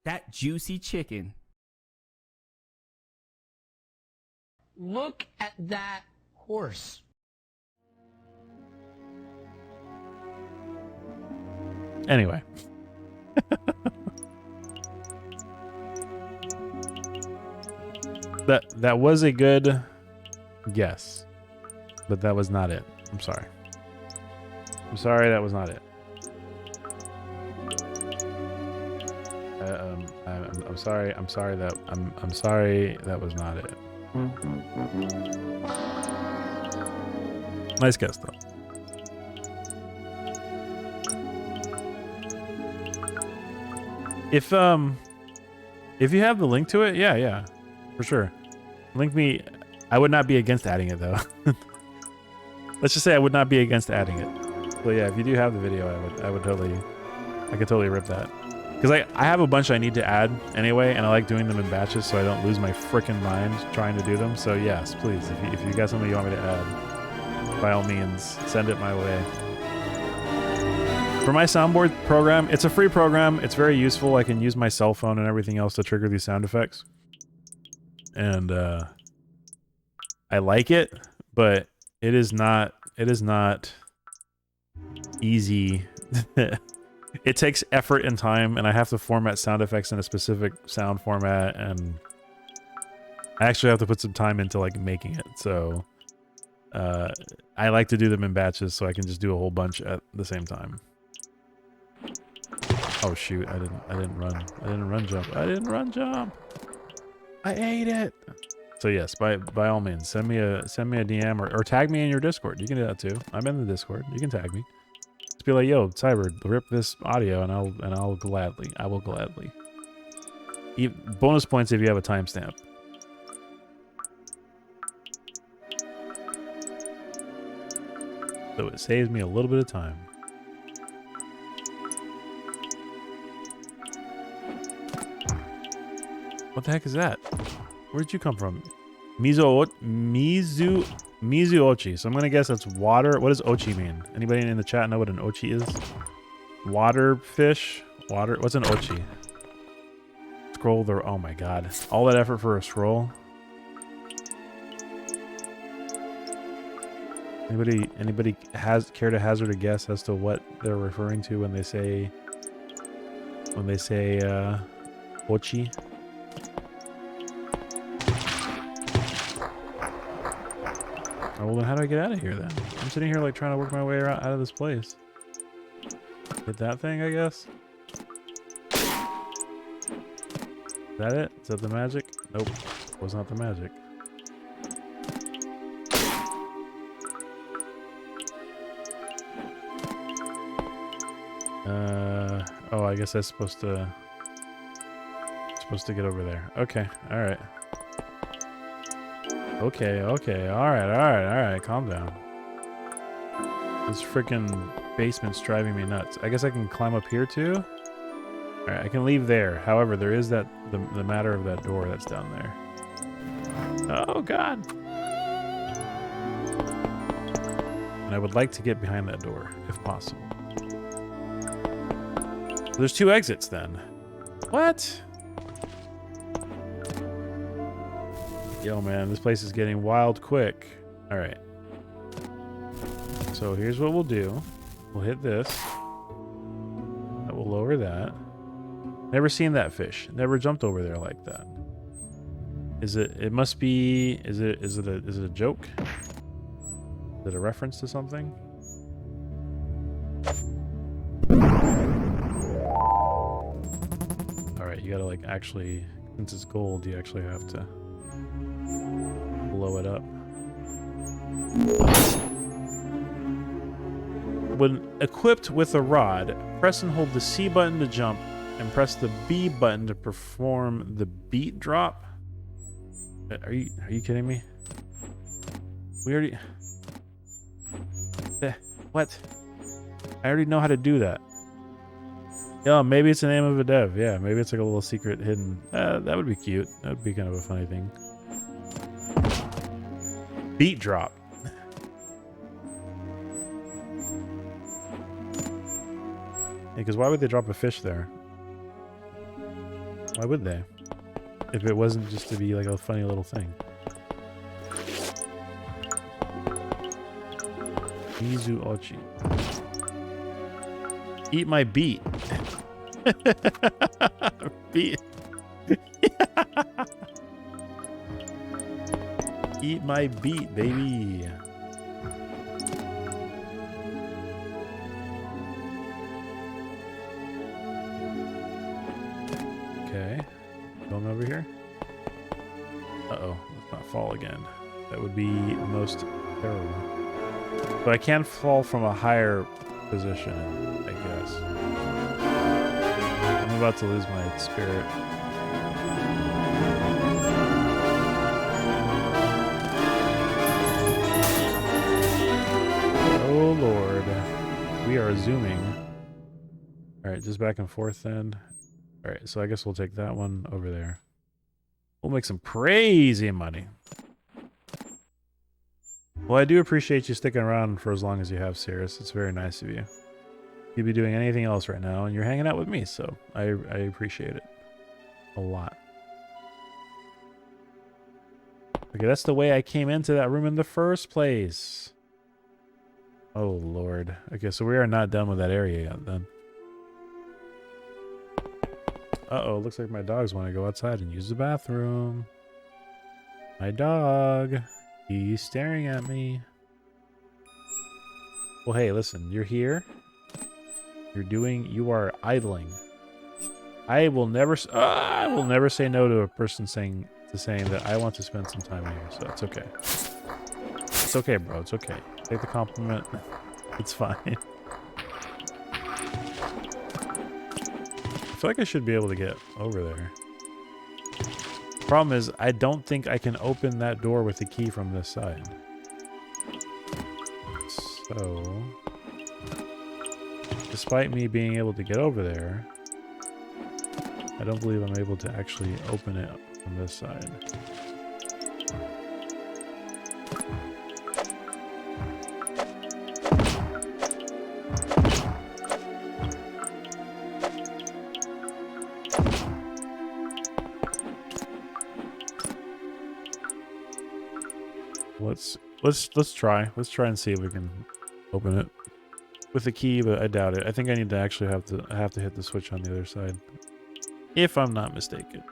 Speaker 4: That juicy chicken.
Speaker 5: Look at that horse.
Speaker 1: Anyway. That was a good guess, but that was not it. I'm sorry. I'm sorry, that was not it. I'm sorry. I'm sorry that was not it. Nice guess though. If you have the link to it, yeah, for sure. Link me. I would not be against adding it though. Let's just say I would not be against adding it. But yeah, if you do have the video, I could totally rip that. Because I have a bunch I need to add anyway, and I like doing them in batches so I don't lose my freaking mind trying to do them. So yes, please, if you got something you want me to add, by all means, send it my way. For my soundboard program, it's a free program. It's very useful. I can use my cell phone and everything else to trigger these sound effects. And I like it, but it is not easy. It takes effort and time, and I have to format sound effects in a specific sound format, and I actually have to put some time into like making it. So I like to do them in batches so I can just do a whole bunch at the same time. Oh shoot, I didn't run jump. I ate it. So yes, by all means, send me a DM or tag me in your Discord. You can do that too. I'm in the Discord. You can tag me. Just be like, yo, Cyber, rip this audio, and I will gladly. Bonus points if you have a timestamp. So it saves me a little bit of time. What the heck is that? Where'd you come from? Mizuochi. So I'm gonna guess that's water. What does ochi mean? Anybody in the chat know what an ochi is? Water fish? Water? What's an ochi? Scroll the... Oh my god. All that effort for a scroll? Anybody care to hazard a guess as to what they're referring to when they say ochi? Oh, well then how do I get out of here then? I'm sitting here like trying to work my way out of this place. Hit that thing, I guess? Is that it? Is that the magic? Nope. Was not the magic. Oh, I guess that's supposed to get over there. Okay, alright. Okay, alright, calm down. This freaking basement's driving me nuts. I guess I can climb up here too? Alright, I can leave there. However, there is the matter of that door that's down there. Oh god! And I would like to get behind that door, if possible. There's 2 exits then. What? Yo, man, this place is getting wild quick. All right. So here's what we'll do. We'll hit this. That will lower that. Never seen that fish. Never jumped over there like that. Is it? It must be. Is it a joke? Is it a reference to something? All right, you gotta like actually, since it's gold, you actually have to blow it up. When equipped with a rod, press and hold the C button to jump and press the B button to perform the beat drop. Are you kidding me? We already... What? I already know how to do that. Yeah, maybe it's the name of a dev. Yeah, maybe it's like a little secret hidden. That would be cute. That would be kind of a funny thing. Beat drop. Because why would they drop a fish there? Why would they? If it wasn't just to be like a funny little thing. Mizuochi. Eat my beat. Beat. Eat my beat, baby. Okay. Going over here. Uh-oh. Let's not fall again. That would be most terrible. But I can fall from a higher position, I guess. I'm about to lose my spirit. start zooming. All right, just back and forth then. All right, so I guess we'll take that one over there. We'll make some crazy money. Well, I do appreciate you sticking around for as long as you have, Cirrus. It's very nice of you. You'd be doing anything else right now, and you're hanging out with me, so I appreciate it a lot. Okay, that's the way I came into that room in the first place. Oh, Lord. Okay, so we are not done with that area yet, then. Uh-oh, looks like my dogs want to go outside and use the bathroom. My dog. He's staring at me. Well, hey, listen. You're here. You are idling. I will never say no to a person saying that I want to spend some time here, so it's okay. It's okay, bro. It's okay. Take the compliment. It's fine. I feel like I should be able to get over there. Problem is, I don't think I can open that door with the key from this side. So, despite me being able to get over there, I don't believe I'm able to actually open it from this side. Let's try. Let's try and see if we can open it with the key, but I doubt it. I think I need to actually have to hit the switch on the other side, if I'm not mistaken.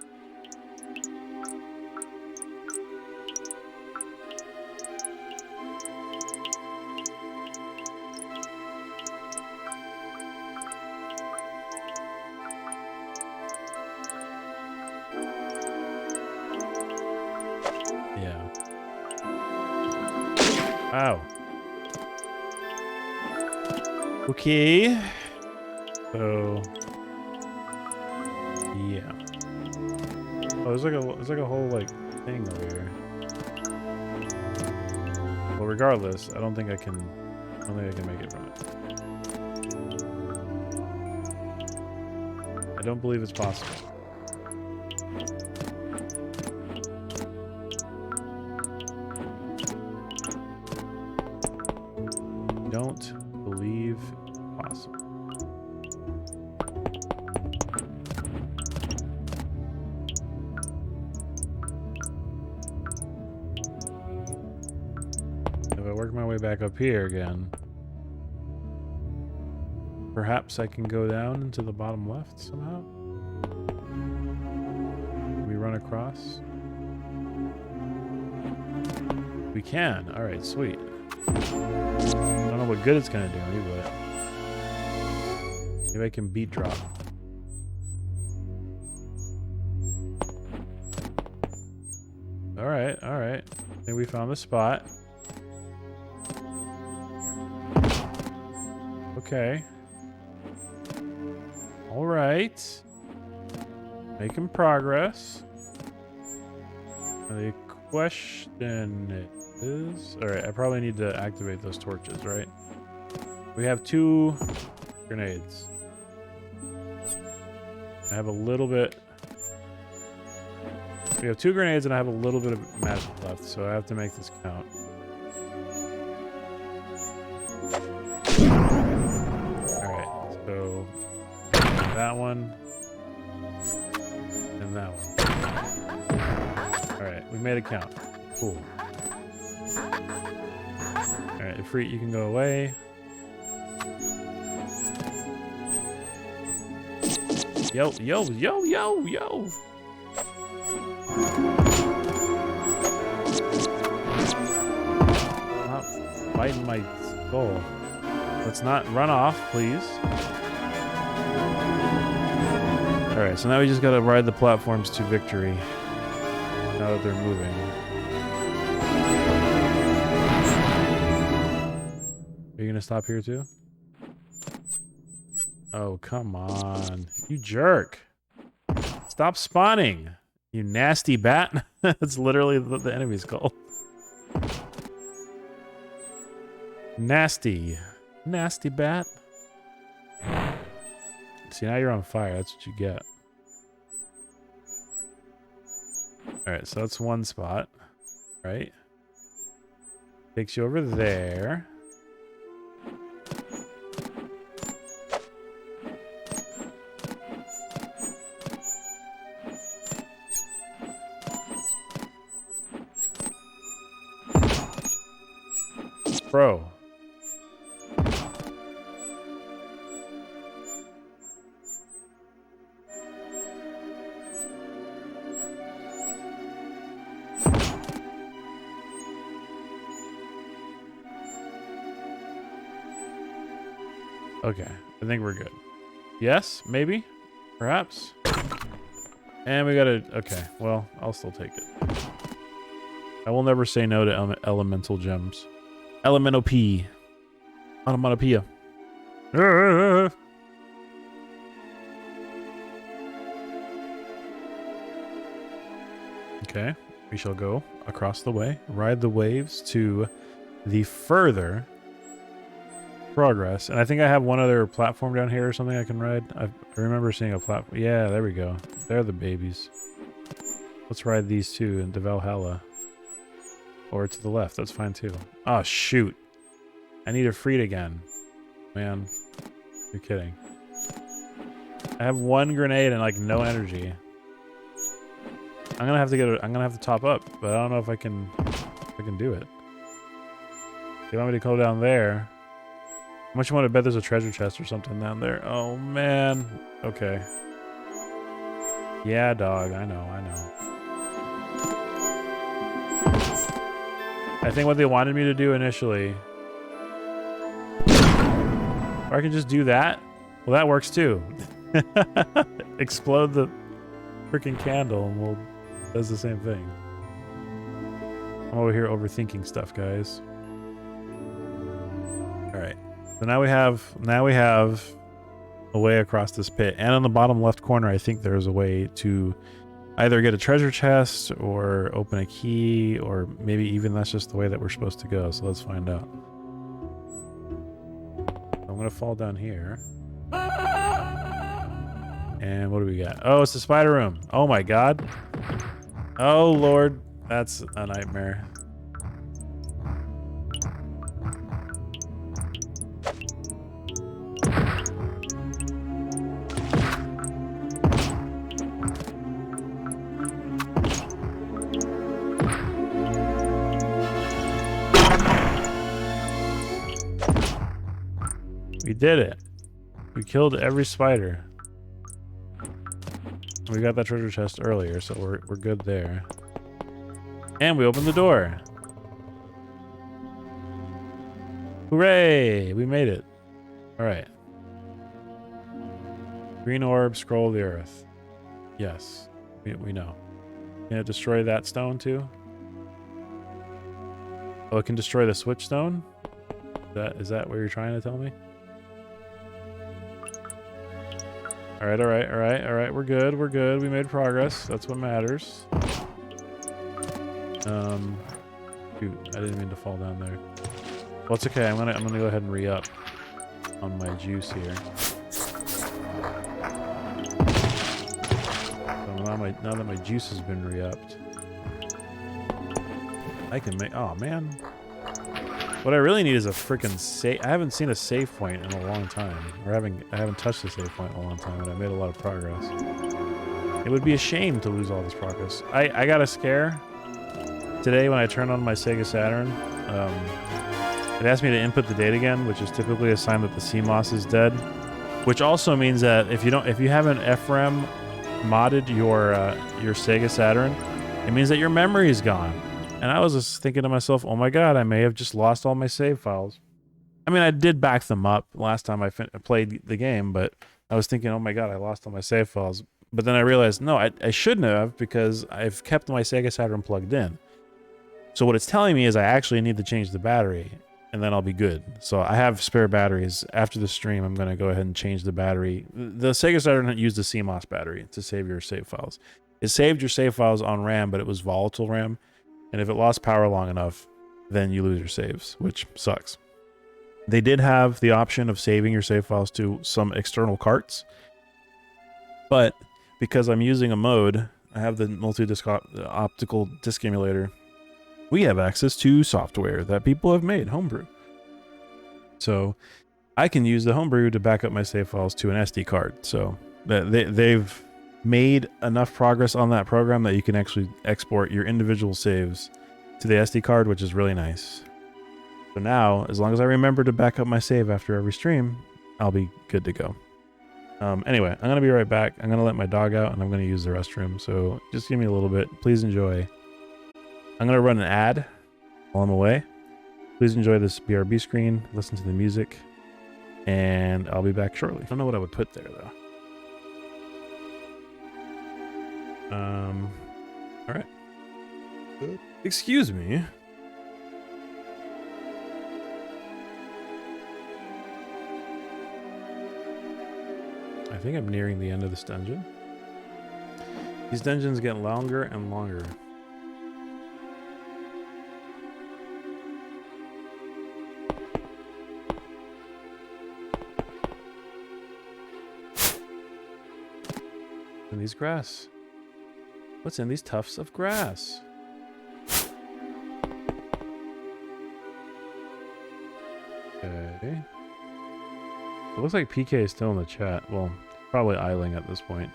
Speaker 1: Yeah. Wow. Okay. So yeah. Oh, there's like a whole like thing over here. Well, regardless, I don't think I can make it from it. I don't believe it's possible. Don't believe possible. If I work my way back up here again, perhaps I can go down into the bottom left somehow? Can we run across? We can. All right, sweet. I don't know what good it's gonna do me, but maybe I can beat drop. All right. I think we found the spot. Okay. All right. Making progress. Now the question is... Alright, I probably need to activate those torches, right? We have 2 grenades. I have a little bit... We have 2 grenades and I have a little bit of magic left, so I have to make this count. Alright, so... that one... and that one. Alright, we made it count. Cool. Alright, Ifrit, you can go away. Yo. Not biting my skull. Let's not run off, please. Alright, so now we just gotta ride the platforms to victory. Now that they're moving. Are you gonna stop here too? Oh, come on. You jerk. Stop spawning. You nasty bat. That's literally what the enemy's called. Nasty. Nasty bat. See, now you're on fire. That's what you get. All right, so that's one spot, right? Takes you over there. Bro. Okay, I think we're good. Yes, maybe, perhaps. And we gotta, okay, well, I'll still take it. I will never say no to elemental gems. Elemental P. Onomatopoeia. Okay, we shall go across the way, ride the waves to the further progress. And I think I have one other platform down here or something I can ride. I remember seeing a platform. Yeah, there we go. They're the babies. Let's ride these two into Valhalla. Or to the left. That's fine too. Oh, shoot. I need to free it again. Man, you're kidding. I have one grenade and like no energy. I'm gonna have to top up, but I don't know if I can do it. You want me to go down there? How much you want to bet there's a treasure chest or something down there? Oh man. Okay. Yeah, dog. I know. I think what they wanted me to do initially, or I can just do that. Well, that works too. Explode the freaking candle and does the same thing. I'm over here overthinking stuff, guys. All right. So now we have a way across this pit, and on the bottom left corner, I think there's a way to either get a treasure chest or open a key, or maybe even that's just the way that we're supposed to go. So let's find out. I'm gonna fall down here. And what do we got? Oh, it's the spider room. Oh my god. Oh lord, that's a nightmare. We did it. We killed every spider. We got that treasure chest earlier, so we're good there. And we opened the door. Hooray! We made it. All right. Green orb, scroll of the earth. Yes, we know. Can it destroy that stone too? Oh, it can destroy the switch stone? Is that what you're trying to tell me? All right. We're good. We made progress. That's what matters. Shoot, I didn't mean to fall down there. Well, it's okay. I'm gonna go ahead and re-up on my juice here. So now that my juice has been re-upped, I can make. Oh man. What I really need is a freaking save. I haven't seen a save point in a long time. Or I haven't touched a save point in a long time, and I made a lot of progress. It would be a shame to lose all this progress. I got a scare today when I turned on my Sega Saturn. It asked me to input the date again, which is typically a sign that the CMOS is dead. Which also means that if you haven't FRAM modded your Sega Saturn, it means that your memory is gone. And I was just thinking to myself, oh my god, I may have just lost all my save files. I mean, I did back them up last time I played the game, but I was thinking, oh my god, I lost all my save files. But then I realized, no, I shouldn't have, because I've kept my Sega Saturn plugged in. So what it's telling me is I actually need to change the battery, and then I'll be good. So I have spare batteries. After the stream, I'm going to go ahead and change the battery. The Sega Saturn used the CMOS battery to save your save files. It saved your save files on RAM, but it was volatile RAM. And if it lost power long enough, then you lose your saves, which sucks. They did have the option of saving your save files to some external carts. But because I'm using a mode, I have the multi-disc optical disc emulator. We have access to software that people have made, homebrew. So I can use the homebrew to back up my save files to an SD card. So they've made enough progress on that program that you can actually export your individual saves to the SD card, which is really nice. So now, as long as I remember to back up my save after every stream, I'll be good to go. Anyway, I'm going to be right back. I'm going to let my dog out and I'm going to use the restroom. So just give me a little bit. Please enjoy. I'm going to run an ad while I'm away. Please enjoy this BRB screen. Listen to the music. And I'll be back shortly. I don't know what I would put there, though. All right. Excuse me. I think I'm nearing the end of this dungeon. These dungeons get longer and longer. In these grass? What's in these tufts of grass? Okay. It looks like PK is still in the chat. Well, probably idling at this point.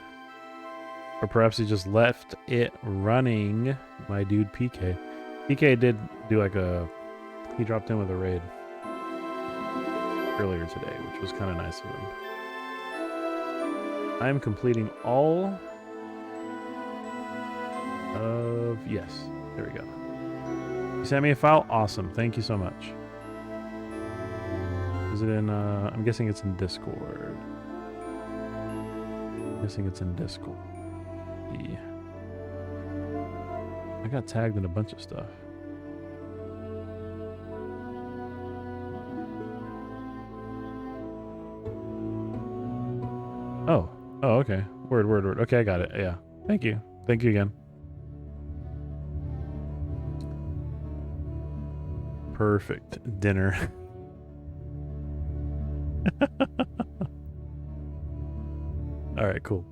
Speaker 1: Or perhaps he just left it running. My dude PK. PK did do like a... He dropped in with a raid earlier today, which was kind of nice of him. I am completing all of... Yes, there we go. You sent me a file? Awesome. Thank you so much. Is it in, I'm guessing it's in Discord. I'm guessing it's in Discord. Yeah. I got tagged in a bunch of stuff. Oh. Oh, okay. Word. Okay, I got it. Yeah. Thank you. Thank you again. Perfect. Dinner. Alright, cool.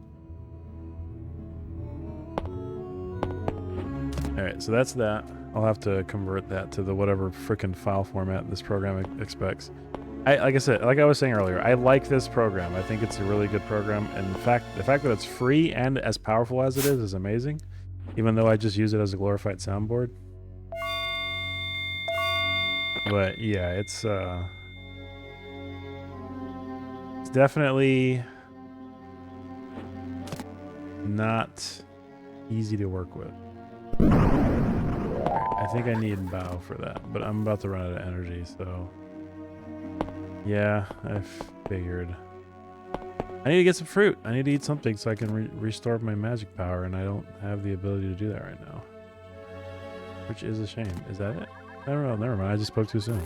Speaker 1: Alright, so that's that. I'll have to convert that to the whatever frickin' file format this program expects. Like I said, like I was saying earlier, I like this program. I think it's a really good program. And in fact, the fact that it's free and as powerful as it is amazing. Even though I just use it as a glorified soundboard. But yeah, it's definitely not easy to work with. I think I need bow for that, but I'm about to run out of energy, so yeah, I figured. I need to get some fruit. I need to eat something so I can restore my magic power, and I don't have the ability to do that right now. Which is a shame. Is that it? I don't know. Never mind. I just spoke too soon.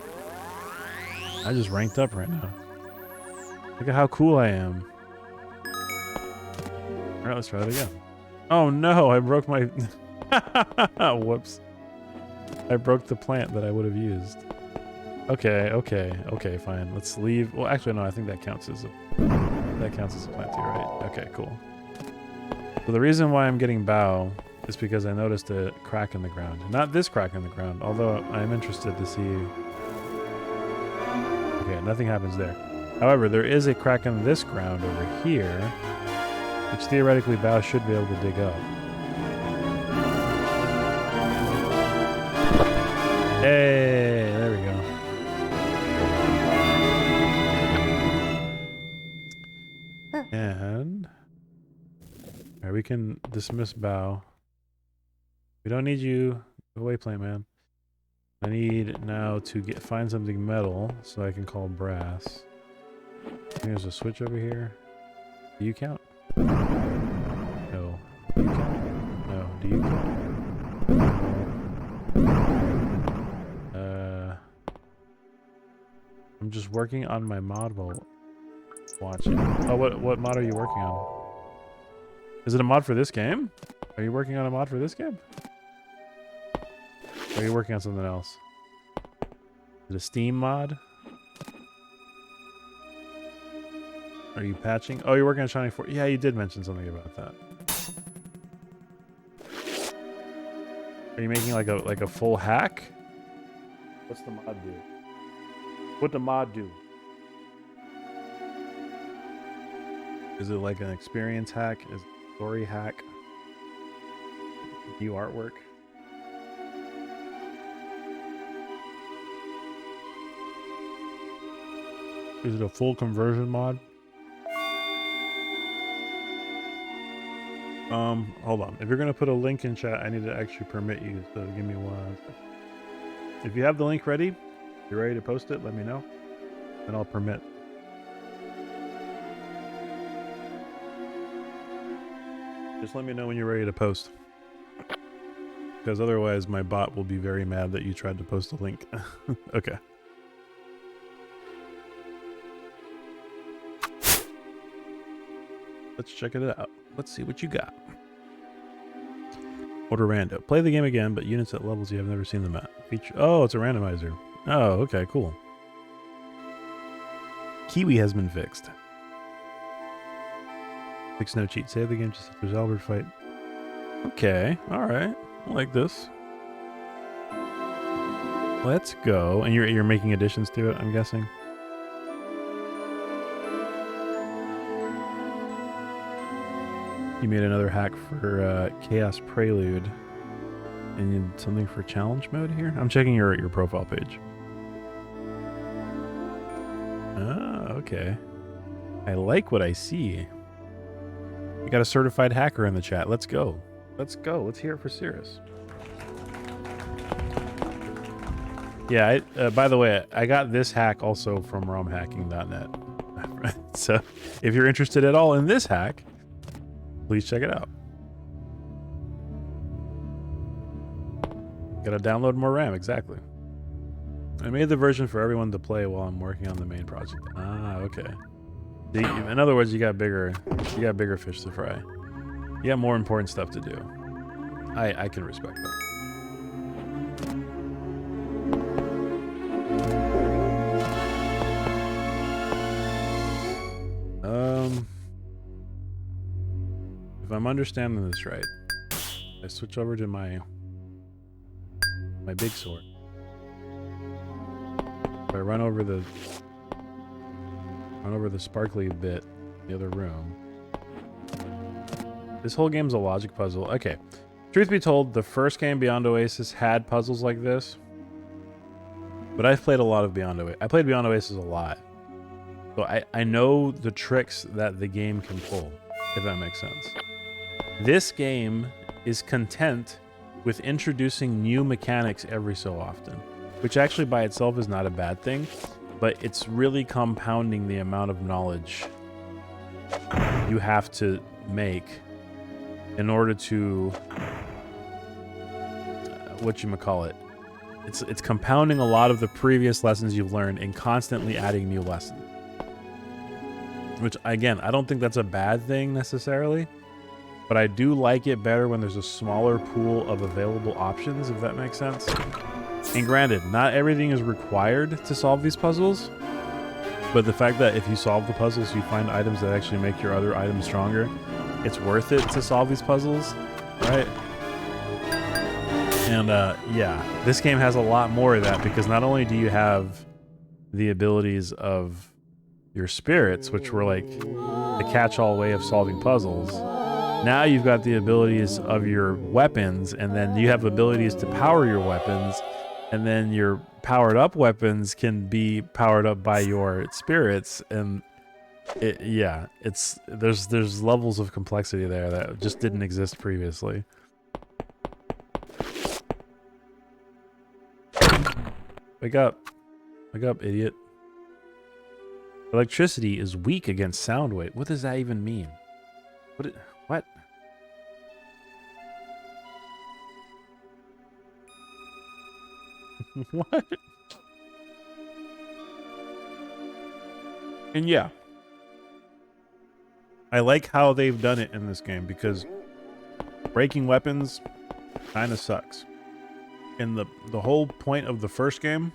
Speaker 1: I just ranked up right now. Look at how cool I am. Alright, let's try it again. Oh no, I broke my... Whoops. I broke the plant that I would have used. Okay, fine. Let's leave. Well, actually, no, I think that counts as a... That counts as a plant too, right? Okay, cool. So the reason why I'm getting bow is because I noticed a crack in the ground. Not this crack in the ground, although I'm interested to see... Okay, nothing happens there. However, there is a crack in this ground over here, which theoretically bow should be able to dig up. Hey, there we go. And alright, we can dismiss bow. We don't need you. Go away, plant man. I need now to find something metal so I can call brass. There's a switch over here. Do you count? No. Do you count? No. Do you count? I'm just working on my mod while watching. Oh, what mod are you working on? Is it a mod for this game? Are you working on a mod for this game? Or are you working on something else? Is it a Steam mod? Are you patching? Oh, you're working on Shining 4. Yeah, you did mention something about that. Are you making like a full hack? What's the mod do? What the mod do? Is it like an experience hack? Is it a story hack? New artwork? Is it a full conversion mod? Hold on. If you're gonna put a link in chat, I need to actually permit you, so give me 1 second. If you have the link ready, you're ready to post it, let me know. And I'll permit. Just let me know when you're ready to post. Because otherwise my bot will be very mad that you tried to post a link. Okay. Let's check it out. Let's see what you got. Order rando. Play the game again, but units at levels you have never seen them at. Feature. Oh, it's a randomizer. Oh, okay, cool. Kiwi has been fixed. Fix no cheat. Save the game just if there's Albert fight. Okay, alright. I like this. Let's go. And you're making additions to it, I'm guessing? You made another hack for Chaos Prelude. And you did something for challenge mode here? I'm checking your profile page. Ah, okay. I like what I see. You got a certified hacker in the chat. Let's go. Let's go. Let's hear it for Cirrus. Yeah, by the way, I got this hack also from romhacking.net. So if you're interested at all in this hack, please check it out. Gotta download more RAM, exactly. I made the version for everyone to play while I'm working on the main project. Ah, okay. In other words, you got bigger fish to fry. You got more important stuff to do. I can respect that. If I'm understanding this right, I switch over to my big sword. If I run over the sparkly bit in the other room. This whole game's a logic puzzle. Okay. Truth be told, the first game, Beyond Oasis, had puzzles like this. But I've played a lot of Beyond Oasis. I played Beyond Oasis a lot. So I know the tricks that the game can pull, if that makes sense. This game is content with introducing new mechanics every so often, which actually by itself is not a bad thing, but it's really compounding the amount of knowledge you have to make in order to whatchamacallit. It's compounding a lot of the previous lessons you've learned and constantly adding new lessons. Which, again, I don't think that's a bad thing necessarily, but I do like it better when there's a smaller pool of available options, if that makes sense. And granted, not everything is required to solve these puzzles, but the fact that if you solve the puzzles, you find items that actually make your other items stronger, it's worth it to solve these puzzles, right? And yeah, this game has a lot more of that, because not only do you have the abilities of your spirits, which were like the catch-all way of solving puzzles, now you've got the abilities of your weapons, and then you have abilities to power your weapons, and then your powered up weapons can be powered up by your spirits, and there's levels of complexity there that just didn't exist previously. Wake up, idiot. Electricity is weak against sound wave. What does that even mean? What? What? And yeah, I like how they've done it in this game, because breaking weapons kind of sucks. And the whole point of the first game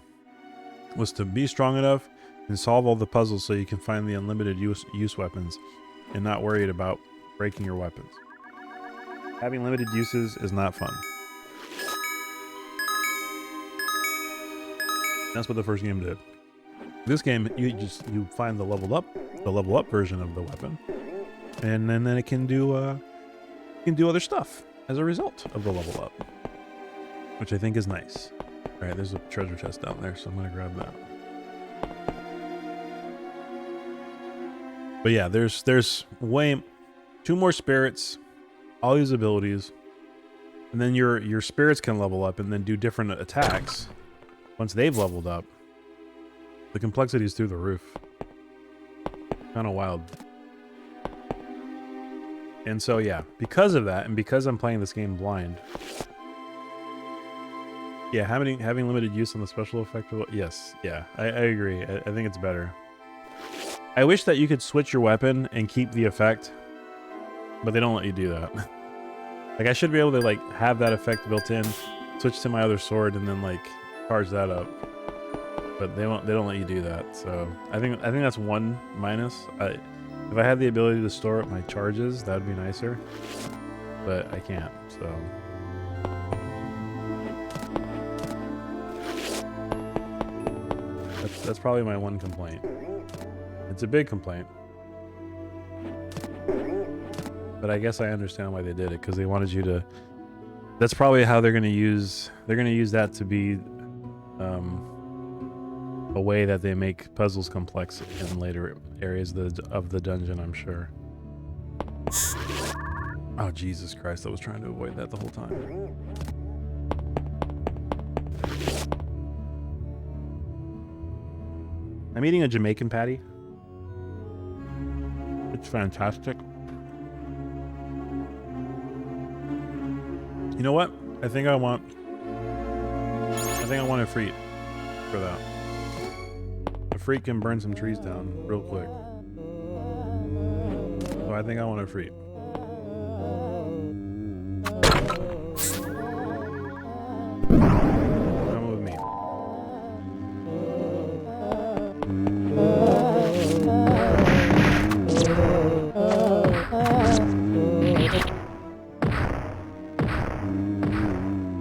Speaker 1: was to be strong enough and solve all the puzzles so you can find the unlimited use weapons and not worried about breaking your weapons. Having limited uses is not fun. That's what the first game did. This game, you find the level up version of the weapon, and then it can do other stuff as a result of the level up, which I think is nice. All right, there's a treasure chest down there, so I'm gonna grab that. But yeah, there's way 2 more spirits, all these abilities, and then your spirits can level up and then do different attacks once they've leveled up. The complexity is through the roof. Kind of wild. And so yeah, because of that, and because I'm playing this game blind, yeah, having limited use on the special effect, yes, yeah, I agree. I think it's better. I wish that you could switch your weapon and keep the effect, but they don't let you do that. Like, I should be able to like have that effect built in, switch to my other sword, and then like charge that up. But they don't let you do that. So I think that's one minus. If I had the ability to store up my charges, that'd be nicer. But I can't. So that's probably my one complaint. It's a big complaint. But I guess I understand why they did it, because they wanted you to. That's probably how they're gonna use that to be a way that they make puzzles complex in later areas of the dungeon, I'm sure. Oh, Jesus Christ, I was trying to avoid that the whole time. I'm eating a Jamaican patty. It's fantastic. You know what? I think I want a freak for that. A freak can burn some trees down real quick. So I think I want a freak. Come with me.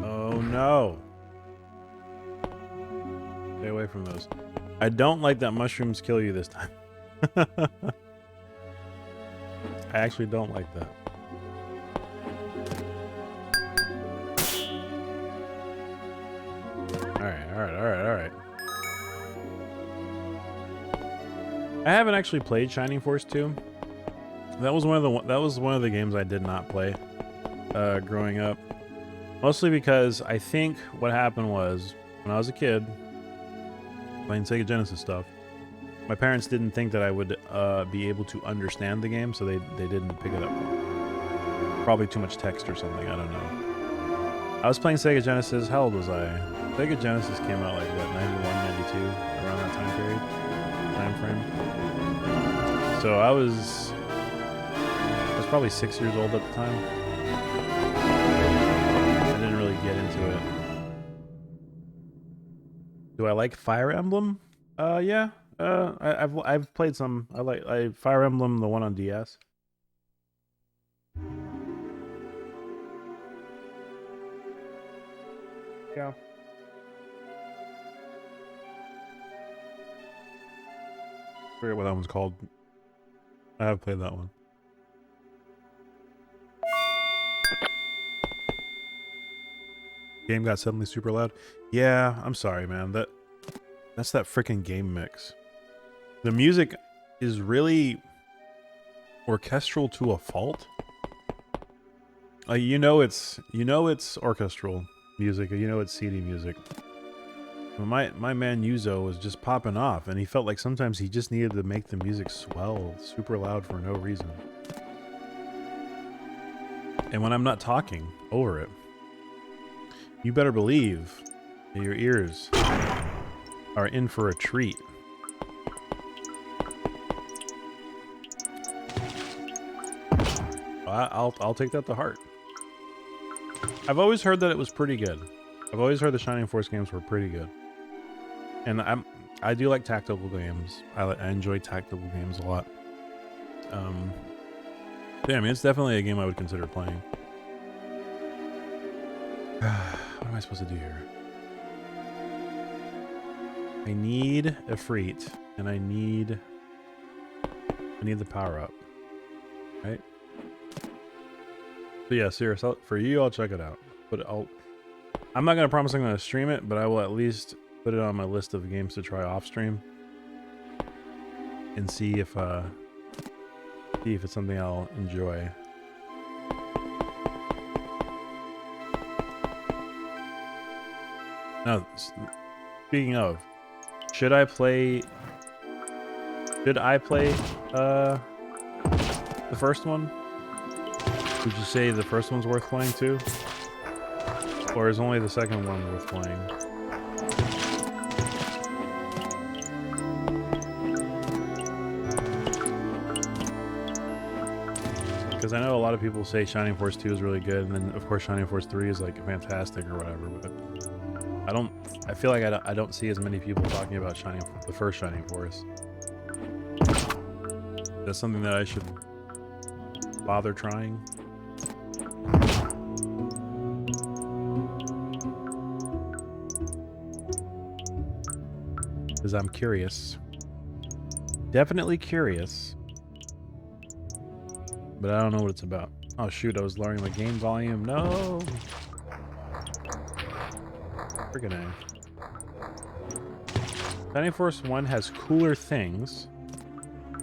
Speaker 1: Oh no. Stay away from those. I don't like that mushrooms kill you this time. I actually don't like that. Alright. I haven't actually played Shining Force 2. That was one of the games I did not play growing up. Mostly because I think what happened was, when I was a kid playing Sega Genesis stuff, my parents didn't think that I would be able to understand the game, so they didn't pick it up. Probably too much text or something, I don't know. I was playing Sega Genesis. How old was I? Sega Genesis came out like what, 91, 92, around that time frame. So I was probably 6 years old at the time. I didn't really get into it. Do I like Fire Emblem? Yeah. I've played some. I like Fire Emblem, the one on DS. Yeah. I forget what that one's called. I have played that one. Game got suddenly super loud. Yeah, I'm sorry, man. That's that freaking game mix. The music is really orchestral to a fault. You know it's orchestral music, or you know it's CD music. But my man Yuzo was just popping off, and he felt like sometimes he just needed to make the music swell super loud for no reason. And when I'm not talking over it, you better believe that your ears are in for a treat. I'll take that to heart. I've always heard that it was pretty good. I've always heard the Shining Force games were pretty good. And I do like tactical games. I enjoy tactical games a lot. Yeah, I mean, it's definitely a game I would consider playing. What am I supposed to do here? I need a Efreet, and I need the power up, right? So yeah, serious. For you, I'll check it out. But I'm not gonna promise I'm gonna stream it, but I will at least put it on my list of games to try off stream and see if it's something I'll enjoy. Now, speaking of, should I play the first one? Would you say the first one's worth playing too? Or is only the second one worth playing? Because I know a lot of people say Shining Force 2 is really good, and then of course Shining Force 3 is like fantastic or whatever, but I feel like I don't see as many people talking about the first Shining Force. That's something that I should bother trying. Because I'm curious. Definitely curious. But I don't know what it's about. Oh shoot, I was lowering my game volume. No! Friggin' A. Shining Force 1 has cooler things.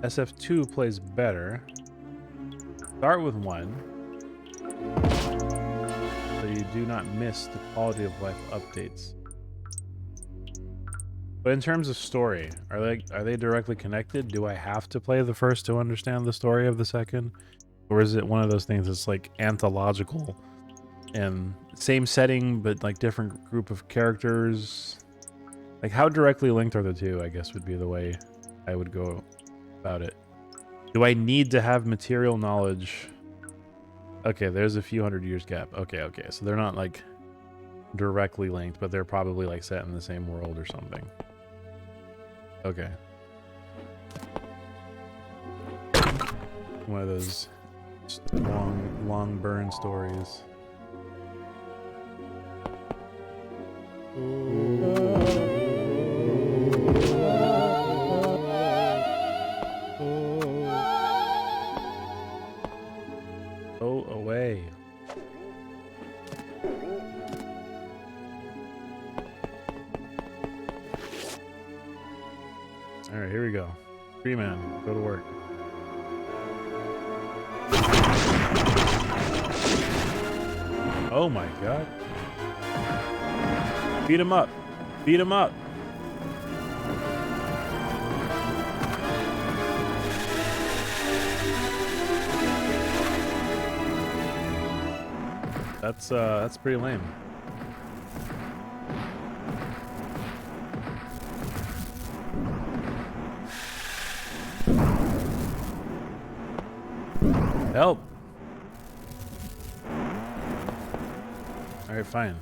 Speaker 1: SF2 plays better. Start with 1. So you do not miss the quality of life updates. But in terms of story, are they directly connected? Do I have to play the first to understand the story of the second? Or is it one of those things that's like anthological and same setting but like different group of characters? Like how directly linked are the two, I guess would be the way I would go about it. Do I need to have material knowledge? Okay, there's a few hundred years gap. Okay, so they're not like directly linked, but they're probably like set in the same world or something. Okay. One of those long burn stories. Go away. All right, here we go. Tree man, go to work. Oh my god. Beat him up. Beat him up. That's pretty lame. Help. All right, fine.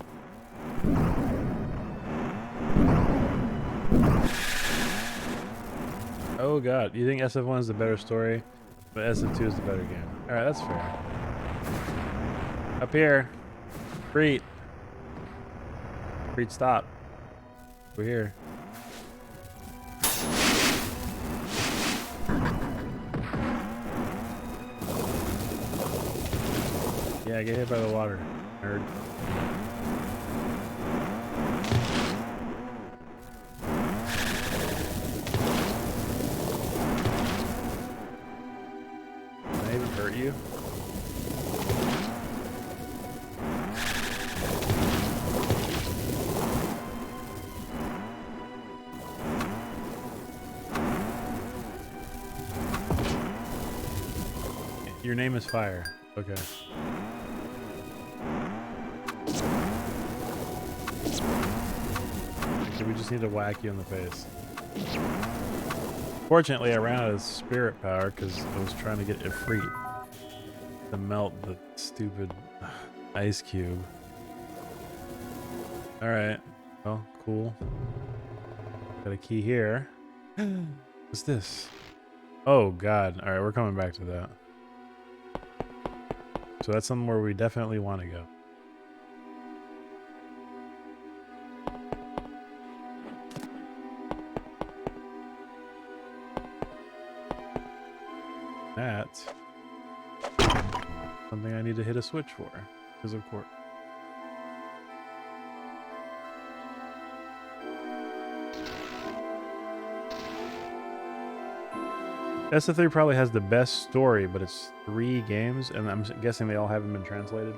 Speaker 1: Oh god, you think SF1 is the better story, but SF2 is the better game. All right, that's fair. Up here. Freet. Freet, stop. We're here. Yeah, get hit by the water, nerd. Can I even hurt you? Your name is Fire. Okay. So we just need to whack you in the face. Fortunately, I ran out of spirit power because I was trying to get Efreet to melt the stupid ice cube. Alright. Well, cool. Got a key here. What's this? Oh God! All right, we're coming back to that. So that's somewhere we definitely want to go. That's something I need to hit a switch for, because of course. SF3 probably has the best story, but it's 3 games, and I'm guessing they all haven't been translated.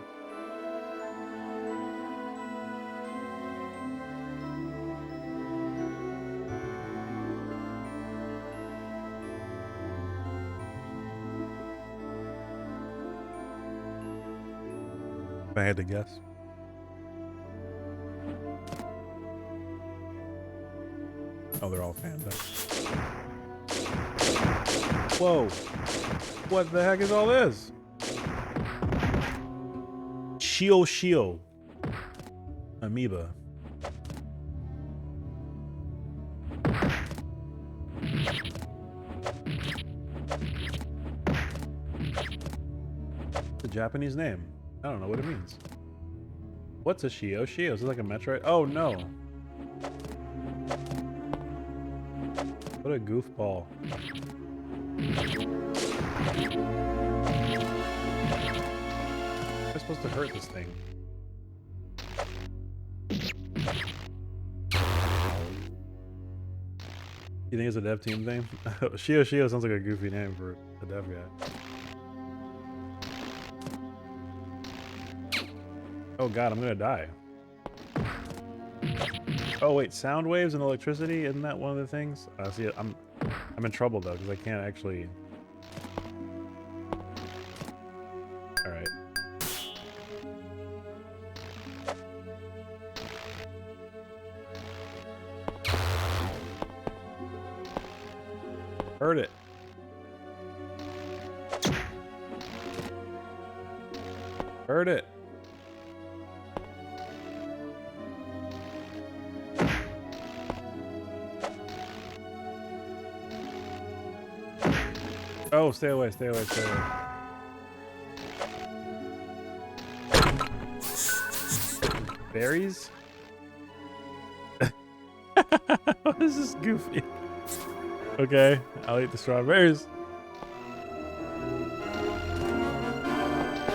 Speaker 1: If I had to guess. Oh, they're all fans. Whoa. What the heck is all this? Shio. Amoeba. It's a Japanese name. I don't know what it means. What's a Shio? Shio, is it like a Metroid? Oh no. What a goofball. Am I supposed to hurt this thing? You think it's a dev team thing? Shio sounds like a goofy name for a dev guy. Oh God, I'm gonna die. Oh wait, sound waves and electricity, isn't that one of the things? See, I'm in trouble though, because I can't actually... Alright. Heard it. Heard it. Oh, stay away, stay away, stay away. Berries? This is goofy. Okay, I'll eat the strawberries.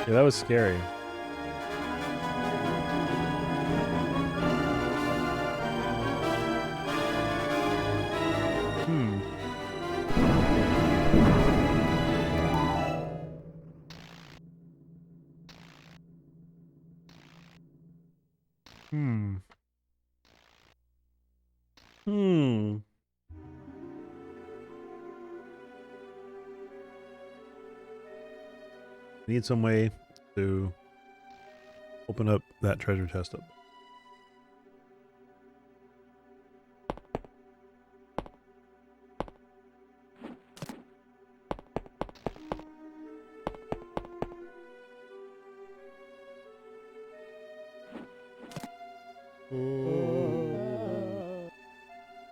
Speaker 1: Yeah, that was scary. Need some way to open up that treasure chest up.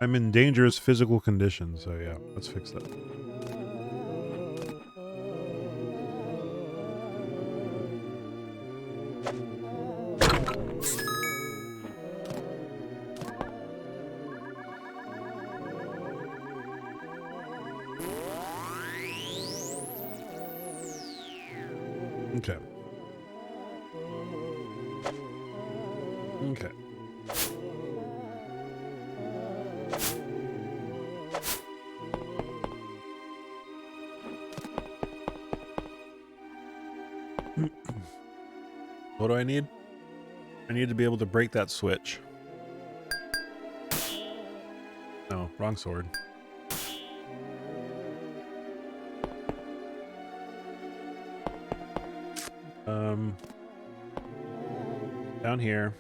Speaker 1: I'm in dangerous physical condition, so yeah, let's fix that. Okay. Okay. What do I need? I need to be able to break that switch. No, wrong sword. Down here.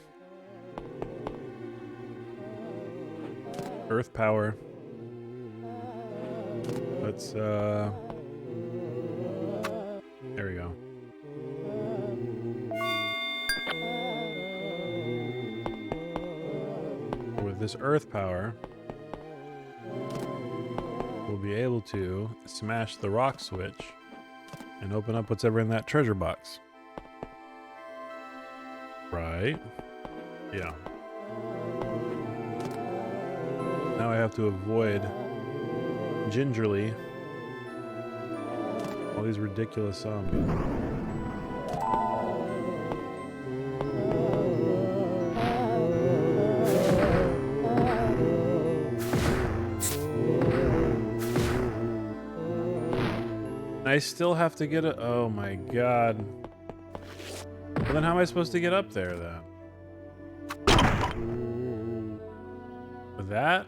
Speaker 1: Earth power. Let's, there we go. With this earth power, be able to smash the rock switch and open up what's ever in that treasure box. Right? Yeah. Now I have to avoid gingerly all these ridiculous zombies. I still have to get a... Oh my god. Well, then how am I supposed to get up there then? With that?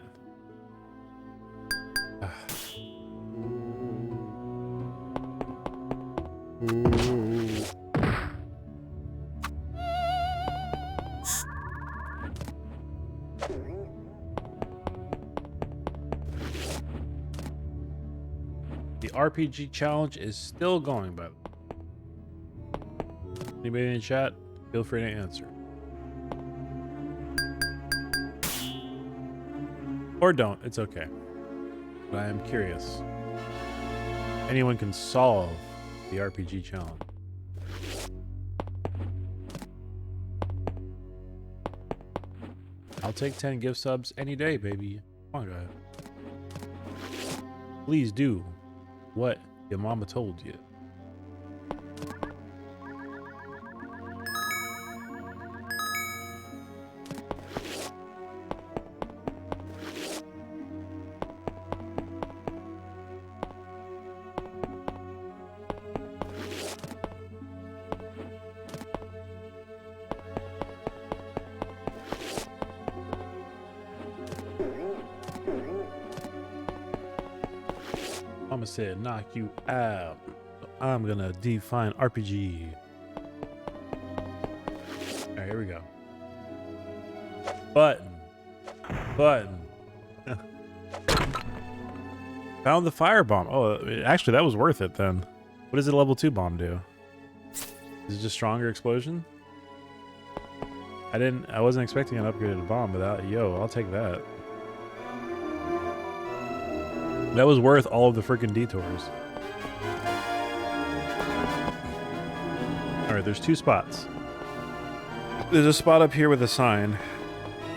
Speaker 1: The RPG challenge is still going, by the way. Anybody in the chat? Feel free to answer. Or don't, it's okay. But I am curious. Anyone can solve the RPG challenge. I'll take 10 gift subs any day, baby. Come on, guys. Please do what your mama told you. Mama said knock you out. So I'm gonna define RPG. Alright, here we go. Button. Button. Found the fire bomb. Oh, actually that was worth it then. What does a level 2 bomb do? Is it just stronger explosion? I wasn't expecting an upgraded bomb, but I'll take that. That was worth all of the freaking detours. Alright, there's 2 spots. There's a spot up here with a sign.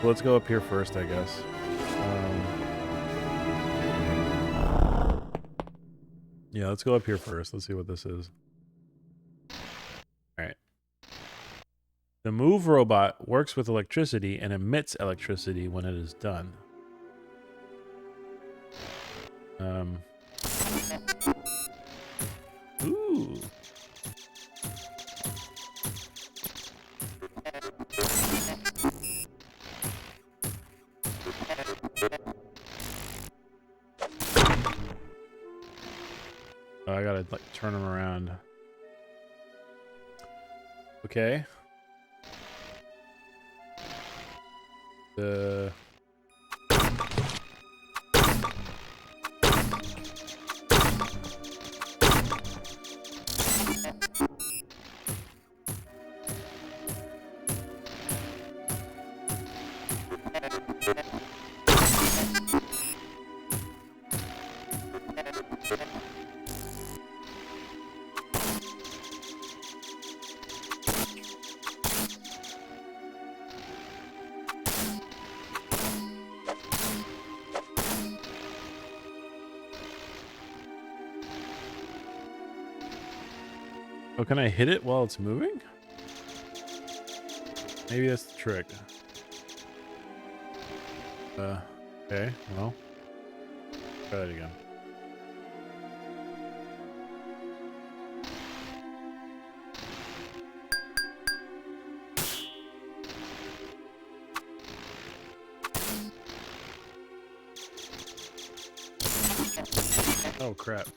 Speaker 1: Let's go up here first, I guess. Yeah, let's go up here first. Let's see what this is. Alright. The move robot works with electricity and emits electricity when it is done. Ooh. Oh, I gotta like turn them around. Okay. Oh, can I hit it while it's moving? Maybe that's the trick. Okay, well. Try that again. Oh, crap.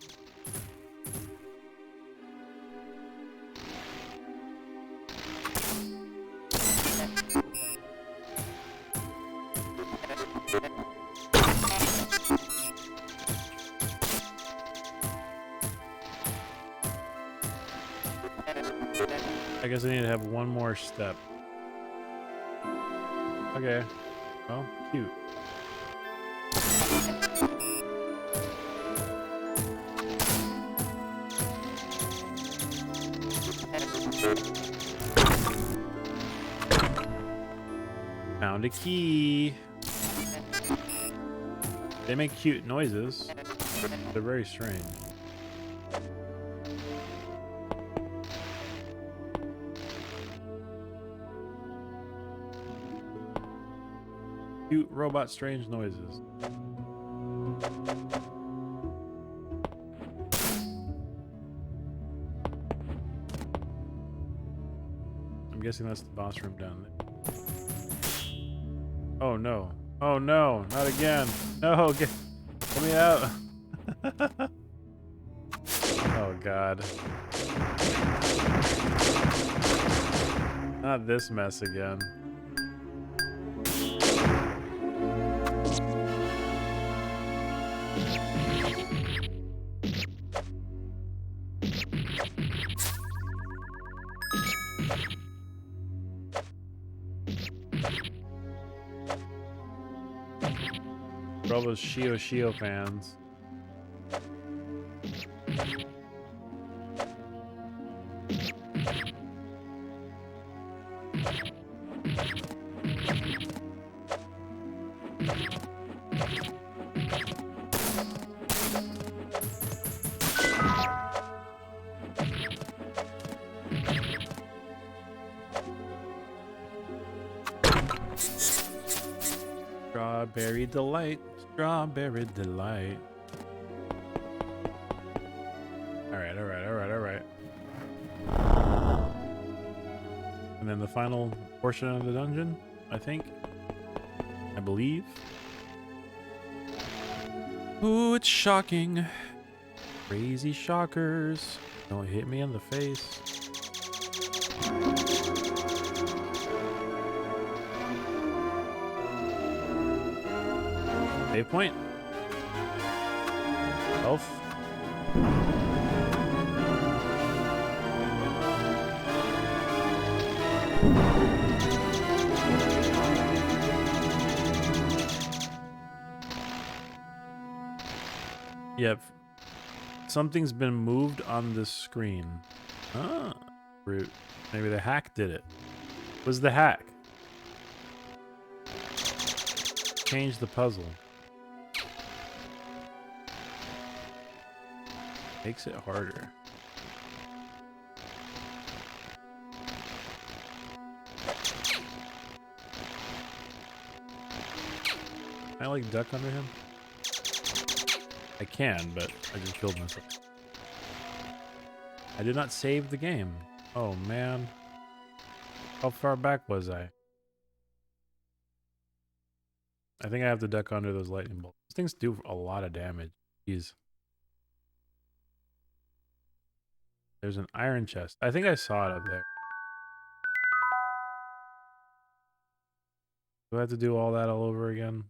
Speaker 1: I guess I need to have one more step. Okay. Well, cute. Found a key. They make cute noises. They're very strange. Cute robot strange noises. I'm guessing that's the boss room down there. Oh no. Oh no, not again. No, get me out. Oh god. Not this mess again. For all those Shio fans. Strawberry delight, strawberry delight. Alright. And then the final portion of the dungeon, I believe. Ooh, it's shocking. Crazy shockers. Don't hit me in the face. Save point. Health. Yep. Something's been moved on the screen. Ah, root. Maybe the hack did it. What was the hack? Change the puzzle. Makes it harder. Can I like duck under him? I can, but I just killed myself. I did not save the game. Oh man. How far back was I? I think I have to duck under those lightning bolts. These things do a lot of damage. Jeez. There's an iron chest. I think I saw it up there. Do I have to do all that all over again?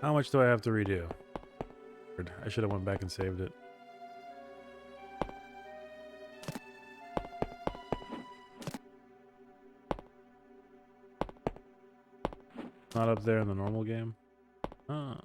Speaker 1: How much do I have to redo? I should have went back and saved it. Not up there in the normal game? Huh.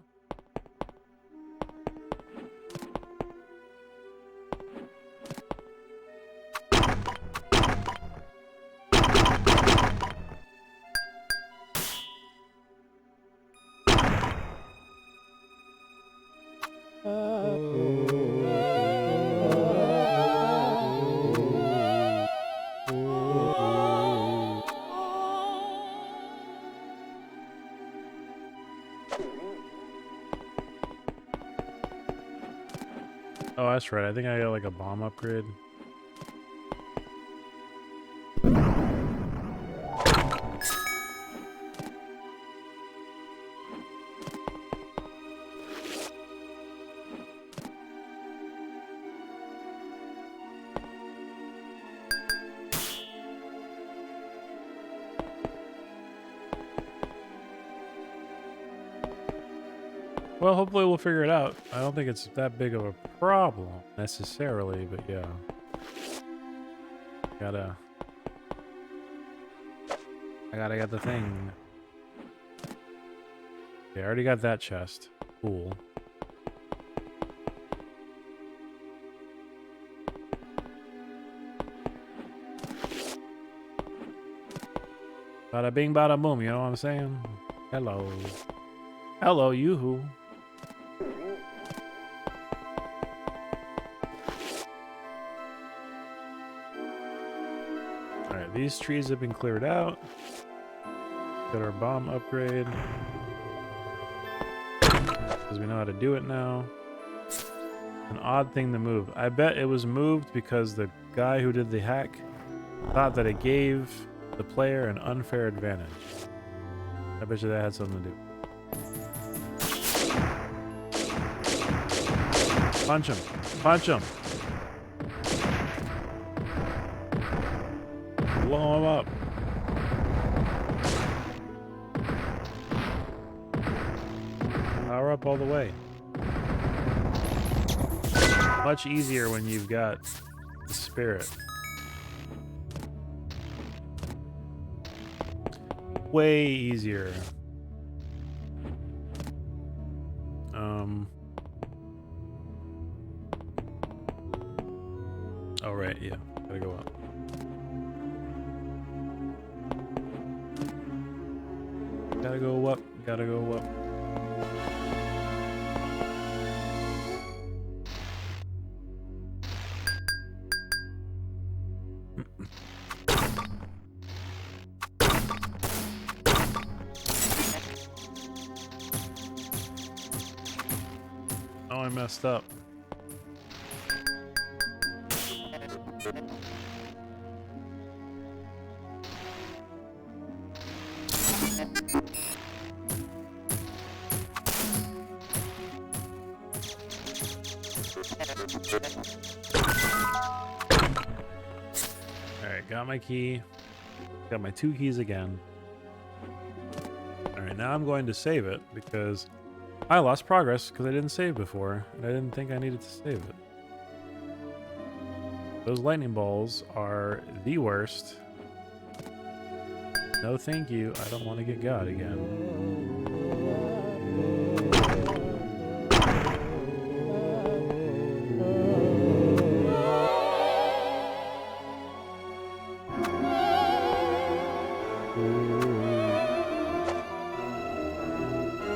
Speaker 1: Oh, that's right. I think I got like a bomb upgrade. Well, hopefully we'll figure it out. I don't think it's that big of a problem necessarily, but yeah. I gotta get the thing. Okay, I already got that chest. Cool. Bada bing, bada boom. You know what I'm saying? Hello. Hello, yoo-hoo. Alright, these trees have been cleared out. Got our bomb upgrade. Because we know how to do it now. An odd thing to move. I bet it was moved because the guy who did the hack thought that it gave the player an unfair advantage. I bet you that had something to do. Punch him. Punch him. Blow him up. Power up all the way. Much easier when you've got the spirit. Way easier. Oh right, yeah. Gotta go up. Gotta go up. Gotta go up. Oh, I messed up. Alright, got my key. Got my 2 keys again. Alright, now I'm going to save it because I lost progress because I didn't save before, and I didn't think I needed to save it. Those lightning balls are the worst. No thank you, I don't want to get got again.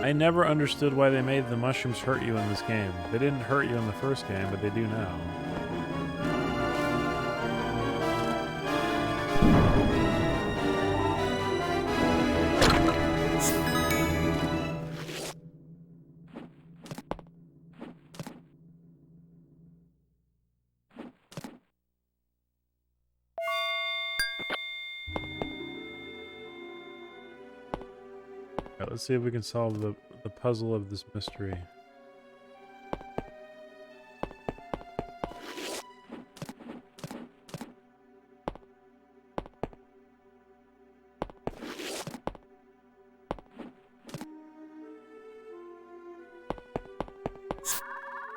Speaker 1: I never understood why they made the mushrooms hurt you in this game. They didn't hurt you in the first game, but they do now. Alright, let's see if we can solve the puzzle of this mystery.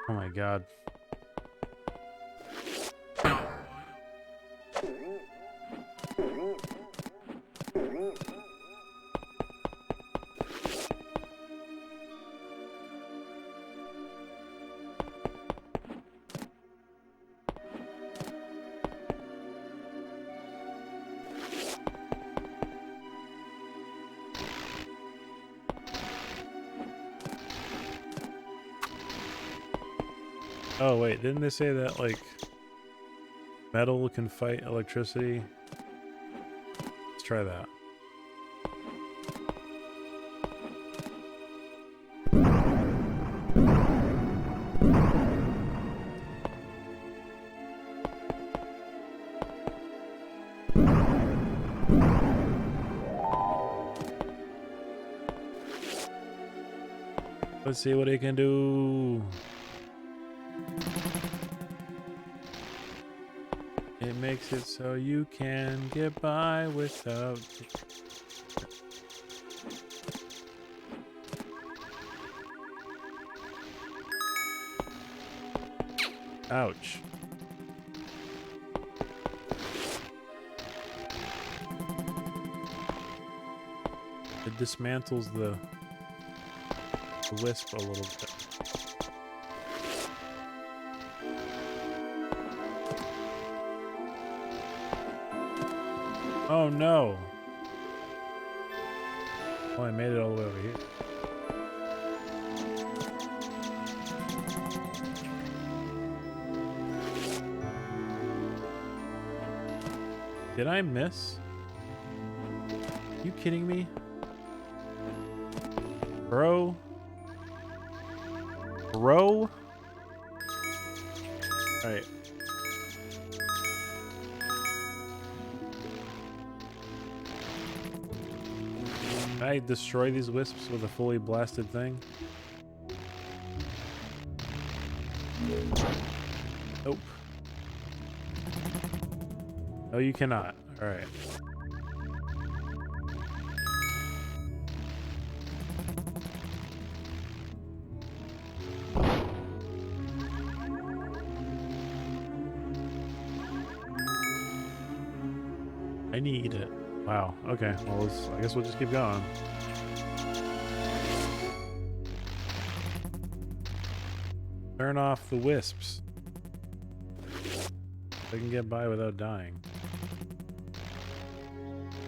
Speaker 1: Oh my god. Oh wait, didn't they say that like metal can fight electricity? Let's try that. Let's see what it can do. It makes it so you can get by without. Ouch. It dismantles the wisp a little bit. Oh no. Oh, I made it all the way over here. Did I miss? You kidding me? Bro? Bro? Alright. Can I destroy these wisps with a fully blasted thing? Nope. No, you cannot. Alright. I need it. Wow. Okay. Well, I guess we'll just keep going. Turn off the wisps. I can get by without dying.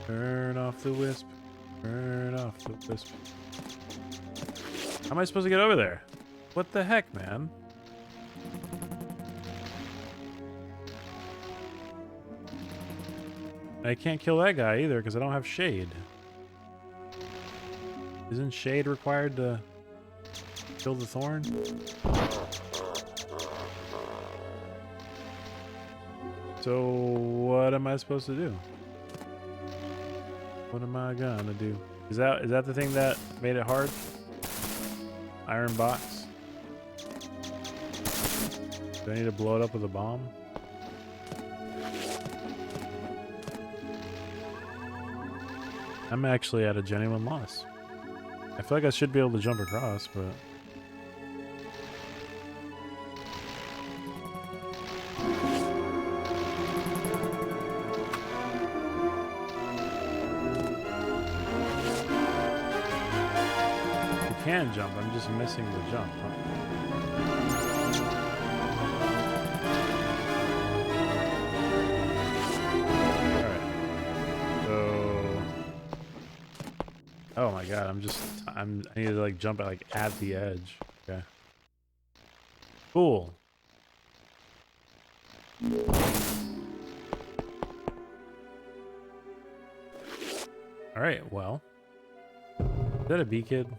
Speaker 1: Turn off the wisp. Turn off the wisp. How am I supposed to get over there? What the heck, man? I can't kill that guy either because I don't have shade. Isn't shade required to kill the thorn? So what am I supposed to do? What am I gonna do? Is that the thing that made it hard? Iron box? Do I need to blow it up with a bomb? I'm actually at a genuine loss. I feel like I should be able to jump across, but... You can jump, I'm just missing the jump, huh? Oh my god, I need to like jump at the edge. Okay. Cool. Alright, well. Is that a bee kid? Is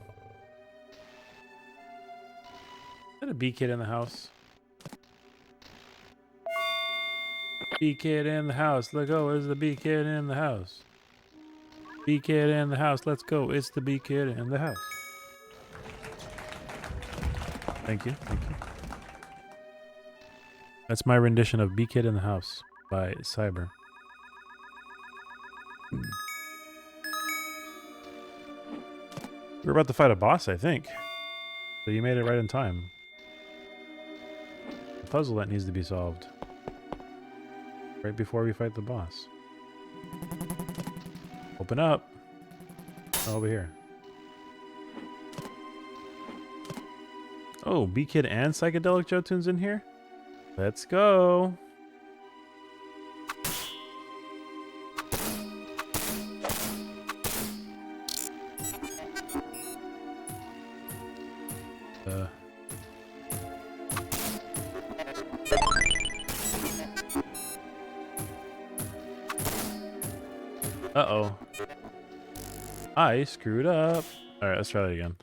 Speaker 1: that a bee kid in the house? Bee kid in the house. Look, oh, there's the bee kid in the house. Bee kid in the house, let's go. It's the bee kid in the house. Thank you, thank you. That's my rendition of Bee Kid in the House by Cyber. We're about to fight a boss, I think. So you made it right in time. A puzzle that needs to be solved. Right before we fight the boss. Open up. Oh, over here. Oh, B-Kid and Psychedelic Jotune's in here? Let's go. Uh-oh. I screwed up. Alright, let's try that again.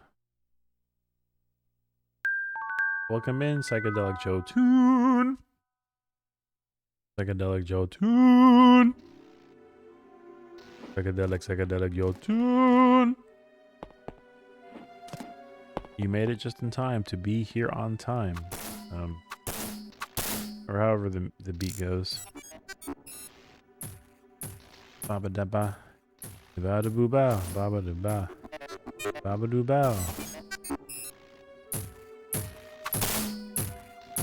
Speaker 1: Welcome in, Psychedelic Jotune. Psychedelic Jotune. Psychedelic Jotune. You made it just in time to be here on time. Or however the beat goes. Baba da ba. Ba da boo bow. Baba da ba. Baba doo bow.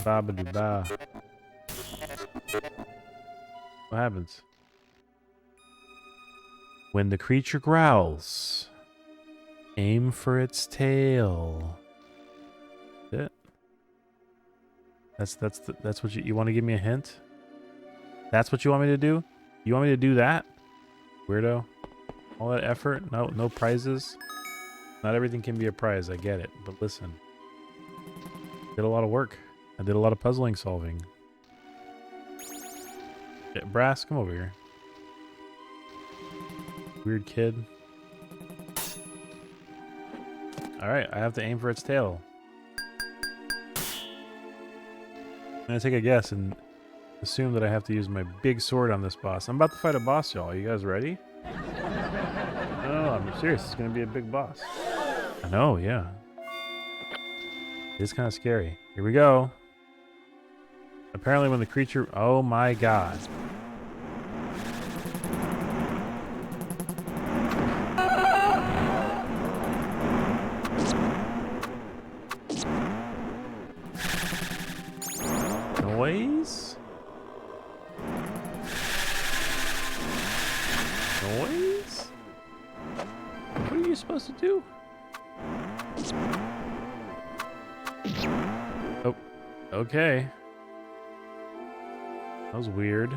Speaker 1: Baba doo bow. What happens? When the creature growls, aim for its tail. That's it? That's what you want to give me a hint? That's what you want me to do? You want me to do that? Weirdo. All that effort, no prizes. Not everything can be a prize, I get it. But listen, did a lot of work. I did a lot of puzzling solving. Yeah, Brass, come over here. Weird kid. Alright, I have to aim for its tail. I'm gonna take a guess and assume that I have to use my big sword on this boss. I'm about to fight a boss, y'all. You guys ready? No, I'm serious. It's gonna be a big boss. I know, yeah. It's kind of scary. Here we go. Apparently when the creature... Oh my god. Noise? Noise? What are you supposed to do? Oh, okay. That was weird.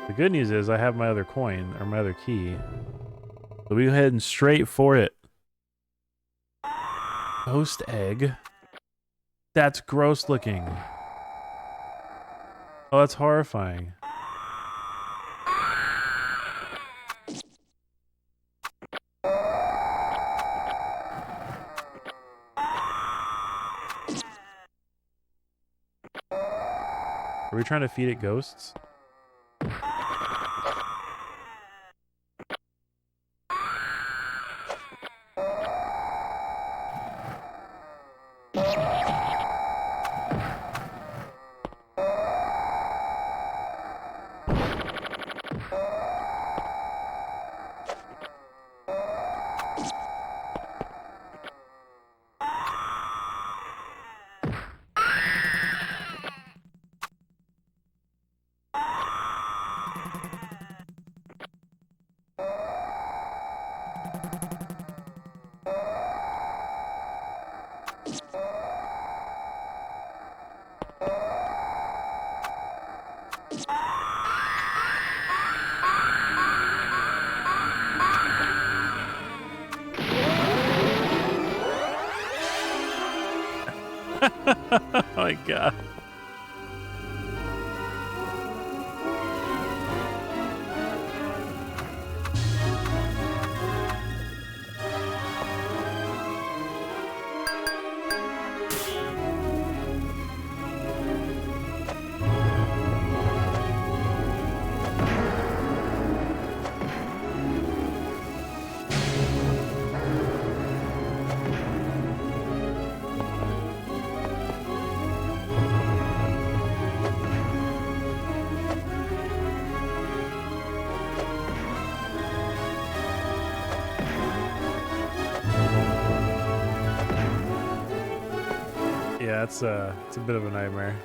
Speaker 1: The good news is I have my other coin, or my other key. So we go ahead and straight for it. Ghost egg? That's gross looking. Oh, that's horrifying. Are we trying to feed it ghosts? Oh my god. Yeah, it's a bit of a nightmare.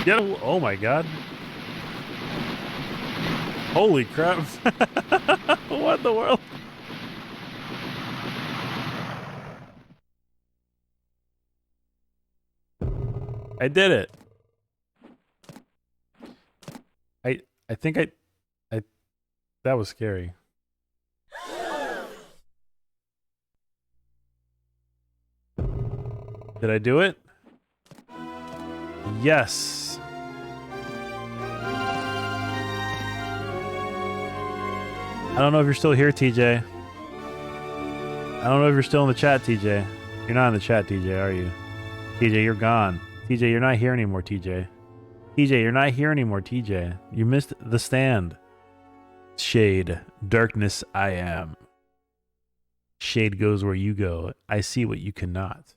Speaker 1: Yeah, oh my god. Holy crap. What in the world? I did it. I think I that was scary. Did I do it? Yes. I don't know if you're still here, TJ. I don't know if you're still in the chat, TJ. You're not in the chat, TJ, are you? TJ, you're gone. TJ, you're not here anymore, TJ. TJ, you're not here anymore, TJ. You missed the stand. Shade, darkness I am. Shade goes where you go. I see what you cannot.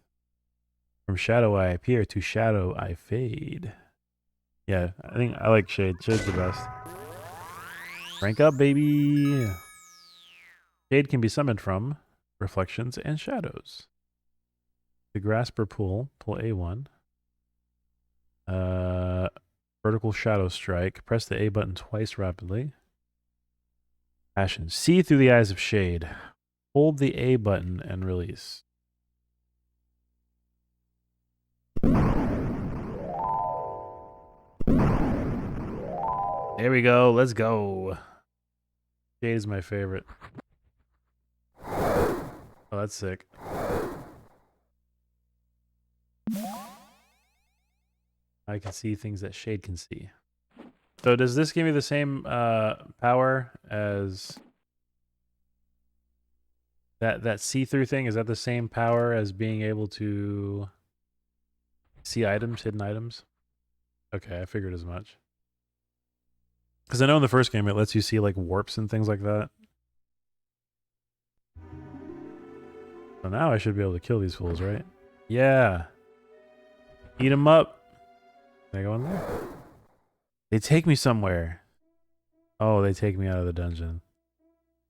Speaker 1: From shadow I appear, to shadow I fade. Yeah, I think I like Shade. Shade's the best. Rank up, baby. Shade can be summoned from reflections and shadows. To grasp or pull A1. Vertical shadow strike. Press the A button twice rapidly. Passion. See through the eyes of Shade. Hold the A button and release. There we go. Let's go. Shade is my favorite. Oh, that's sick. I can see things that Shade can see. So does this give me the same power as that see-through thing? Is that the same power as being able to see items, hidden items? Okay, I figured as much. Because I know in the first game it lets you see like warps and things like that. So now I should be able to kill these fools, right? Yeah. Eat them up. Can I go in there? They take me somewhere. Oh, they take me out of the dungeon.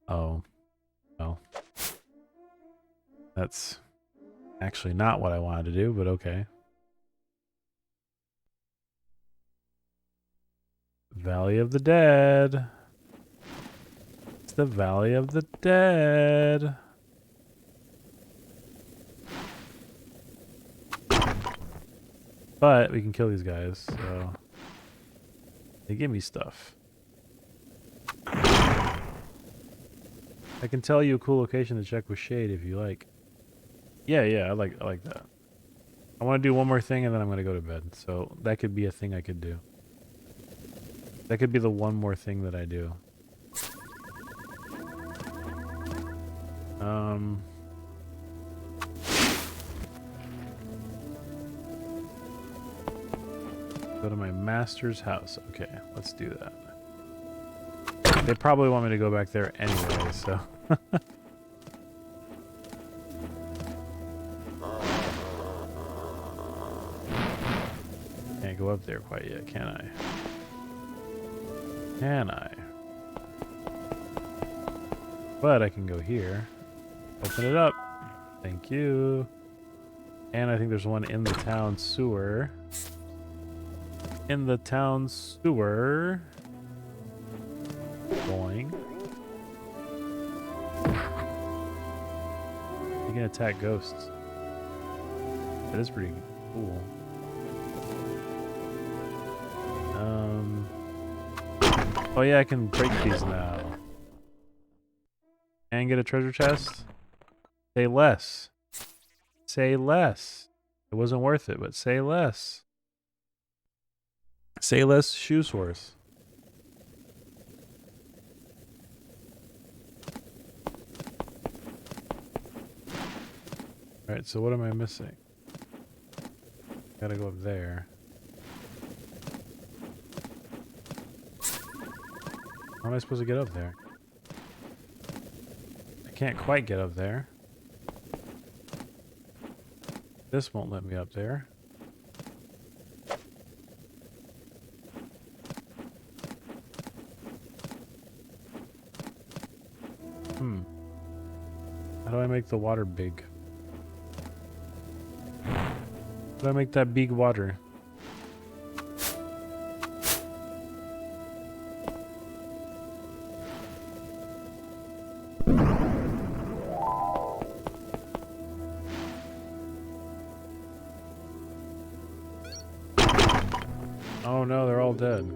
Speaker 1: Oh. Well. That's actually not what I wanted to do, but okay. Valley of the Dead. It's the Valley of the Dead. But we can kill these guys, so they give me stuff. I can tell you a cool location to check with Shade if you like. Yeah, I like that. I want to do one more thing and then I'm going to go to bed. So that could be a thing I could do. That could be the one more thing that I do. Go to my master's house. Okay, let's do that. They probably want me to go back there anyway, so. Can't go up there quite yet, can I? Can I? But I can go here. Open it up. Thank you. And I think there's one in the town sewer. In the town sewer. Boing. You can attack ghosts. That is pretty cool. Oh yeah, I can break these now. And get a treasure chest. Say less. Say less. It wasn't worth it, but say less. Say less shoes worth. Alright, so what am I missing? Gotta go up there. How am I supposed to get up there? I can't quite get up there. This won't let me up there. How do I make the water big? How do I make that big water? Oh no, they're all dead.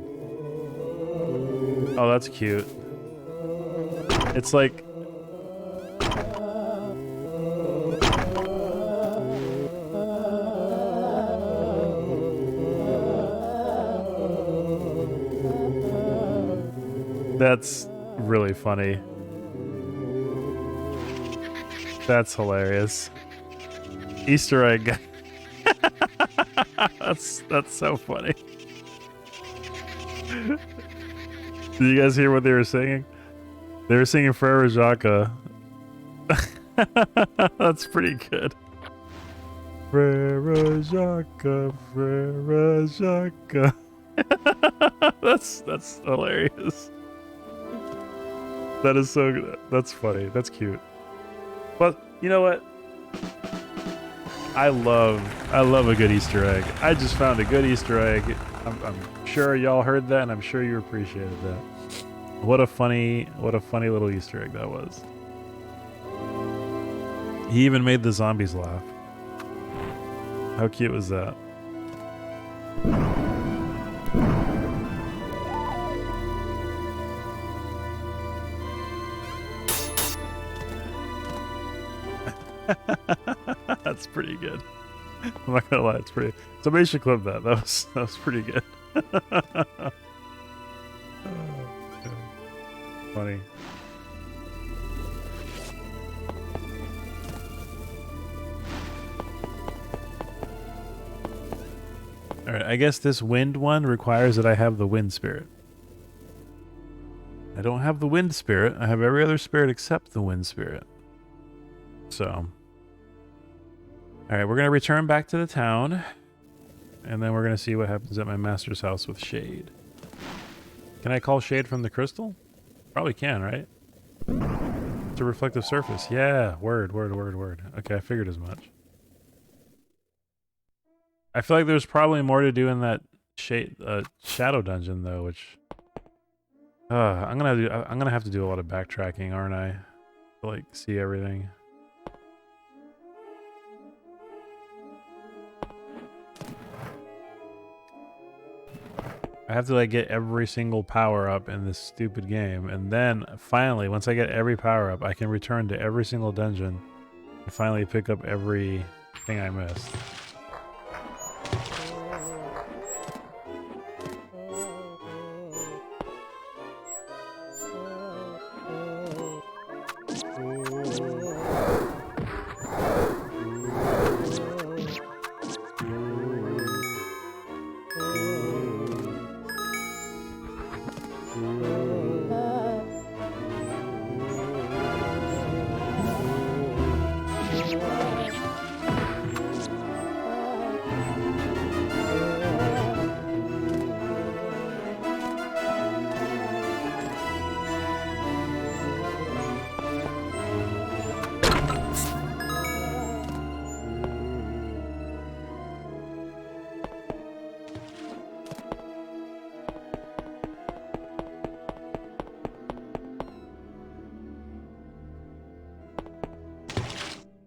Speaker 1: Oh, that's cute. It's like... That's really funny. That's hilarious. Easter egg. That's so funny. Did you guys hear what they were singing? They were singing Frere Jacques. That's pretty good. Frere Jacques, Frere Jacques. That's hilarious. That is so good. That's funny. That's cute. But you know what? I love a good Easter egg. I just found a good Easter egg. I'm sure y'all heard that, and I'm sure you appreciated that. What a funny little Easter egg that was. He even made the zombies laugh. How cute was that? That's pretty good. I'm not gonna lie, it's pretty. Somebody should clip that. That was pretty good. Funny. All right, I guess this wind one requires that I have the wind spirit. I don't have the wind spirit. I have every other spirit except the wind spirit. So, all right, we're going to return back to the town, and then we're going to see what happens at my master's house with Shade. Can I call Shade from the crystal? Probably can, right? It's a reflective surface. Yeah, word. Okay, I figured as much. I feel like there's probably more to do in that shadow dungeon, though, which I'm gonna have to do a lot of backtracking, aren't I? To, like, see everything. I have to, like, get every single power up in this stupid game, and then finally, once I get every power up, I can return to every single dungeon and finally pick up everything I missed.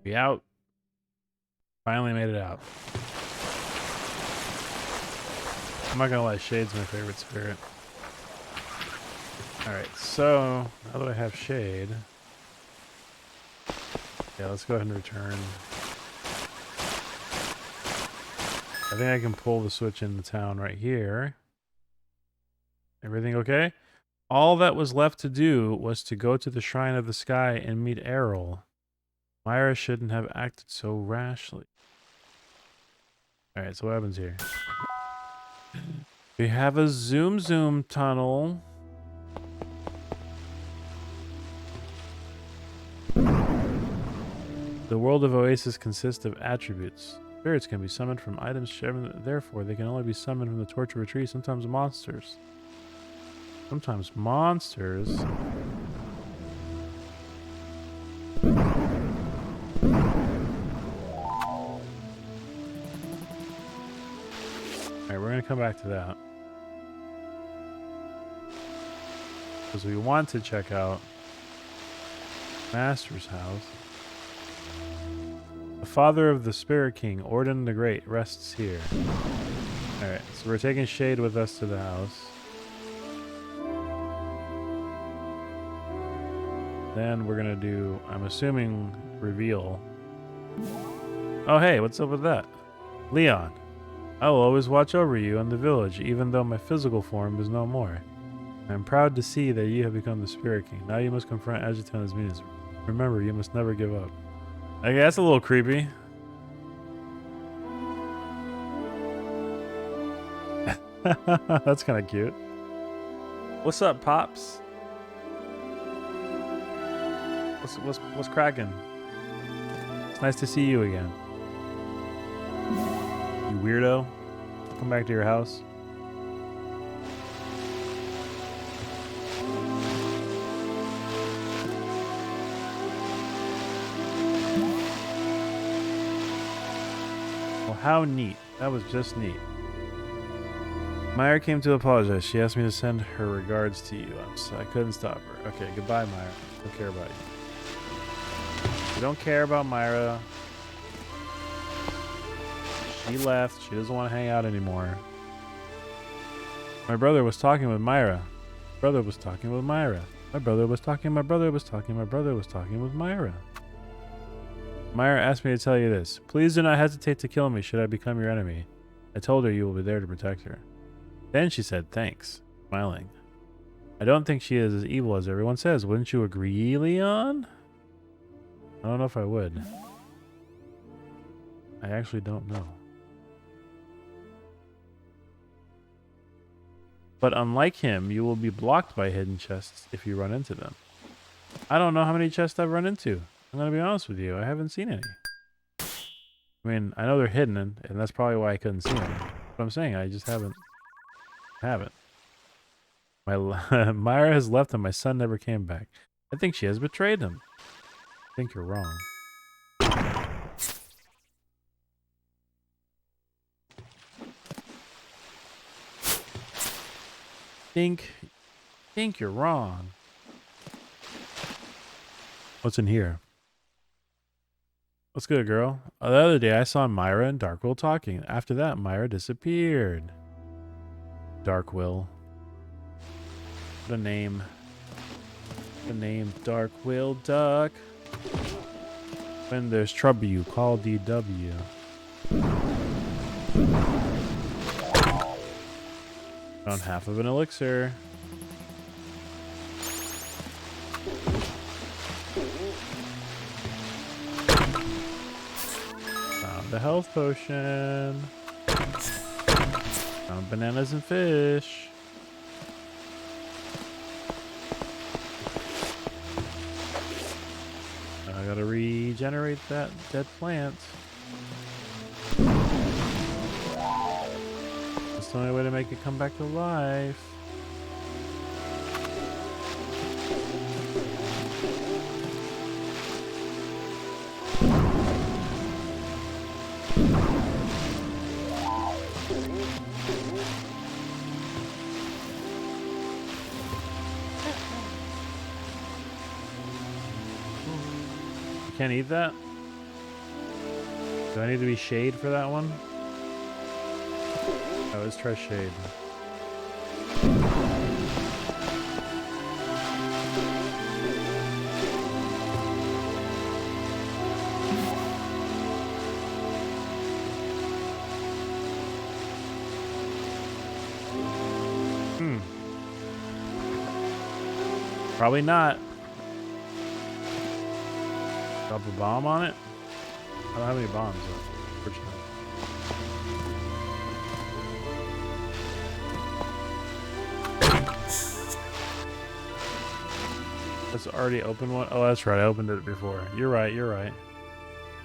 Speaker 1: We out. Finally made it out. I'm not gonna lie, Shade's my favorite spirit. Alright, so now that I have Shade, yeah, let's go ahead and return. I think I can pull the switch in the town right here. Everything okay? All that was left to do was to go to the Shrine of the Sky and meet Errol. Myra shouldn't have acted so rashly. Alright, so what happens here? We have a zoom tunnel. The world of Oasis consists of attributes. Spirits can be summoned from items shared, therefore they can only be summoned from the torture tree, sometimes monsters. Sometimes monsters. Alright, we're going to come back to that. Because we want to check out Master's house. The father of the Spirit King, Orden the Great, rests here. Alright, so we're taking Shade with us to the house. Then we're going to do, I'm assuming, reveal. Oh, hey, what's up with that? Leon. I will always watch over you and the village, even though my physical form is no more. I am proud to see that you have become the Spirit King. Now you must confront Agiton as means. Remember, you must never give up. I guess that's a little creepy. That's kind of cute. What's up, Pops? What's cracking? It's nice to see you again. You weirdo. Come back to your house. Well, how neat. That was just neat. Myra came to apologize. She asked me to send her regards to you. I couldn't stop her. Okay, goodbye, Myra. I don't care about you. We don't care about Myra. She left. She doesn't want to hang out anymore. My brother was talking with Myra. My brother was talking with Myra. My brother was talking. My brother was talking. My brother was talking with Myra. Myra asked me to tell you this. Please do not hesitate to kill me should I become your enemy. I told her you will be there to protect her. Then she said thanks, smiling. I don't think she is as evil as everyone says. Wouldn't you agree, Leon? I don't know if I would. I actually don't know. But unlike him, you will be blocked by hidden chests if you run into them. I don't know how many chests I've run into. I'm going to be honest with you. I haven't seen any. I mean, I know they're hidden, and that's probably why I couldn't see them. But I'm saying I just haven't. Myra has left and my son never came back. I think she has betrayed him. I think you're wrong. Think you're wrong. What's in here? What's good, girl? The other day I saw Myra and Darkwill talking. After that, Myra disappeared. Darkwill. The name. The name Darkwill Duck. When there's trouble, you call DW. Found half of an elixir. Found a health potion. Found bananas and fish. I gotta regenerate that dead plant. That's the only way to make it come back to life. Can't eat that? Do I need to be shade for that one? Oh, let's try shade. Probably not. Drop a bomb on it? I don't have any bombs though, unfortunately. Let's already open one. Oh, that's right. I opened it before. You're right. You're right.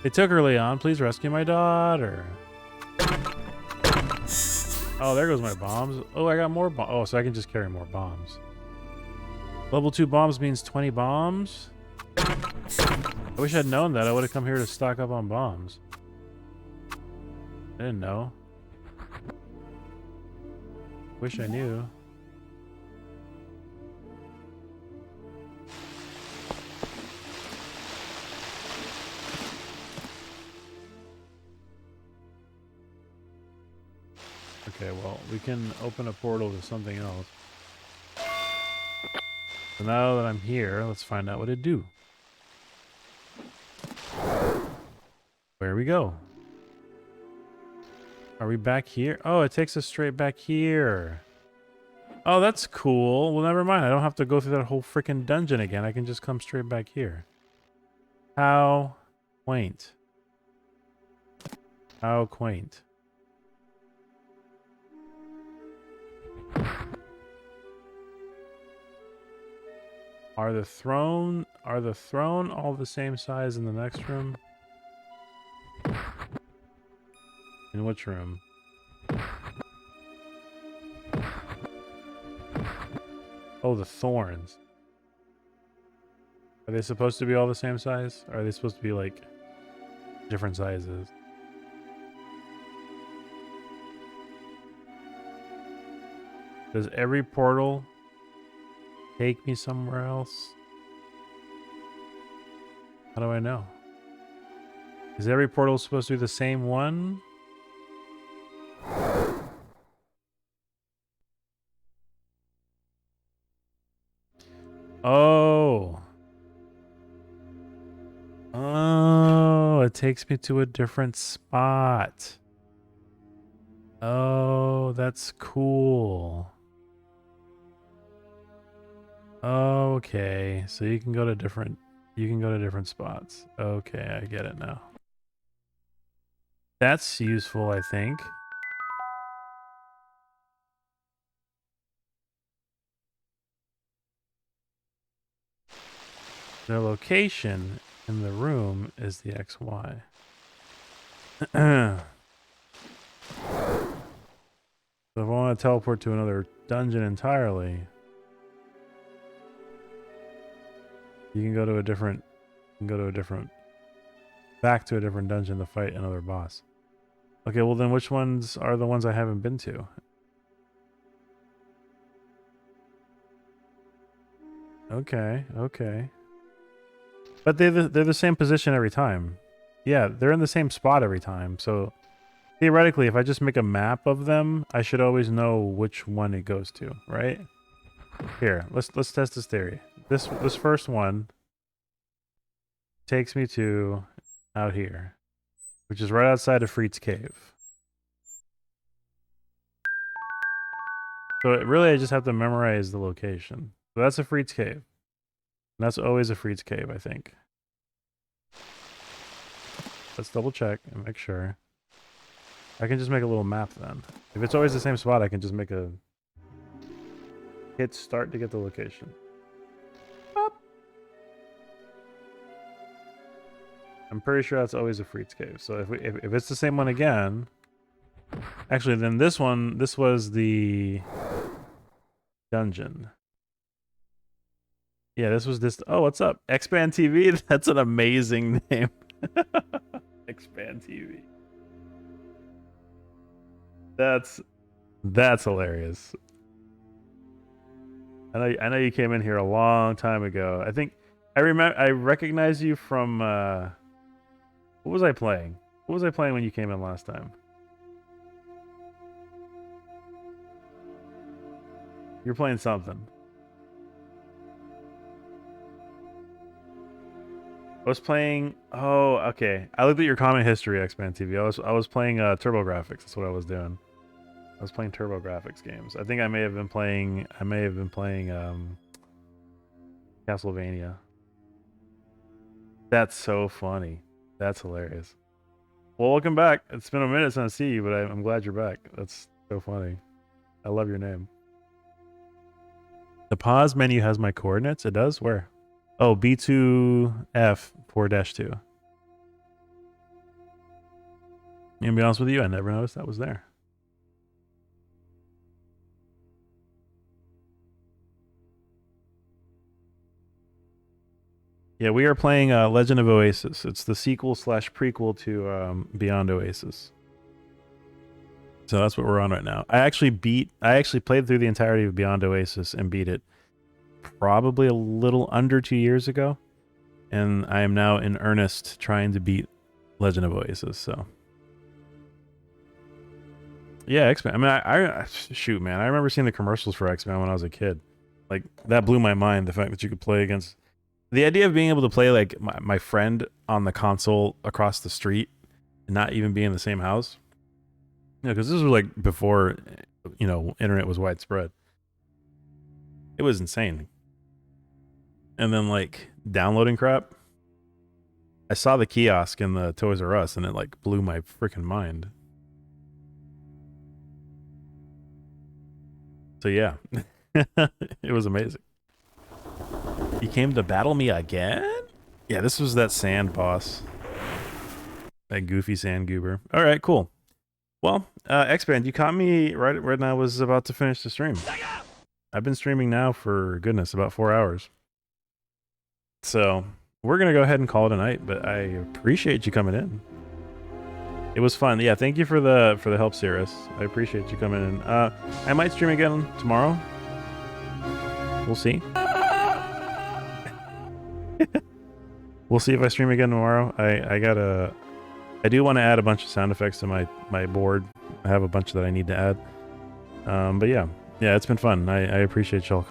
Speaker 1: They took her, Leon. Please rescue my daughter. Oh, there goes my bombs. Oh, I got more bombs. Oh, so I can just carry more bombs. Level 2 bombs means 20 bombs? I wish I'd known that. I would have come here to stock up on bombs. I didn't know. Wish I knew. Okay, well, we can open a portal to something else. So now that I'm here, let's find out what it do. Where we go? Are we back here? Oh, it takes us straight back here. Oh, that's cool. Well, never mind. I don't have to go through that whole freaking dungeon again. I can just come straight back here. How Quaint. How quaint. Are the throne all the same size in the next room? In which room? Oh, the thorns. Are they supposed to be all the same size? Or are they supposed to be like different sizes? Does every portal take me somewhere else? How do I know? Is every portal supposed to be the same one? Oh. Oh, it takes me to a different spot. Oh, that's cool. Okay, so you can go to different spots. Okay, I get it now. That's useful, I think. The location in the room is the XY. So if I want to teleport to another dungeon entirely, you can go to a different, back to a different dungeon to fight another boss. Okay, well then which ones are the ones I haven't been to? Okay, okay. But they're the same position every time. Yeah, they're in the same spot every time. So theoretically, if I just make a map of them, I should always know which one it goes to, right? Here, let's test this theory. This first one takes me to out here, which is right outside of Freed's Cave. So really, I just have to memorize the location. So that's a Freed's Cave. And that's always a Freed's Cave, I think. Let's double check and make sure. I can just make a little map then. If it's always the same spot, I can just make a hit start to get the location. Boop. I'm pretty sure that's always a Freed's Cave. So if it's the same one again, actually then this was the dungeon. Yeah, this was this. Oh, what's up? Expand TV? That's an amazing name. Expand TV. That's hilarious. I know you came in here a long time ago. I think I recognize you from what was I playing? What was I playing when you came in last time? You're playing something. I was playing. Oh, okay. I looked at your comment history, Expand TV. I was playing TurboGrafx. That's what I was doing. I was playing TurboGrafx games. I think I may have been playing. Castlevania. That's so funny. That's hilarious. Well, welcome back. It's been a minute since I see you, but I'm glad you're back. That's so funny. I love your name. The pause menu has my coordinates. It does? Where? Oh, B2F 4-2. To be honest with you, I never noticed that was there. Yeah, we are playing Legend of Oasis. It's the sequel / prequel to Beyond Oasis. So that's what we're on right now. I actually played through the entirety of Beyond Oasis and beat it probably a little under 2 years ago, and I am now in earnest trying to beat Legend of Oasis. So yeah, X-Men. I mean, I shoot, man. I remember seeing the commercials for X-Men when I was a kid. Like that blew my mind. The fact that you could play against, the idea of being able to play like my friend on the console across the street and not even be in the same house. You know, because this was like before, you know, internet was widespread. It was insane. And then like downloading crap. I saw the kiosk in the Toys R Us and it like blew my freaking mind. So yeah, it was amazing. He came to battle me again? Yeah, this was that sand boss. That goofy sand goober. All right, cool. Well, X-Band, you caught me right when I was about to finish the stream. I've been streaming now for, goodness, about 4 hours. So we're going to go ahead and call it a night, but I appreciate you coming in. It was fun. Yeah, thank you for the help, Cirrus. I appreciate you coming in. I might stream again tomorrow. We'll see. We'll see if I stream again tomorrow. I do want to add a bunch of sound effects to my board. I have a bunch that I need to add. But yeah, it's been fun. I appreciate y'all